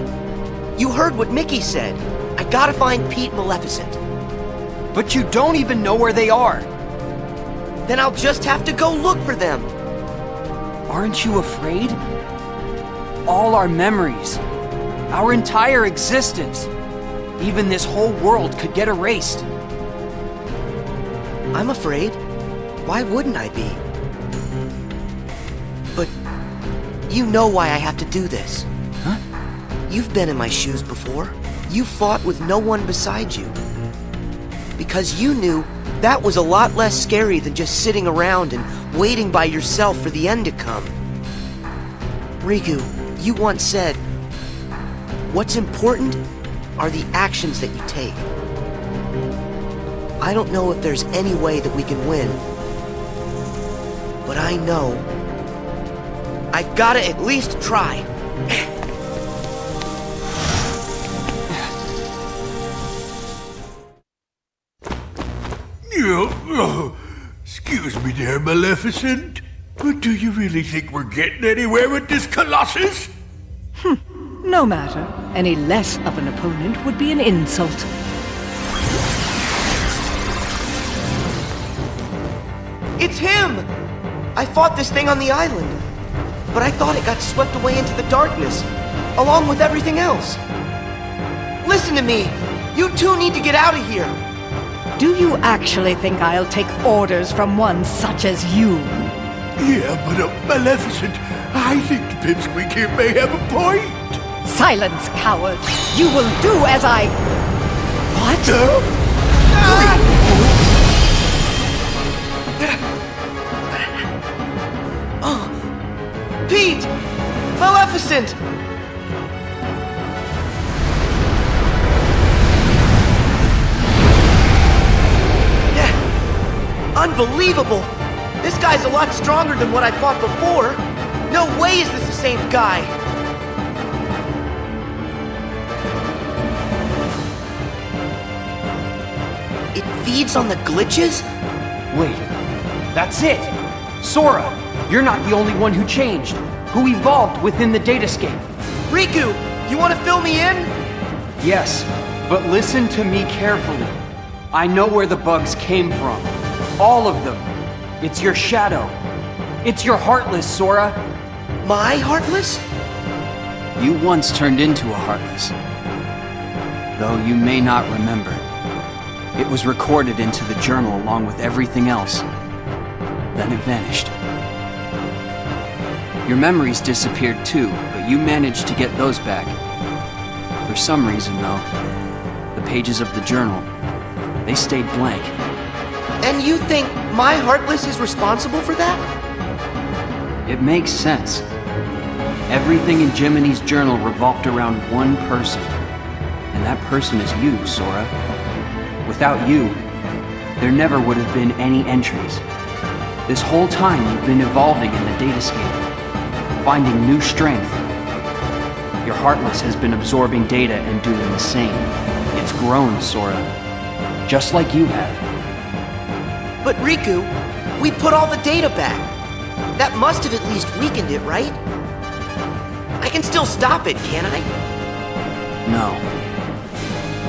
B: You heard what Mickey said. I gotta find Pete and Maleficent.
J: But you don't even know where they are.
B: Then I'll just have to go look for them.
J: Aren't you afraid? All our memories, our entire existence, even this whole world could get erased.
B: I'm afraid. Why wouldn't I be? But you know why I have to do this.
J: Huh?
B: You've been in my shoes before. You fought with no one beside you. Because you knew that was a lot less scary than just sitting around and waiting by yourself for the end to come. Riku, you once said, what's important are the actions that you take. I don't know if there's any way that we can win, but I know I've gotta at least try.
M: Excuse me there, Maleficent, but do you really think we're getting anywhere with this Colossus?
I: No matter. Any less of an opponent would be an insult.
B: It's him! I fought this thing on the island, but I thought it got swept away into the darkness, along with everything else. Listen to me! You two need to get out of here!
I: Do you actually think I'll take orders from one such as you?
M: Yeah, but Maleficent, I think the pipsqueak here may have a point.
I: Silence, coward! You will do as I... What?
B: Oh, Pete! Maleficent! Unbelievable! This guy's a lot stronger than what I fought before. No way is this the same guy. It feeds on the glitches?
J: Wait, that's it! Sora, you're not the only one who changed, who evolved within the datascape.
B: Riku, you want to fill me in?
J: Yes, but listen to me carefully. I know where the bugs came from. All of them. It's your shadow. It's your Heartless, Sora.
B: My Heartless?
G: You once turned into a Heartless. Though you may not remember. It was recorded into the journal along with everything else. Then it vanished. Your memories disappeared too, but you managed to get those back. For some reason, though, the pages of the journal, they stayed blank.
B: And you think my Heartless is responsible for that?
J: It makes sense. Everything in Jiminy's journal revolved around one person. And that person is you, Sora. Without you, there never would have been any entries. This whole time you've been evolving in the datascape, finding new strength. Your Heartless has been absorbing data and doing the same. It's grown, Sora. Just like you have.
B: But Riku, we put all the data back. That must have at least weakened it, right? I can still stop it, can't I?
G: No.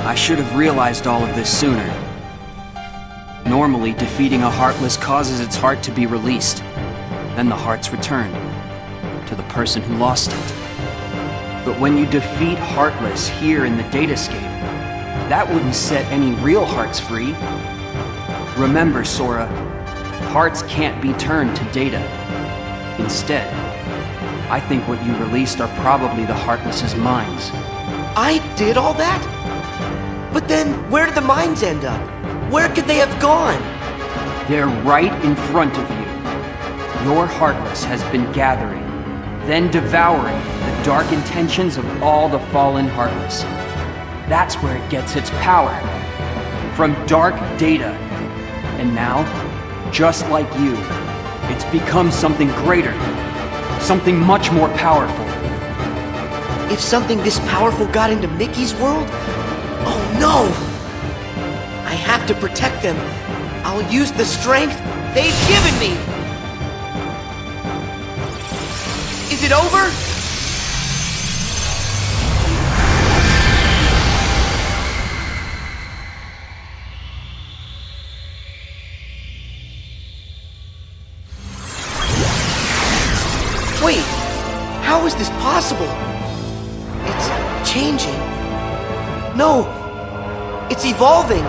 G: I should have realized all of this sooner. Normally, defeating a Heartless causes its heart to be released. Then the heart's returned to the person who lost it. But when you defeat Heartless here in the datascape, that wouldn't set any real hearts free. Remember, Sora, hearts can't be turned to data. Instead, I think what you released are probably the Heartless's minds.
B: I did all that? But then, where did the minds end up? Where could they have gone?
J: They're right in front of you. Your Heartless has been gathering, then devouring the dark intentions of all the fallen Heartless. That's where it gets its power. From dark data. And now, just like you, it's become something greater. Something much more powerful.
B: If something this powerful got into Mickey's world? Oh no! I have to protect them. I'll use the strength they've given me! Is it over? Wait, how is this possible? It's changing. No, it's evolving.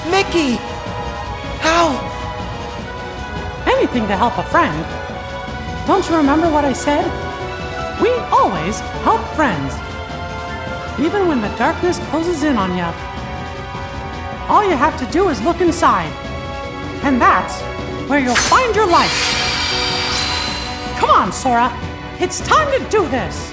B: Mickey! How?
A: Anything to help a friend. Don't you remember what I said? We always help friends. Even when the darkness closes in on you. All you have to do is look inside. And that's where you'll find your life. Come on, Sora. It's time to do this.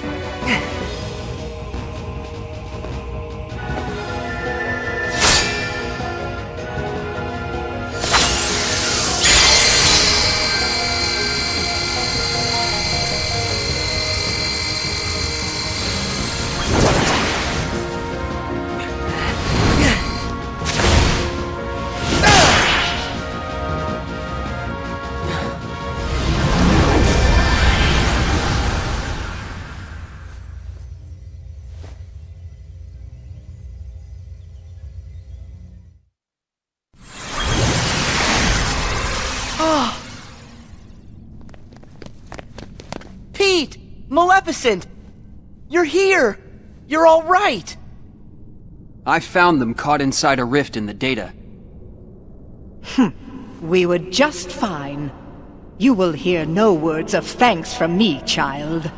B: Pete! Maleficent! You're here! You're all right!
G: I found them caught inside a rift in the data.
I: We were just fine. You will hear no words of thanks from me, child.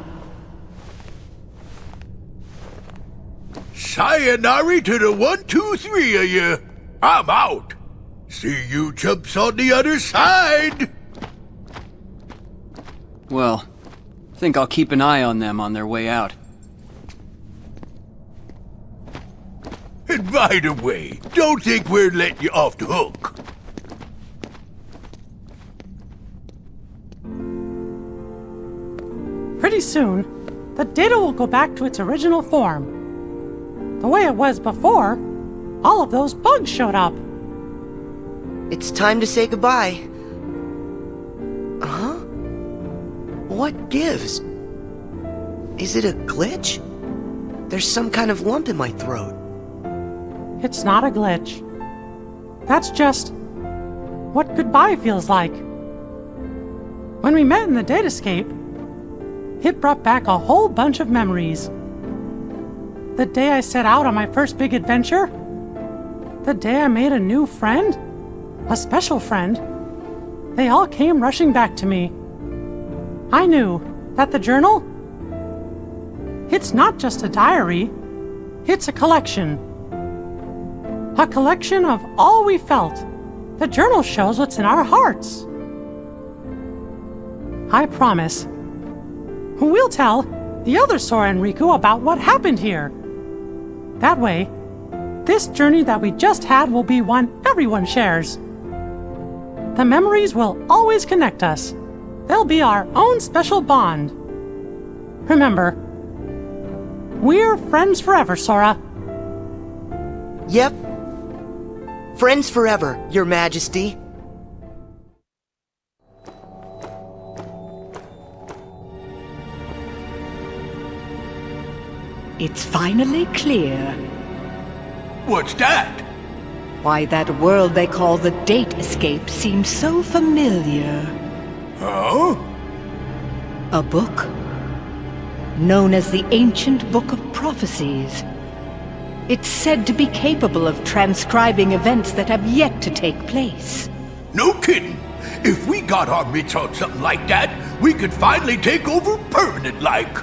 M: Sayonara to the 1, 2, 3 of you. I'm out. See you chumps on the other side.
G: Well, I think I'll keep an eye on them on their way out.
M: And by the way, don't think we're letting you off the hook.
A: Pretty soon, the data will go back to its original form. The way it was before, all of those bugs showed up.
B: It's time to say goodbye. Huh? What gives? Is it a glitch? There's some kind of lump in my throat.
A: It's not a glitch. That's just what goodbye feels like. When we met in the datascape, it brought back a whole bunch of memories. The day I set out on my first big adventure, the day I made a new friend, a special friend, they all came rushing back to me. I knew that the journal, it's not just a diary, it's a collection. A collection of all we felt. The journal shows what's in our hearts. I promise, we'll tell the other Sora and Riku about what happened here. That way, this journey that we just had will be one everyone shares. The memories will always connect us. They'll be our own special bond. Remember, we're friends forever, Sora.
B: Yep. Friends forever, Your Majesty.
I: It's finally clear.
M: What's that?
I: Why that world they call the Date Escape seems so familiar.
M: Huh?
I: A book? Known as the Ancient Book of Prophecies. It's said to be capable of transcribing events that have yet to take place.
M: No kidding. If we got our mitts on something like that, we could finally take over permanent-like.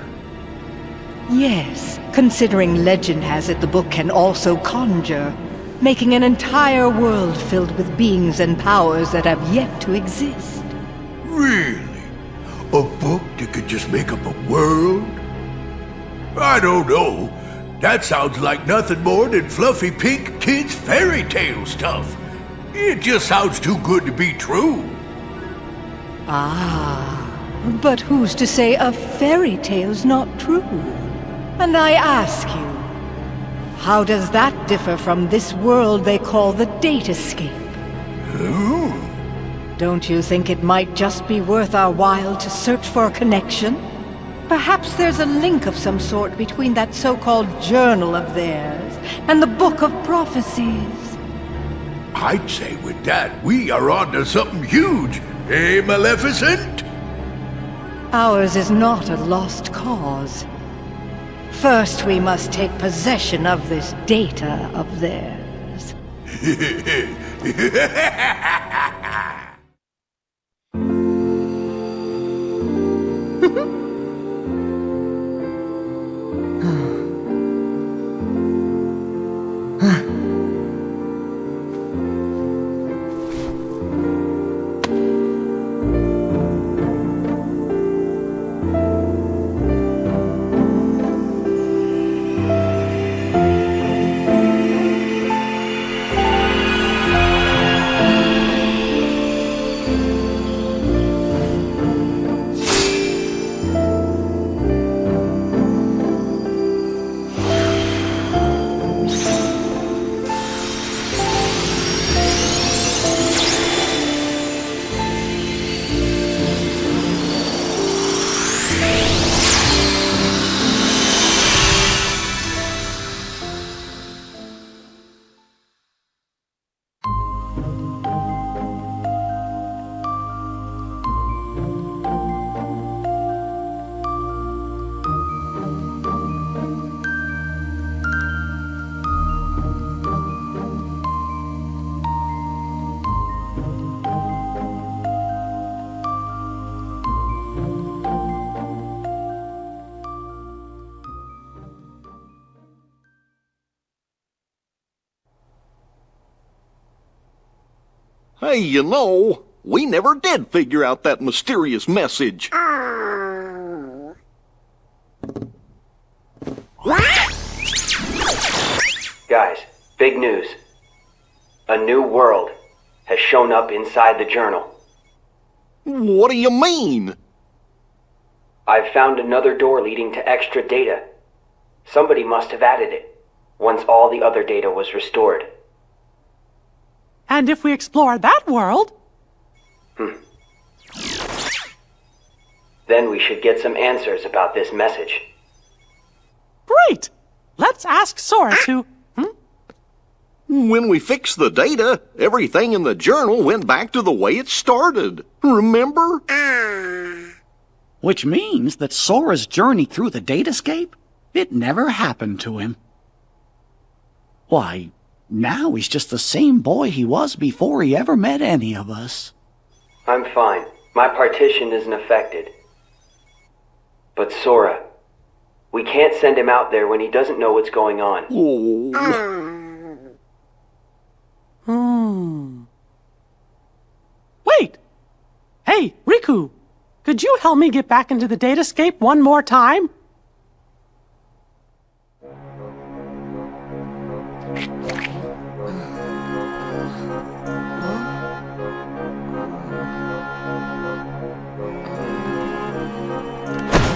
I: Yes, considering legend has it the book can also conjure, making an entire world filled with beings and powers that have yet to exist.
M: Really? A book that could just make up a world? I don't know. That sounds like nothing more than fluffy pink kids' fairy tale stuff. It just sounds too good to be true.
I: Ah, but who's to say a fairy tale's not true? And I ask you, how does that differ from this world they call the Date Escape?
M: Oh.
I: Don't you think it might just be worth our while to search for a connection? Perhaps there's a link of some sort between that so-called journal of theirs and the Book of Prophecies.
M: I'd say with that, we are onto something huge. Eh, Maleficent?
I: Ours is not a lost cause. First, we must take possession of this data of theirs.
F: Hey, you know, we never did figure out that mysterious message.
Q: Guys, big news. A new world has shown up inside the journal.
F: What do you mean?
Q: I've found another door leading to extra data. Somebody must have added it, once all the other data was restored.
A: And if we explore that world...
Q: Then we should get some answers about this message.
A: Great! Let's ask Sora to...
F: When we fixed the data, everything in the journal went back to the way it started. Remember?
C: Which means that Sora's journey through the datascape, it never happened to him. Why, now he's just the same boy he was before he ever met any of us.
Q: I'm fine. My partition isn't affected. But Sora, we can't send him out there when he doesn't know what's going on.
A: Wait! Hey, Riku! Could you help me get back into the datascape one more time?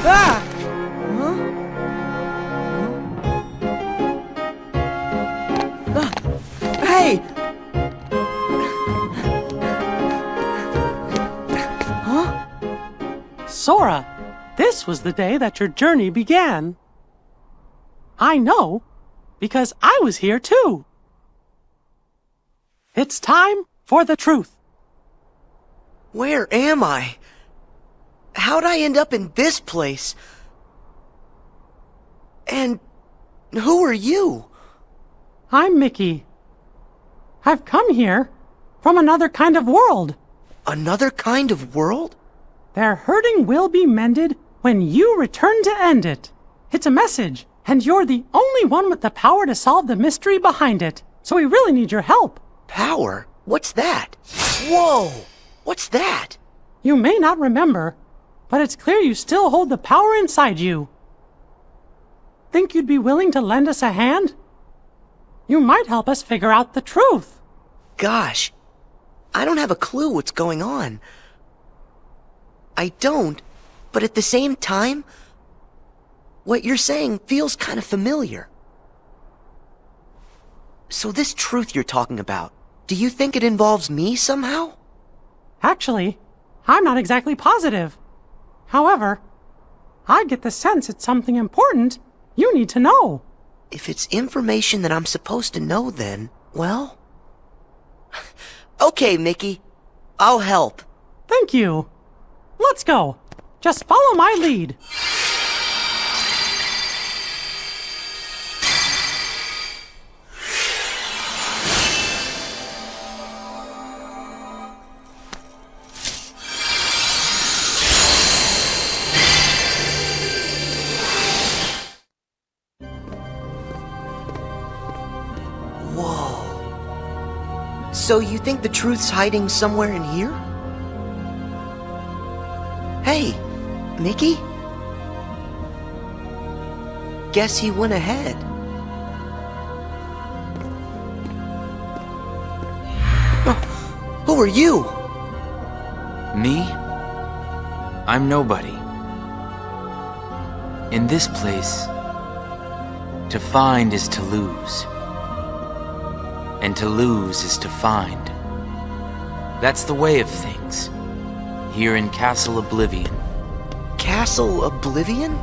B: Ah! Hey!
A: Sora, this was the day that your journey began. I know, because I was here too. It's time for the truth.
B: Where am I? How'd I end up in this place? And who are you?
A: I'm Mickey. I've come here from another kind of world.
B: Another kind of world?
A: Their hurting will be mended when you return to end it. It's a message, and you're the only one with the power to solve the mystery behind it. So we really need your help.
B: Power? What's that? Whoa! What's that?
A: You may not remember, but it's clear you still hold the power inside you. Think you'd be willing to lend us a hand? You might help us figure out the truth.
B: Gosh, I don't have a clue what's going on. I don't, but at the same time, what you're saying feels kind of familiar. So this truth you're talking about, do you think it involves me somehow?
A: Actually, I'm not exactly positive. However, I get the sense it's something important you need to know.
B: If it's information that I'm supposed to know, then, well... Okay, Mickey. I'll help.
A: Thank you. Let's go. Just follow my lead.
B: Whoa. So you think the truth's hiding somewhere in here? Hey, Mickey? Guess he went ahead. Who are you?
S: Me? I'm nobody. In this place, to find is to lose. And to lose is to find. That's the way of things. Here in Castle Oblivion.
B: Castle Oblivion?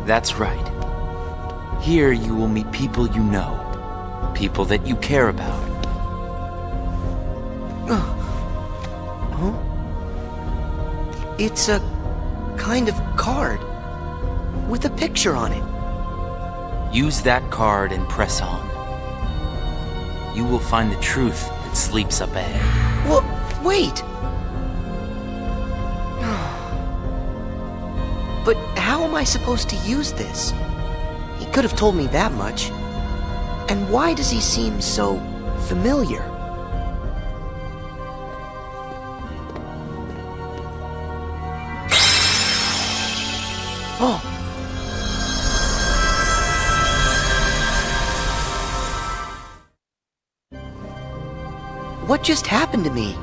S: That's right. Here you will meet people you know. People that you care about.
B: Huh? It's a kind of card with a picture on it.
S: Use that card and press on. You will find the truth that sleeps up ahead.
B: Well, wait! But how am I supposed to use this? He could have told me that much. And why does he seem so familiar? Oh. What just happened to me?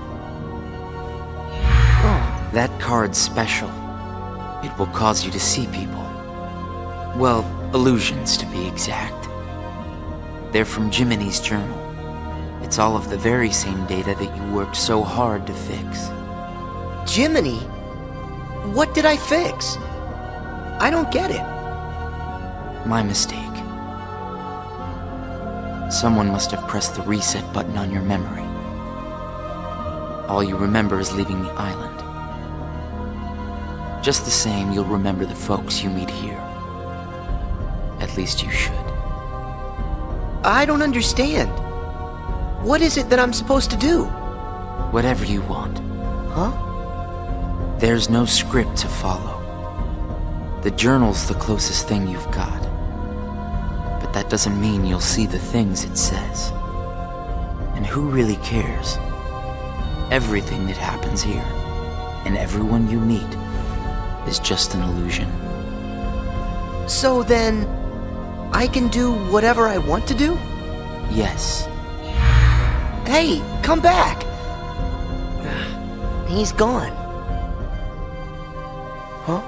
B: Oh.
S: That card's special. It will cause you to see people. Well, illusions to be exact. They're from Jiminy's journal. It's all of the very same data that you worked so hard to fix.
B: Jiminy? What did I fix? I don't get it.
S: My mistake. Someone must have pressed the reset button on your memory. All you remember is leaving the island. Just the same, you'll remember the folks you meet here. At least you should.
B: I don't understand. What is it that I'm supposed to do?
S: Whatever you want.
B: Huh?
S: There's no script to follow. The journal's the closest thing you've got. But that doesn't mean you'll see the things it says. And who really cares? Everything that happens here, and everyone you meet, is just an illusion.
B: So then, I can do whatever I want to do?
S: Yes.
B: Hey, come back! He's gone. Huh?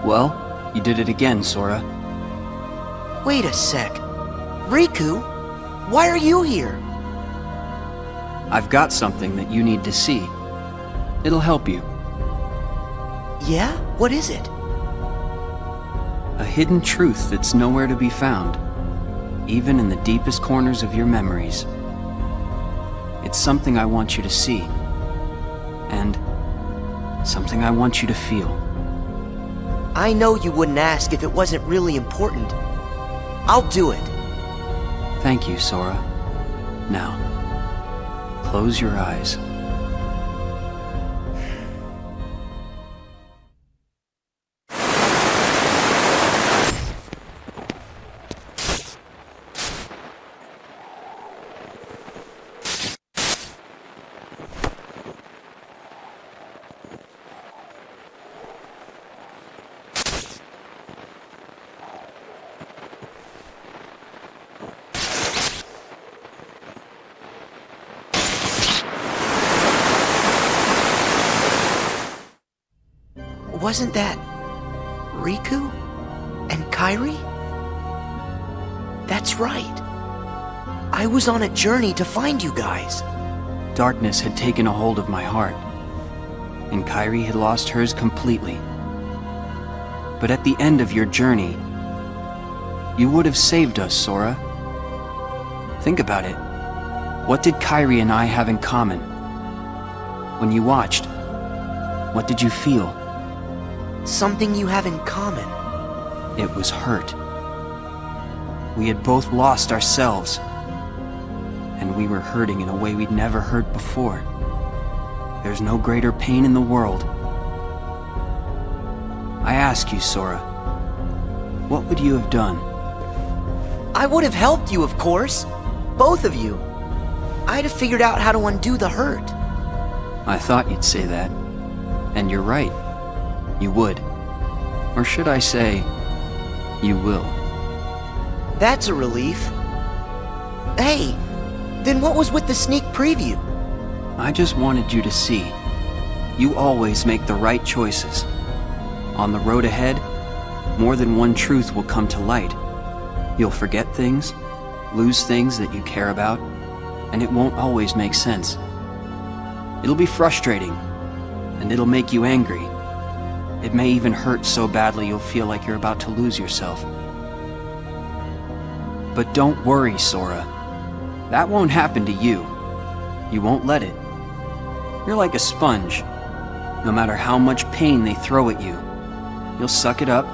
J: Well, you did it again, Sora.
B: Wait a sec. Riku, why are you here?
J: I've got something that you need to see. It'll help you.
B: Yeah? What is it?
J: A hidden truth that's nowhere to be found, even in the deepest corners of your memories. It's something I want you to see, and something I want you to feel.
B: I know you wouldn't ask if it wasn't really important. I'll do it.
J: Thank you, Sora. Now, close your eyes.
B: Wasn't that Riku and Kairi? That's right. I was on a journey to find you guys.
J: Darkness had taken a hold of my heart, and Kairi had lost hers completely. But at the end of your journey, you would have saved us, Sora. Think about it. What did Kairi and I have in common? When you watched, what did you feel?
B: Something you have in common.
J: It was hurt. We had both lost ourselves, and we were hurting in a way we'd never hurt before. There's no greater pain in the world. I ask you, Sora, what would you have done?
B: I would have helped you, of course. Both of you. I'd have figured out how to undo the hurt.
J: I thought you'd say that. And you're right. You would. Or should I say, you will.
B: That's a relief. Hey, then what was with the sneak preview?
J: I just wanted you to see. You always make the right choices. On the road ahead, more than one truth will come to light. You'll forget things, lose things that you care about, and it won't always make sense. It'll be frustrating, and it'll make you angry. It may even hurt so badly you'll feel like you're about to lose yourself. But don't worry, Sora. That won't happen to you. You won't let it. You're like a sponge. No matter how much pain they throw at you, you'll suck it up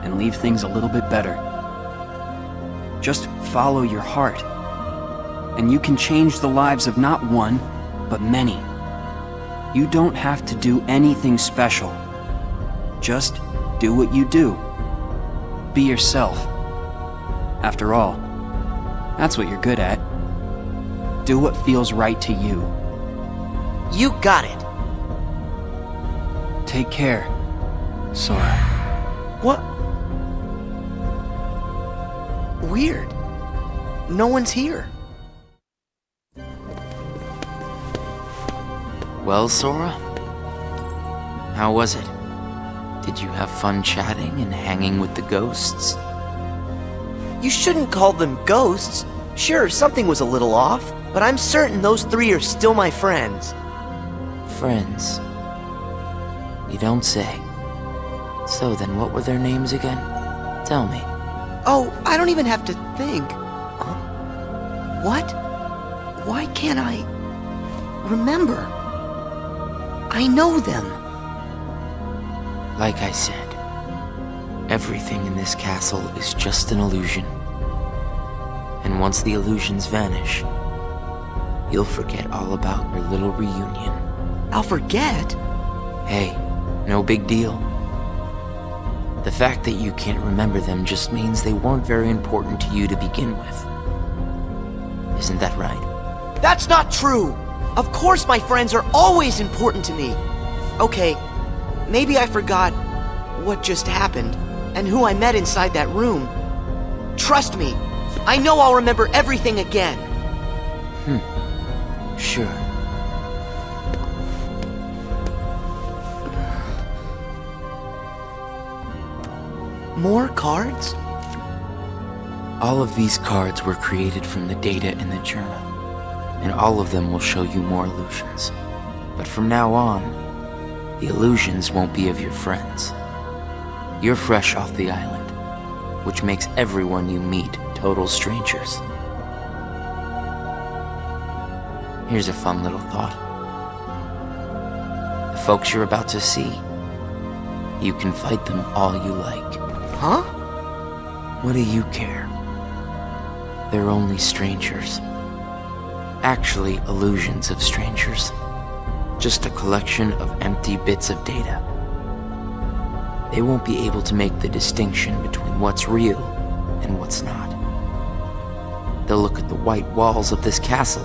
J: and leave things a little bit better. Just follow your heart. And you can change the lives of not one, but many. You don't have to do anything special. Just do what you do. Be yourself. After all, that's what you're good at. Do what feels right to you.
B: You got it.
J: Take care, Sora.
B: What? Weird. No one's here.
S: Well, Sora? How was it? Did you have fun chatting and hanging with the ghosts?
B: You shouldn't call them ghosts. Sure, something was a little off, but I'm certain those three are still my friends.
S: Friends? You don't say. So then what were their names again? Tell me.
B: Oh, I don't even have to think. What? Why can't I remember? I know them.
S: Like I said, everything in this castle is just an illusion. And once the illusions vanish, you'll forget all about your little reunion.
B: I'll forget?
S: Hey, no big deal. The fact that you can't remember them just means they weren't very important to you to begin with. Isn't that right?
B: That's not true! Of course my friends are always important to me. Okay, maybe I forgot what just happened and who I met inside that room. Trust me, I know I'll remember everything again.
S: Sure.
B: More cards?
S: All of these cards were created from the data in the journal, and all of them will show you more illusions. But from now on, the illusions won't be of your friends. You're fresh off the island, which makes everyone you meet total strangers. Here's a fun little thought. The folks you're about to see, you can fight them all you like.
B: Huh?
S: What do you care? They're only strangers. Actually, illusions of strangers. Just a collection of empty bits of data. They won't be able to make the distinction between what's real and what's not. They'll look at the white walls of this castle,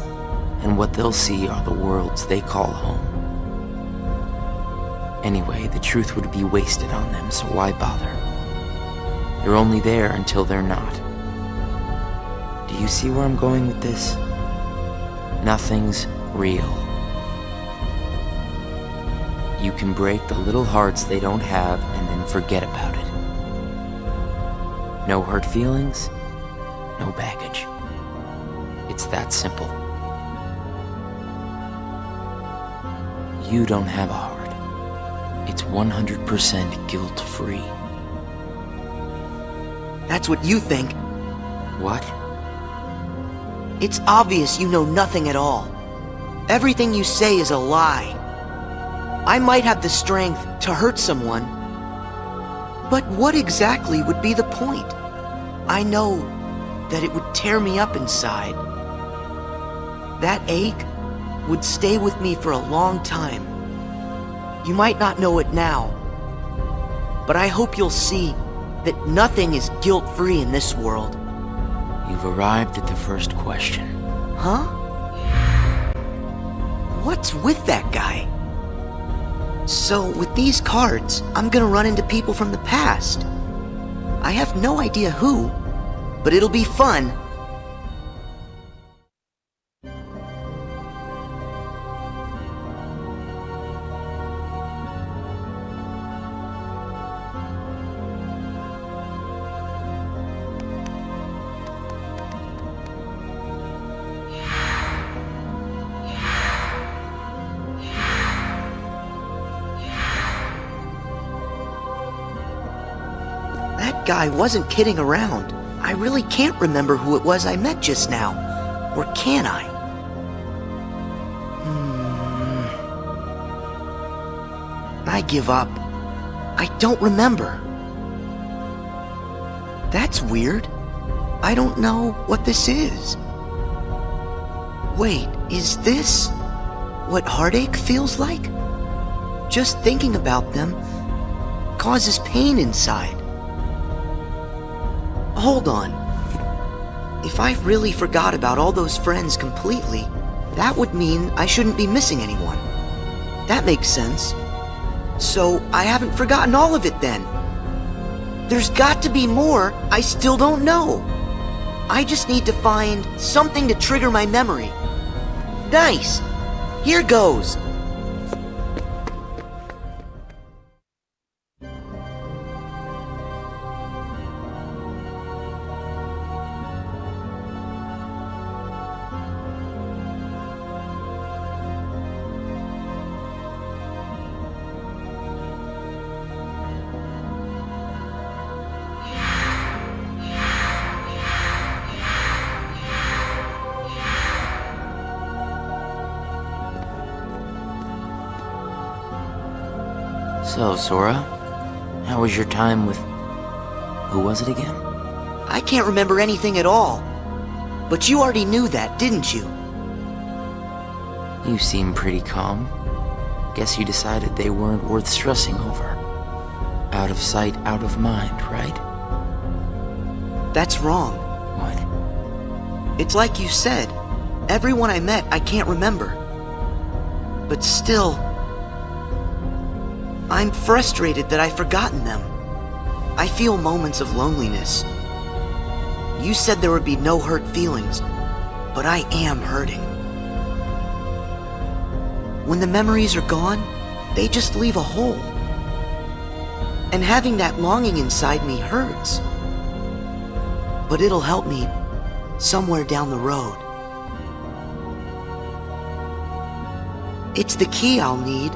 S: and what they'll see are the worlds they call home. Anyway, the truth would be wasted on them, so why bother? They're only there until they're not. Do you see where I'm going with this? Nothing's real. You can break the little hearts they don't have and then forget about it. No hurt feelings, no baggage. It's that simple. You don't have a heart. It's 100% guilt-free.
B: That's what you think.
S: What?
B: It's obvious you know nothing at all. Everything you say is a lie. I might have the strength to hurt someone, but what exactly would be the point? I know that it would tear me up inside. That ache would stay with me for a long time. You might not know it now, but I hope you'll see that nothing is guilt-free in this world.
S: You've arrived at the first question.
B: Huh? What's with that guy? So, with these cards, I'm gonna run into people from the past. I have no idea who, but it'll be fun. That guy wasn't kidding around. I really can't remember who it was I met just now. Or can I? I give up. I don't remember. That's weird. I don't know what this is. Wait, is this what heartache feels like? Just thinking about them causes pain inside. Hold on. If I really forgot about all those friends completely, that would mean I shouldn't be missing anyone. That makes sense. So I haven't forgotten all of it then. There's got to be more I still don't know. I just need to find something to trigger my memory. Nice! Here goes!
S: So, Sora, how was your time with... who was it again?
B: I can't remember anything at all. But you already knew that, didn't you?
S: You seem pretty calm. Guess you decided they weren't worth stressing over. Out of sight, out of mind, right?
B: That's wrong.
S: What?
B: It's like you said. Everyone I met, I can't remember. But still... I'm frustrated that I've forgotten them. I feel moments of loneliness. You said there would be no hurt feelings, but I am hurting. When the memories are gone, they just leave a hole. And having that longing inside me hurts. But it'll help me somewhere down the road. It's the key I'll need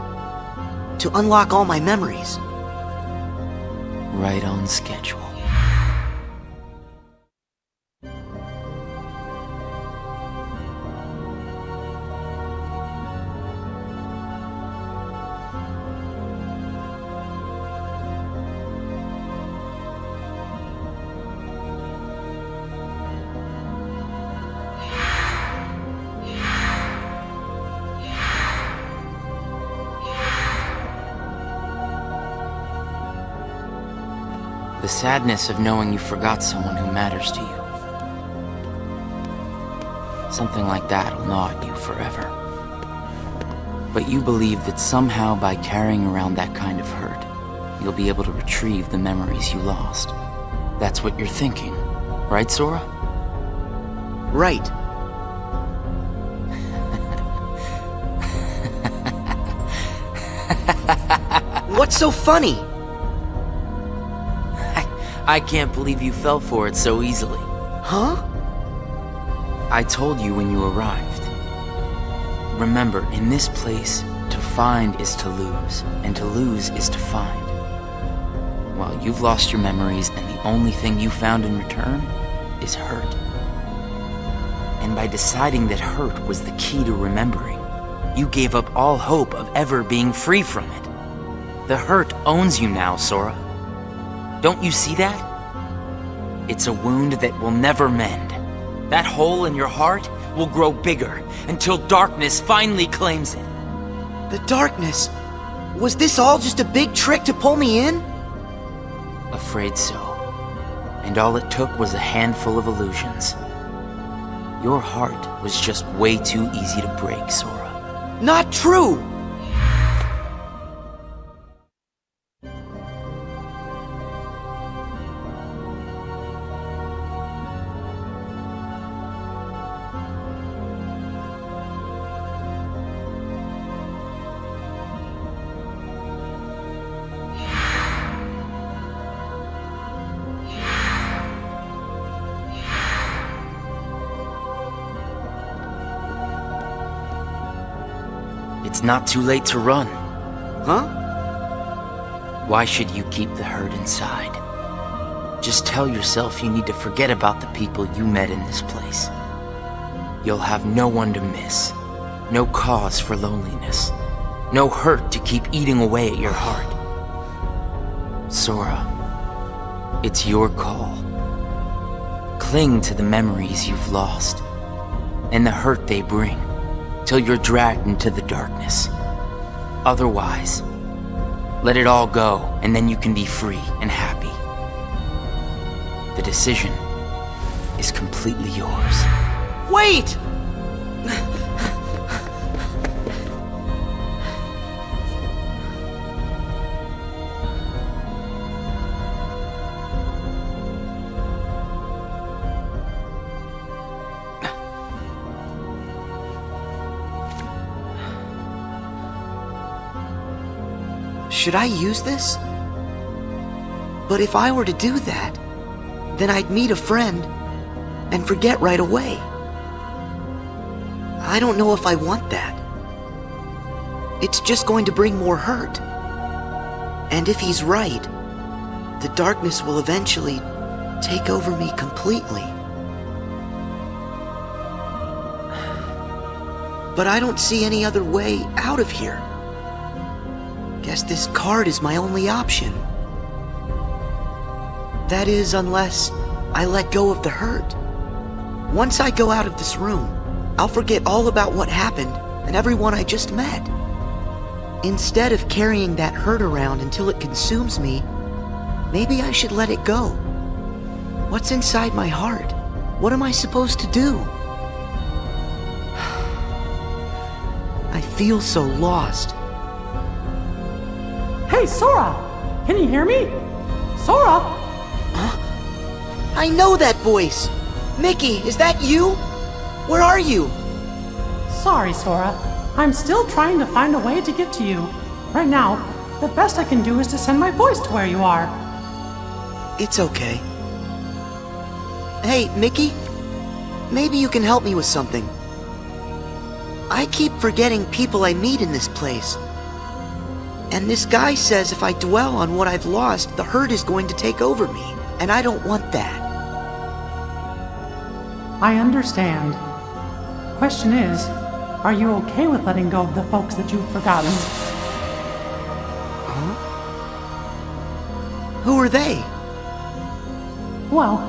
B: to unlock all my memories.
S: Right on schedule. The sadness of knowing you forgot someone who matters to you. Something like that will gnaw at you forever. But you believe that somehow by carrying around that kind of hurt, you'll be able to retrieve the memories you lost. That's what you're thinking, right, Sora?
B: Right. What's so funny?
S: I can't believe you fell for it so easily.
B: Huh?
S: I told you when you arrived. Remember, in this place, to find is to lose, and to lose is to find. Well, you've lost your memories, and the only thing you found in return is hurt. And by deciding that hurt was the key to remembering, you gave up all hope of ever being free from it. The hurt owns you now, Sora. Don't you see that? It's a wound that will never mend. That hole in your heart will grow bigger until darkness finally claims it.
B: The darkness? Was this all just a big trick to pull me in?
S: Afraid so. And all it took was a handful of illusions. Your heart was just way too easy to break, Sora.
B: Not true!
S: It's not too late to run.
B: Huh?
S: Why should you keep the hurt inside? Just tell yourself you need to forget about the people you met in this place. You'll have no one to miss, no cause for loneliness, no hurt to keep eating away at your heart. Sora, it's your call. Cling to the memories you've lost and the hurt they bring till you're dragged into the darkness. Otherwise, let it all go and then you can be free and happy. The decision is completely yours.
B: Wait! Should I use this? But if I were to do that, then I'd meet a friend and forget right away. I don't know if I want that. It's just going to bring more hurt. And if he's right, the darkness will eventually take over me completely. But I don't see any other way out of here. Guess this card is my only option. That is, unless I let go of the hurt. Once I go out of this room, I'll forget all about what happened and everyone I just met. Instead of carrying that hurt around until it consumes me, maybe I should let it go. What's inside my heart? What am I supposed to do? I feel so lost.
A: Hey, Sora! Can you hear me? Sora!
B: Huh? I know that voice! Mickey, is that you? Where are you?
A: Sorry, Sora. I'm still trying to find a way to get to you. Right now, the best I can do is to send my voice to where you are.
B: It's okay. Hey, Mickey? Maybe you can help me with something. I keep forgetting people I meet in this place. And this guy says if I dwell on what I've lost, the hurt is going to take over me. And I don't want that.
A: I understand. Question is, are you okay with letting go of the folks that you've forgotten?
B: Huh? Who are they?
A: Well,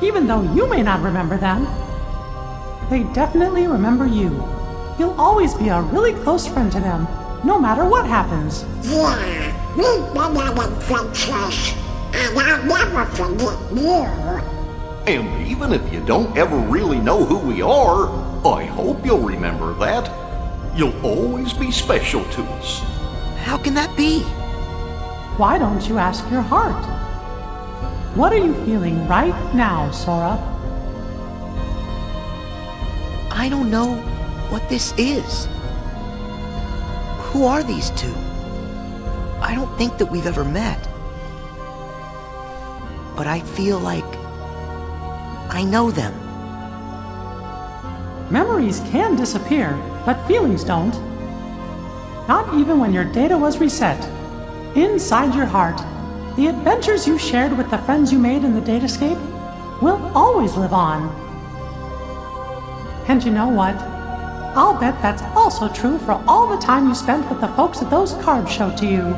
A: even though you may not remember them, they definitely remember you. You'll always be a really close friend to them, no matter what happens.
E: Yeah, we've been having friendships, and I'll never forget you.
F: And even if you don't ever really know who we are, I hope you'll remember that. You'll always be special to us.
B: How can that be?
A: Why don't you ask your heart? What are you feeling right now, Sora?
B: I don't know what this is. Who are these two? I don't think that we've ever met. But I feel like I know them.
A: Memories can disappear, but feelings don't. Not even when your data was reset. Inside your heart, the adventures you shared with the friends you made in the datascape will always live on. And you know what? I'll bet that's also true for all the time you spent with the folks that those cards showed to you.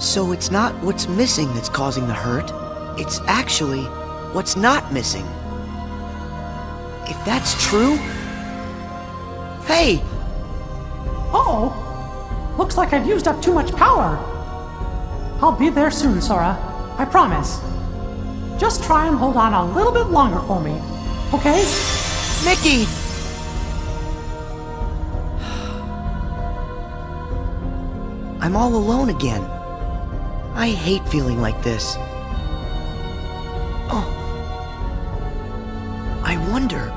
B: So it's not what's missing that's causing the hurt. It's actually what's not missing. If that's true... Hey!
A: Uh-oh! Looks like I've used up too much power. I'll be there soon, Sora. I promise. Just try and hold on a little bit longer for me, okay?
B: Mickey! I'm all alone again. I hate feeling like this. Oh. I wonder,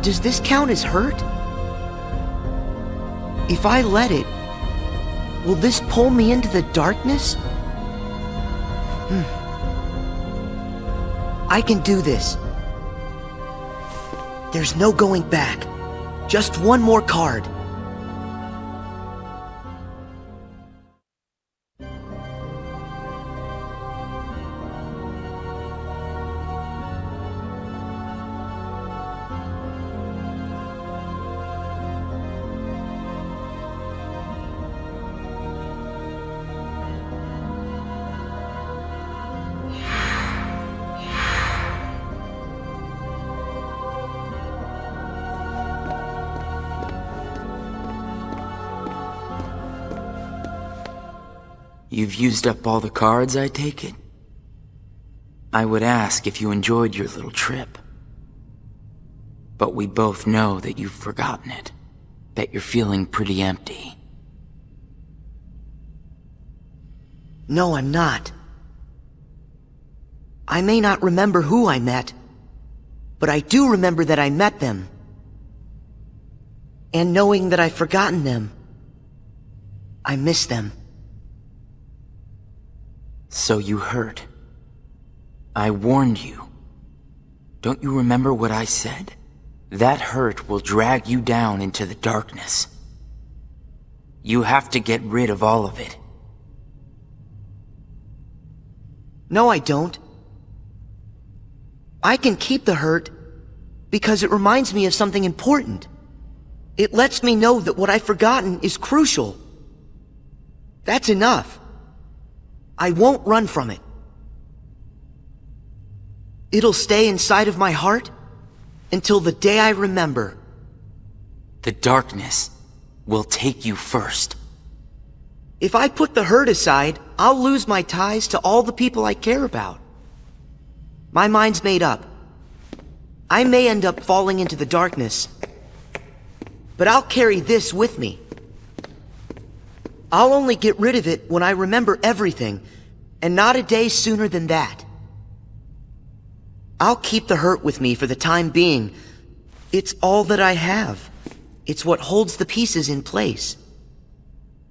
B: does this count as hurt? If I let it, will this pull me into the darkness? I can do this. There's no going back. Just one more card.
S: You've used up all the cards, I take it? I would ask if you enjoyed your little trip. But we both know that you've forgotten it. That you're feeling pretty empty.
B: No, I'm not. I may not remember who I met, but I do remember that I met them. And knowing that I've forgotten them, I miss them.
S: So you heard. I warned you. Don't you remember what I said? That hurt will drag you down into the darkness. You have to get rid of all of it.
B: No, I don't. I can keep the hurt because it reminds me of something important. It lets me know that what I've forgotten is crucial. That's enough. I won't run from it. It'll stay inside of my heart until the day I remember.
S: The darkness will take you first.
B: If I put the hurt aside, I'll lose my ties to all the people I care about. My mind's made up. I may end up falling into the darkness, but I'll carry this with me. I'll only get rid of it when I remember everything, and not a day sooner than that. I'll keep the hurt with me for the time being. It's all that I have. It's what holds the pieces in place.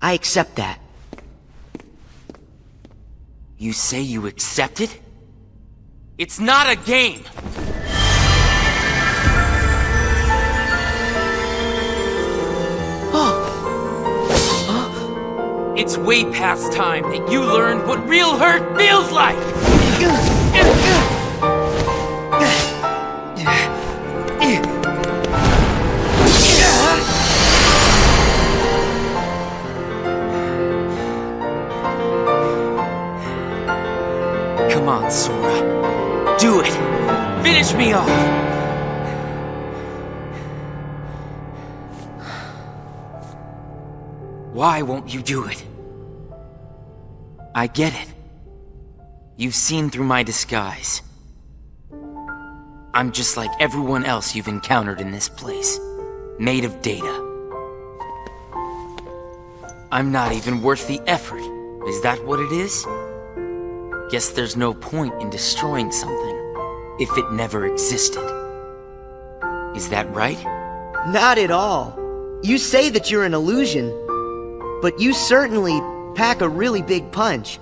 B: I accept that.
S: You say you accept it? It's not a game! It's way past time that you learned what real hurt feels like! Come on, Sora. Do it! Finish me off! Why won't you do it? I get it. You've seen through my disguise. I'm just like everyone else you've encountered in this place. Made of data. I'm not even worth the effort. Is that what it is? Guess there's no point in destroying something if it never existed. Is that right?
B: Not at all. You say that you're an illusion, but you certainly pack a really big punch.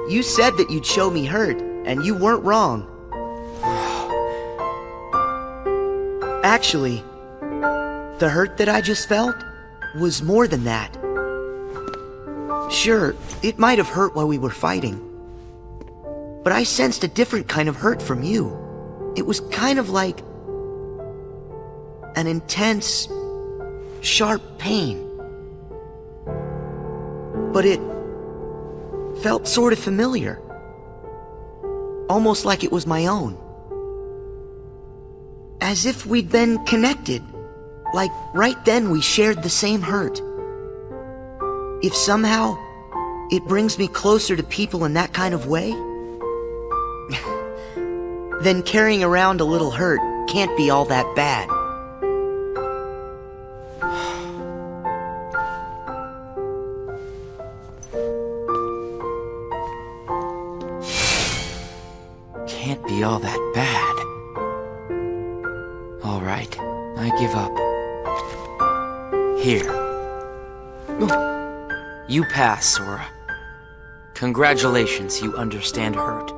B: You said that you'd show me hurt, and you weren't wrong. Actually, the hurt that I just felt was more than that. Sure, it might have hurt while we were fighting, but I sensed a different kind of hurt from you. It was kind of like an intense, sharp pain. But it felt sort of familiar. Almost like it was my own. As if we'd been connected. Like right then we shared the same hurt. If somehow it brings me closer to people in that kind of way, then carrying around a little hurt can't be all that bad.
S: Can't be all that bad. All right, I give up. Here. You pass, Sora. Congratulations, you understand hurt.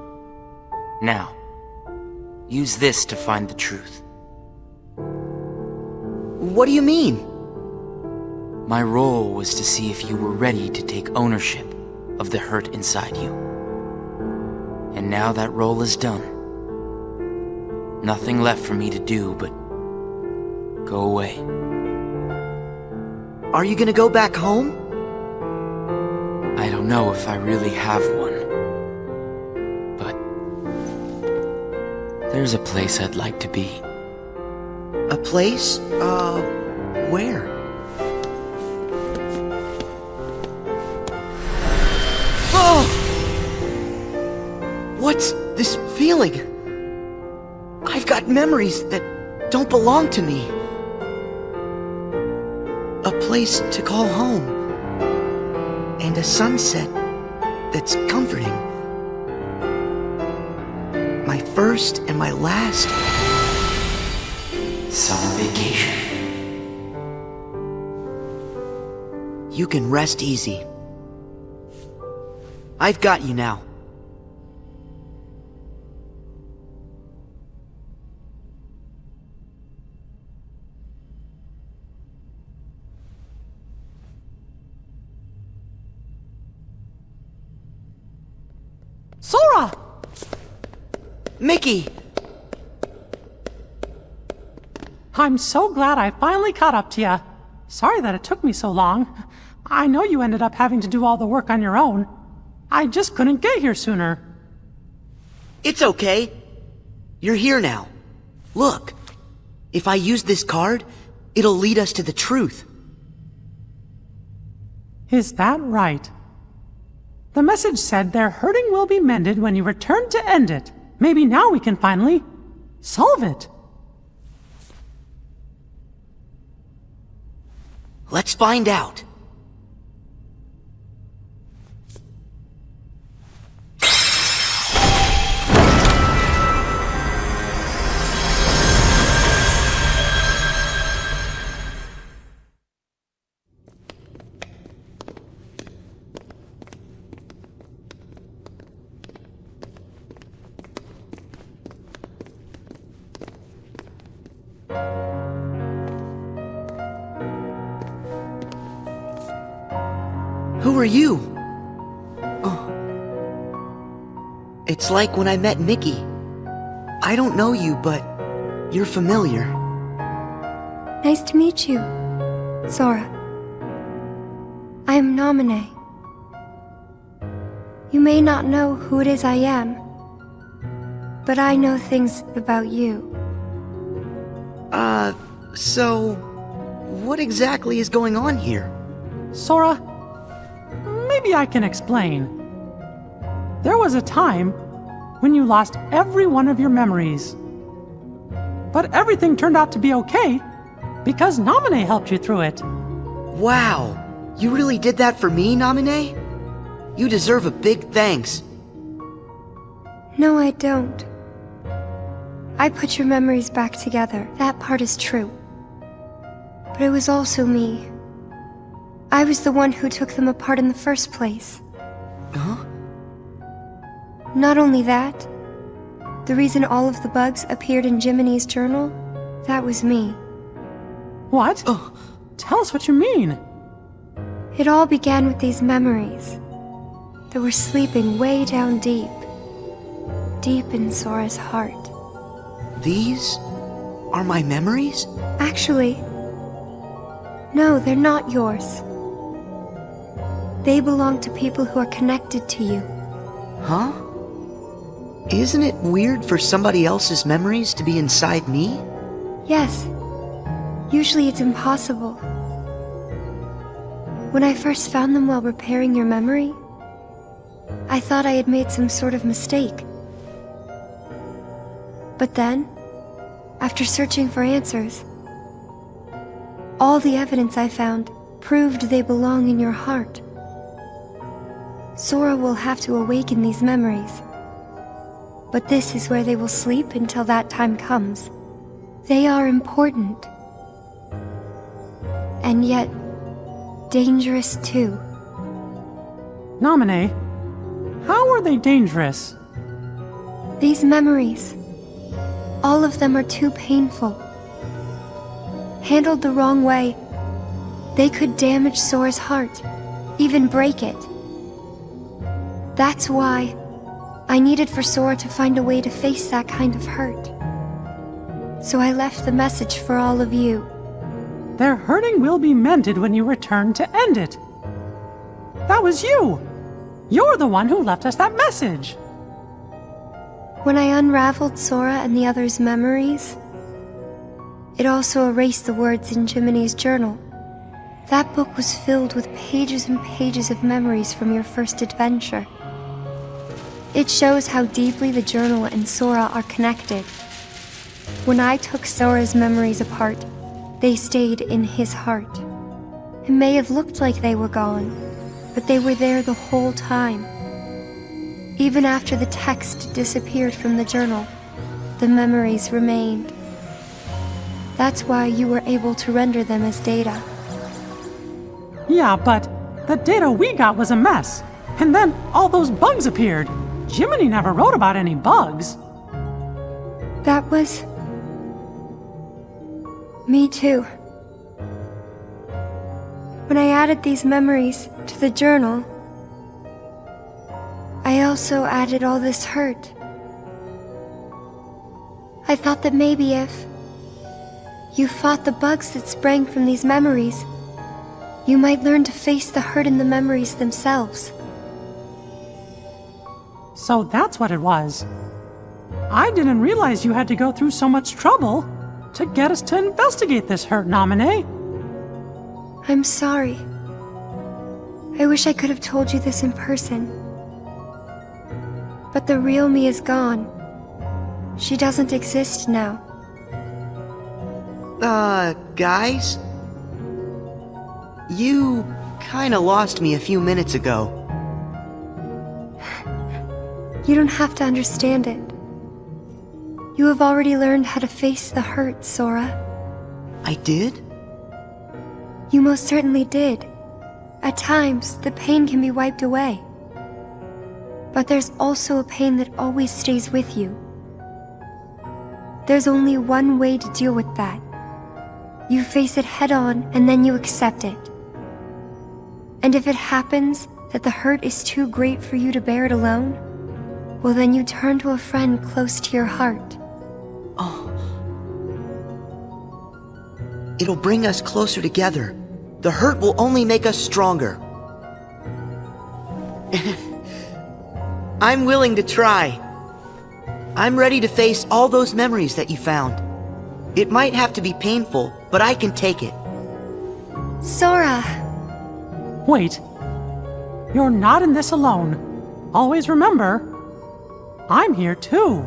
S: Now, use this to find the truth.
B: What do you mean?
S: My role was to see if you were ready to take ownership of the hurt inside you. And now that role is done. Nothing left for me to do but go away.
B: Are you gonna go back home?
S: I don't know if I really have one. But there's a place I'd like to be.
B: A place? Where? This feeling. I've got memories that don't belong to me. A place to call home. And a sunset that's comforting. My first and my last
S: summer vacation.
B: You can rest easy. I've got you now.
A: Sora!
B: Mickey!
A: I'm so glad I finally caught up to you. Sorry that it took me so long. I know you ended up having to do all the work on your own. I just couldn't get here sooner.
B: It's okay. You're here now. Look. If I use this card, it'll lead us to the truth.
A: Is that right? The message said their hurting will be mended when you return to end it. Maybe now we can finally solve it.
B: Let's find out. Who are you? Oh. It's like when I met Mickey. I don't know you, but you're familiar.
T: Nice to meet you, Sora. I am Naminé. You may not know who it is I am, but I know things about you.
B: So what exactly is going on here?
A: Sora, maybe I can explain. There was a time when you lost every one of your memories. But everything turned out to be okay because Naminé helped you through it.
B: Wow! You really did that for me, Naminé? You deserve a big thanks.
T: No, I don't. I put your memories back together. That part is true. But it was also me. I was the one who took them apart in the first place.
B: Huh?
T: Not only that, the reason all of the bugs appeared in Jiminy's journal, that was me.
A: What? Oh. Tell us what you mean.
T: It all began with these memories that were sleeping way down deep in Sora's heart.
B: These are my memories?
T: Actually, no, they're not yours. They belong to people who are connected to you.
B: Huh? Isn't it weird for somebody else's memories to be inside me?
T: Yes. Usually it's impossible. When I first found them while repairing your memory, I thought I had made some sort of mistake. But then, after searching for answers, all the evidence I found proved they belong in your heart. Sora will have to awaken these memories. But this is where they will sleep until that time comes. They are important. And yet, dangerous too.
A: Naminé, how are they dangerous?
T: These memories, all of them are too painful. Handled the wrong way, they could damage Sora's heart, even break it. That's why I needed for Sora to find a way to face that kind of hurt. So I left the message for all of you.
A: Their hurting will be mended when you return to end it. That was you! You're the one who left us that message!
T: When I unraveled Sora and the others' memories, it also erased the words in Jiminy's journal. That book was filled with pages and pages of memories from your first adventure. It shows how deeply the journal and Sora are connected. When I took Sora's memories apart, they stayed in his heart. It may have looked like they were gone, but they were there the whole time. Even after the text disappeared from the journal, the memories remained. That's why you were able to render them as data.
A: Yeah, but the data we got was a mess. And then all those bugs appeared. Jiminy never wrote about any bugs.
T: That was... me too. When I added these memories to the journal, I also added all this hurt. I thought that maybe if you fought the bugs that sprang from these memories, you might learn to face the hurt in the memories themselves.
A: So that's what it was. I didn't realize you had to go through so much trouble to get us to investigate this hurt, Naminé.
T: I'm sorry. I wish I could have told you this in person. But the real me is gone. She doesn't exist now.
B: Guys? You kinda lost me a few minutes ago.
T: You don't have to understand it. You have already learned how to face the hurt, Sora.
B: I did?
T: You most certainly did. At times, the pain can be wiped away. But there's also a pain that always stays with you. There's only one way to deal with that. You face it head on, and then you accept it. And if it happens that the hurt is too great for you to bear it alone, well then you turn to a friend close to your heart.
B: Oh. It'll bring us closer together. The hurt will only make us stronger. I'm willing to try. I'm ready to face all those memories that you found. It might have to be painful, but I can take it.
T: Sora!
A: Wait. You're not in this alone. Always remember, I'm here too.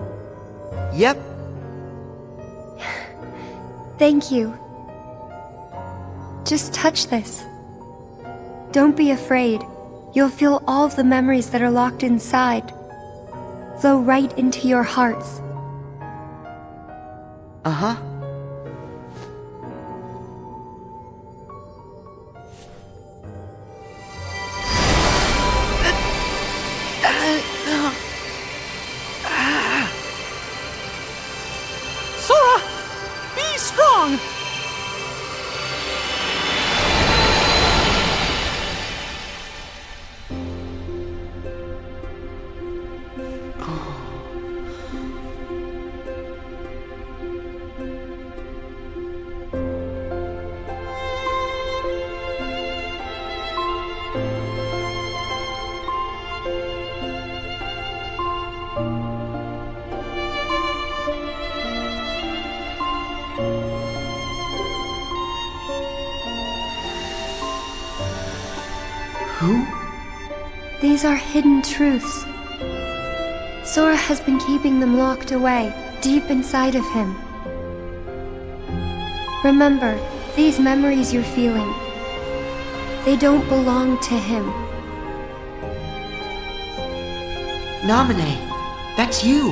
B: Yep.
T: Thank you. Just touch this. Don't be afraid. You'll feel all of the memories that are locked inside flow right into your hearts.
B: Uh-huh.
A: Sora! Be strong!
B: Who?
T: These are hidden truths. Sora has been keeping them locked away, deep inside of him. Remember, these memories you're feeling, they don't belong to him.
B: Naminé, that's you.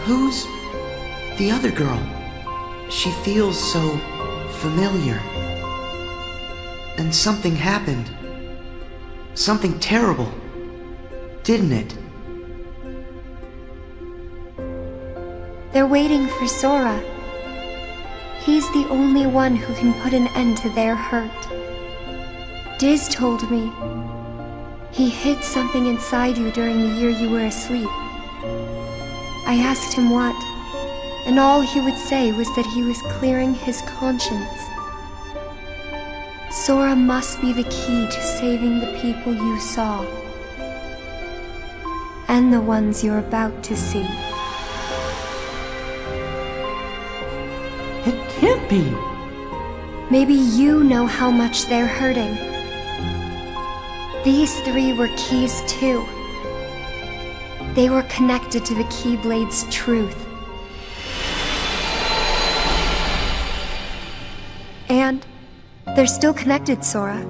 B: Who's the other girl? She feels so familiar. And something happened. Something terrible, didn't it?
T: They're waiting for Sora. He's the only one who can put an end to their hurt. Diz told me he hid something inside you during the year you were asleep. I asked him what, and all he would say was that he was clearing his conscience. Sora must be the key to saving the people you saw. And the ones you're about to see.
A: It can't be.
T: Maybe you know how much they're hurting. These three were keys too. They were connected to the Keyblade's truth. And they're still connected, Sora.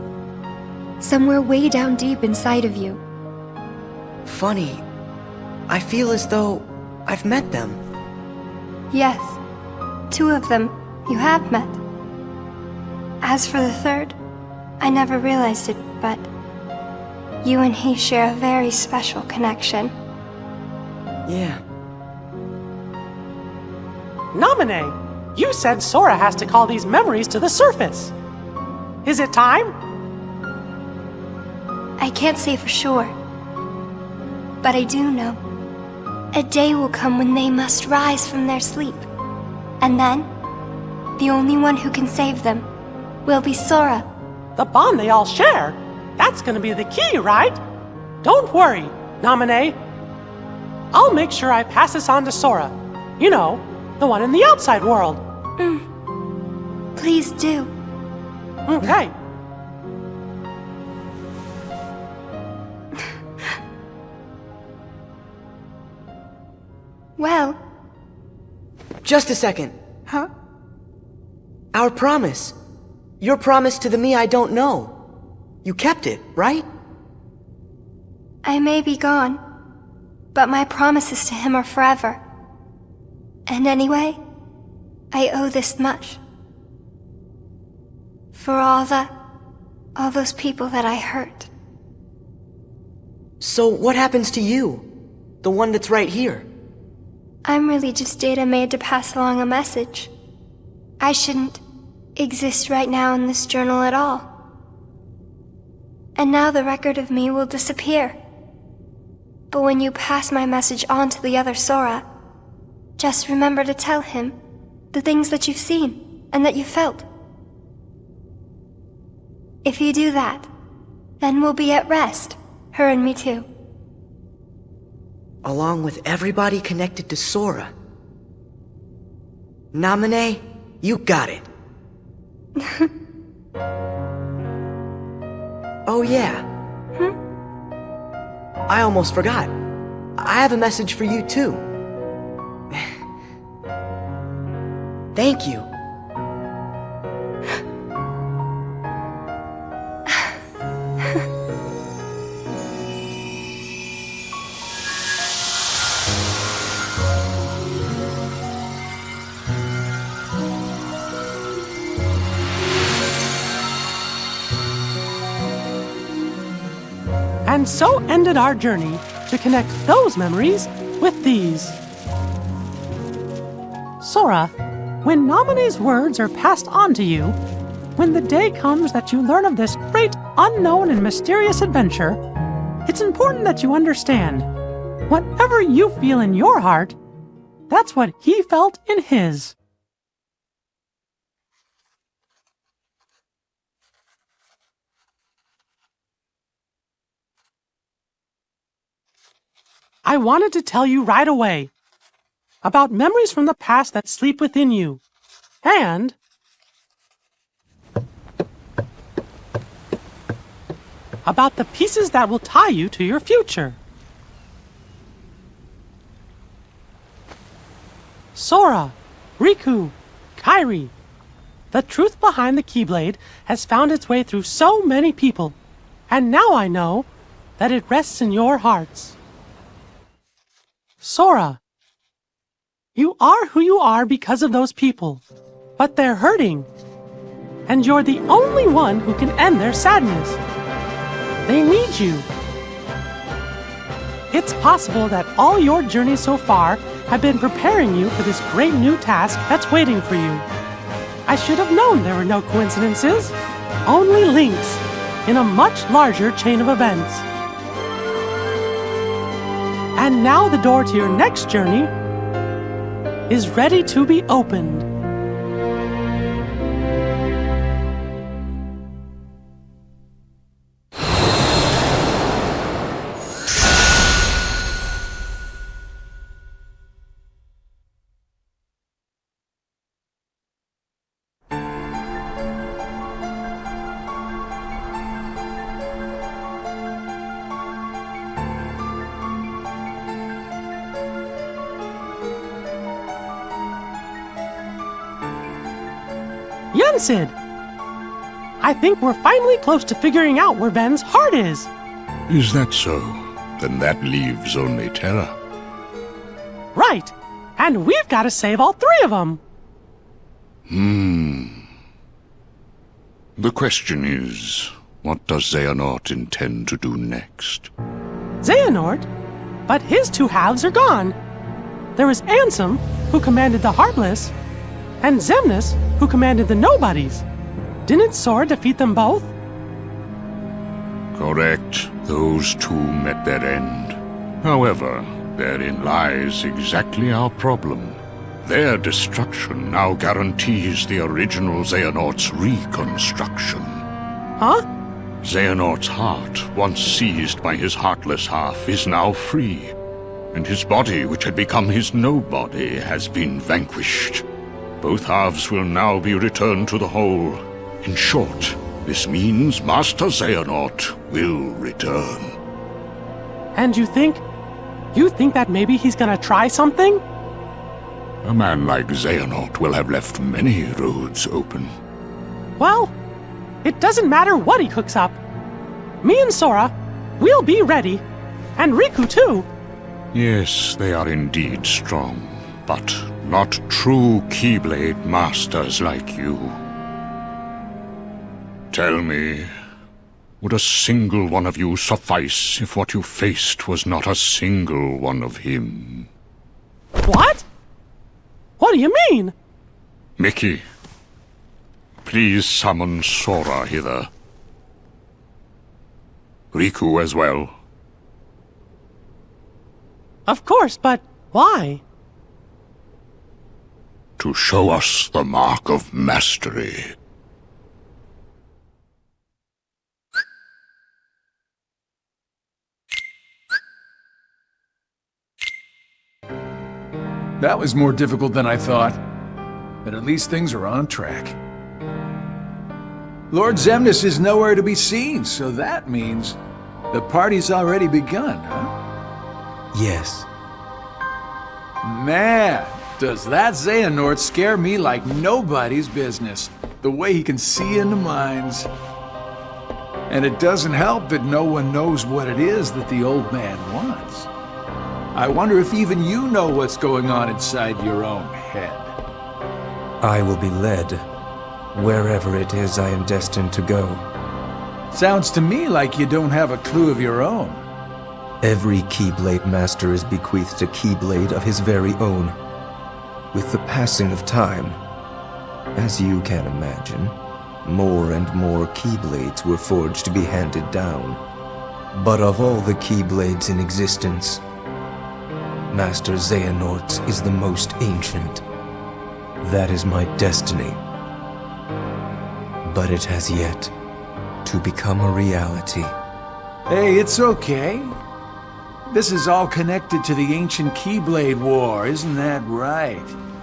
T: Somewhere way down deep inside of you.
B: Funny. I feel as though I've met them.
T: Yes, 2 of them you have met. As for the third, I never realized it, but you and he share a very special connection.
B: Yeah.
A: Naminé, you said Sora has to call these memories to the surface. Is it time?
T: I can't say for sure, but I do know. A day will come when they must rise from their sleep, and then the only one who can save them will be Sora.
A: The bond they all share? That's gonna be the key, right? Don't worry, Naminé. I'll make sure I pass this on to Sora. You know, the one in the outside world.
T: Please do.
A: Okay.
T: Well...
B: Just a second.
T: Huh?
B: Our promise. Your promise to the me I don't know. You kept it, right?
T: I may be gone, but my promises to him are forever. And anyway, I owe this much. For all those people that I hurt.
B: So what happens to you? The one that's right here?
T: I'm really just data made to pass along a message. I shouldn't exist right now in this journal at all. And now the record of me will disappear. But when you pass my message on to the other Sora, just remember to tell him the things that you've seen and that you felt. If you do that, then we'll be at rest, her and me too.
B: Along with everybody connected to Sora. Naminé, you got it. Oh yeah. I almost forgot. I have a message for you too. Thank you.
A: And so ended our journey to connect those memories with these. Sora, when Naminé's words are passed on to you, when the day comes that you learn of this great, unknown, and mysterious adventure, it's important that you understand, whatever you feel in your heart, that's what he felt in his. I wanted to tell you right away about memories from the past that sleep within you, and about the pieces that will tie you to your future. Sora, Riku, Kairi, the truth behind the Keyblade has found its way through so many people, and now I know that it rests in your hearts. Sora, you are who you are because of those people, but they're hurting, and you're the only one who can end their sadness. They need you. It's possible that all your journeys so far have been preparing you for this great new task that's waiting for you. I should have known there were no coincidences, only links in a much larger chain of events. And now the door to your next journey is ready to be opened. Sid. I think we're finally close to figuring out where Ven's heart is.
P: Is that so? Then that leaves only Terra.
A: Right. And we've got to save all three of them.
P: The question is, what does Xehanort intend to do next?
A: Xehanort? But his two halves are gone. There was Ansem, who commanded the Heartless, and Xemnas, who commanded the Nobodies. Didn't Sora defeat them both?
P: Correct. Those two met their end. However, therein lies exactly our problem. Their destruction now guarantees the original Xehanort's reconstruction.
A: Huh?
P: Xehanort's heart, once seized by his heartless half, is now free. And his body, which had become his nobody, has been vanquished. Both halves will now be returned to the whole. In short, this means Master Xehanort will return.
A: And you think that maybe he's gonna try something?
P: A man like Xehanort will have left many roads open.
A: Well, it doesn't matter what he cooks up. Me and Sora, we'll be ready. And Riku too.
P: Yes, they are indeed strong, but not true Keyblade masters like you. Tell me, would a single one of you suffice if what you faced was not a single one of him?
A: What? What do you mean?
P: Mickey, please summon Sora hither. Riku as well.
A: Of course, but why?
P: To show us the mark of mastery.
U: That was more difficult than I thought. But at least things are on track. Lord Xemnas is nowhere to be seen, so that means the party's already begun, huh?
V: Yes.
U: Man, does that Xehanort scare me like nobody's business. The way he can see into minds. And it doesn't help that no one knows what it is that the old man wants. I wonder if even you know what's going on inside your own head.
V: I will be led wherever it is I am destined to go.
U: Sounds to me like you don't have a clue of your own.
V: Every Keyblade Master is bequeathed a Keyblade of his very own. With the passing of time, as you can imagine, more and more Keyblades were forged to be handed down. But of all the Keyblades in existence, Master Xehanort's is the most ancient. That is my destiny. But it has yet to become a reality.
U: Hey, it's okay. This is all connected to the ancient Keyblade War, isn't that right?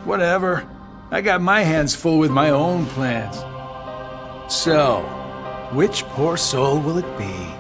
U: Whatever. I got my hands full with my own plans. So, which poor soul will it be?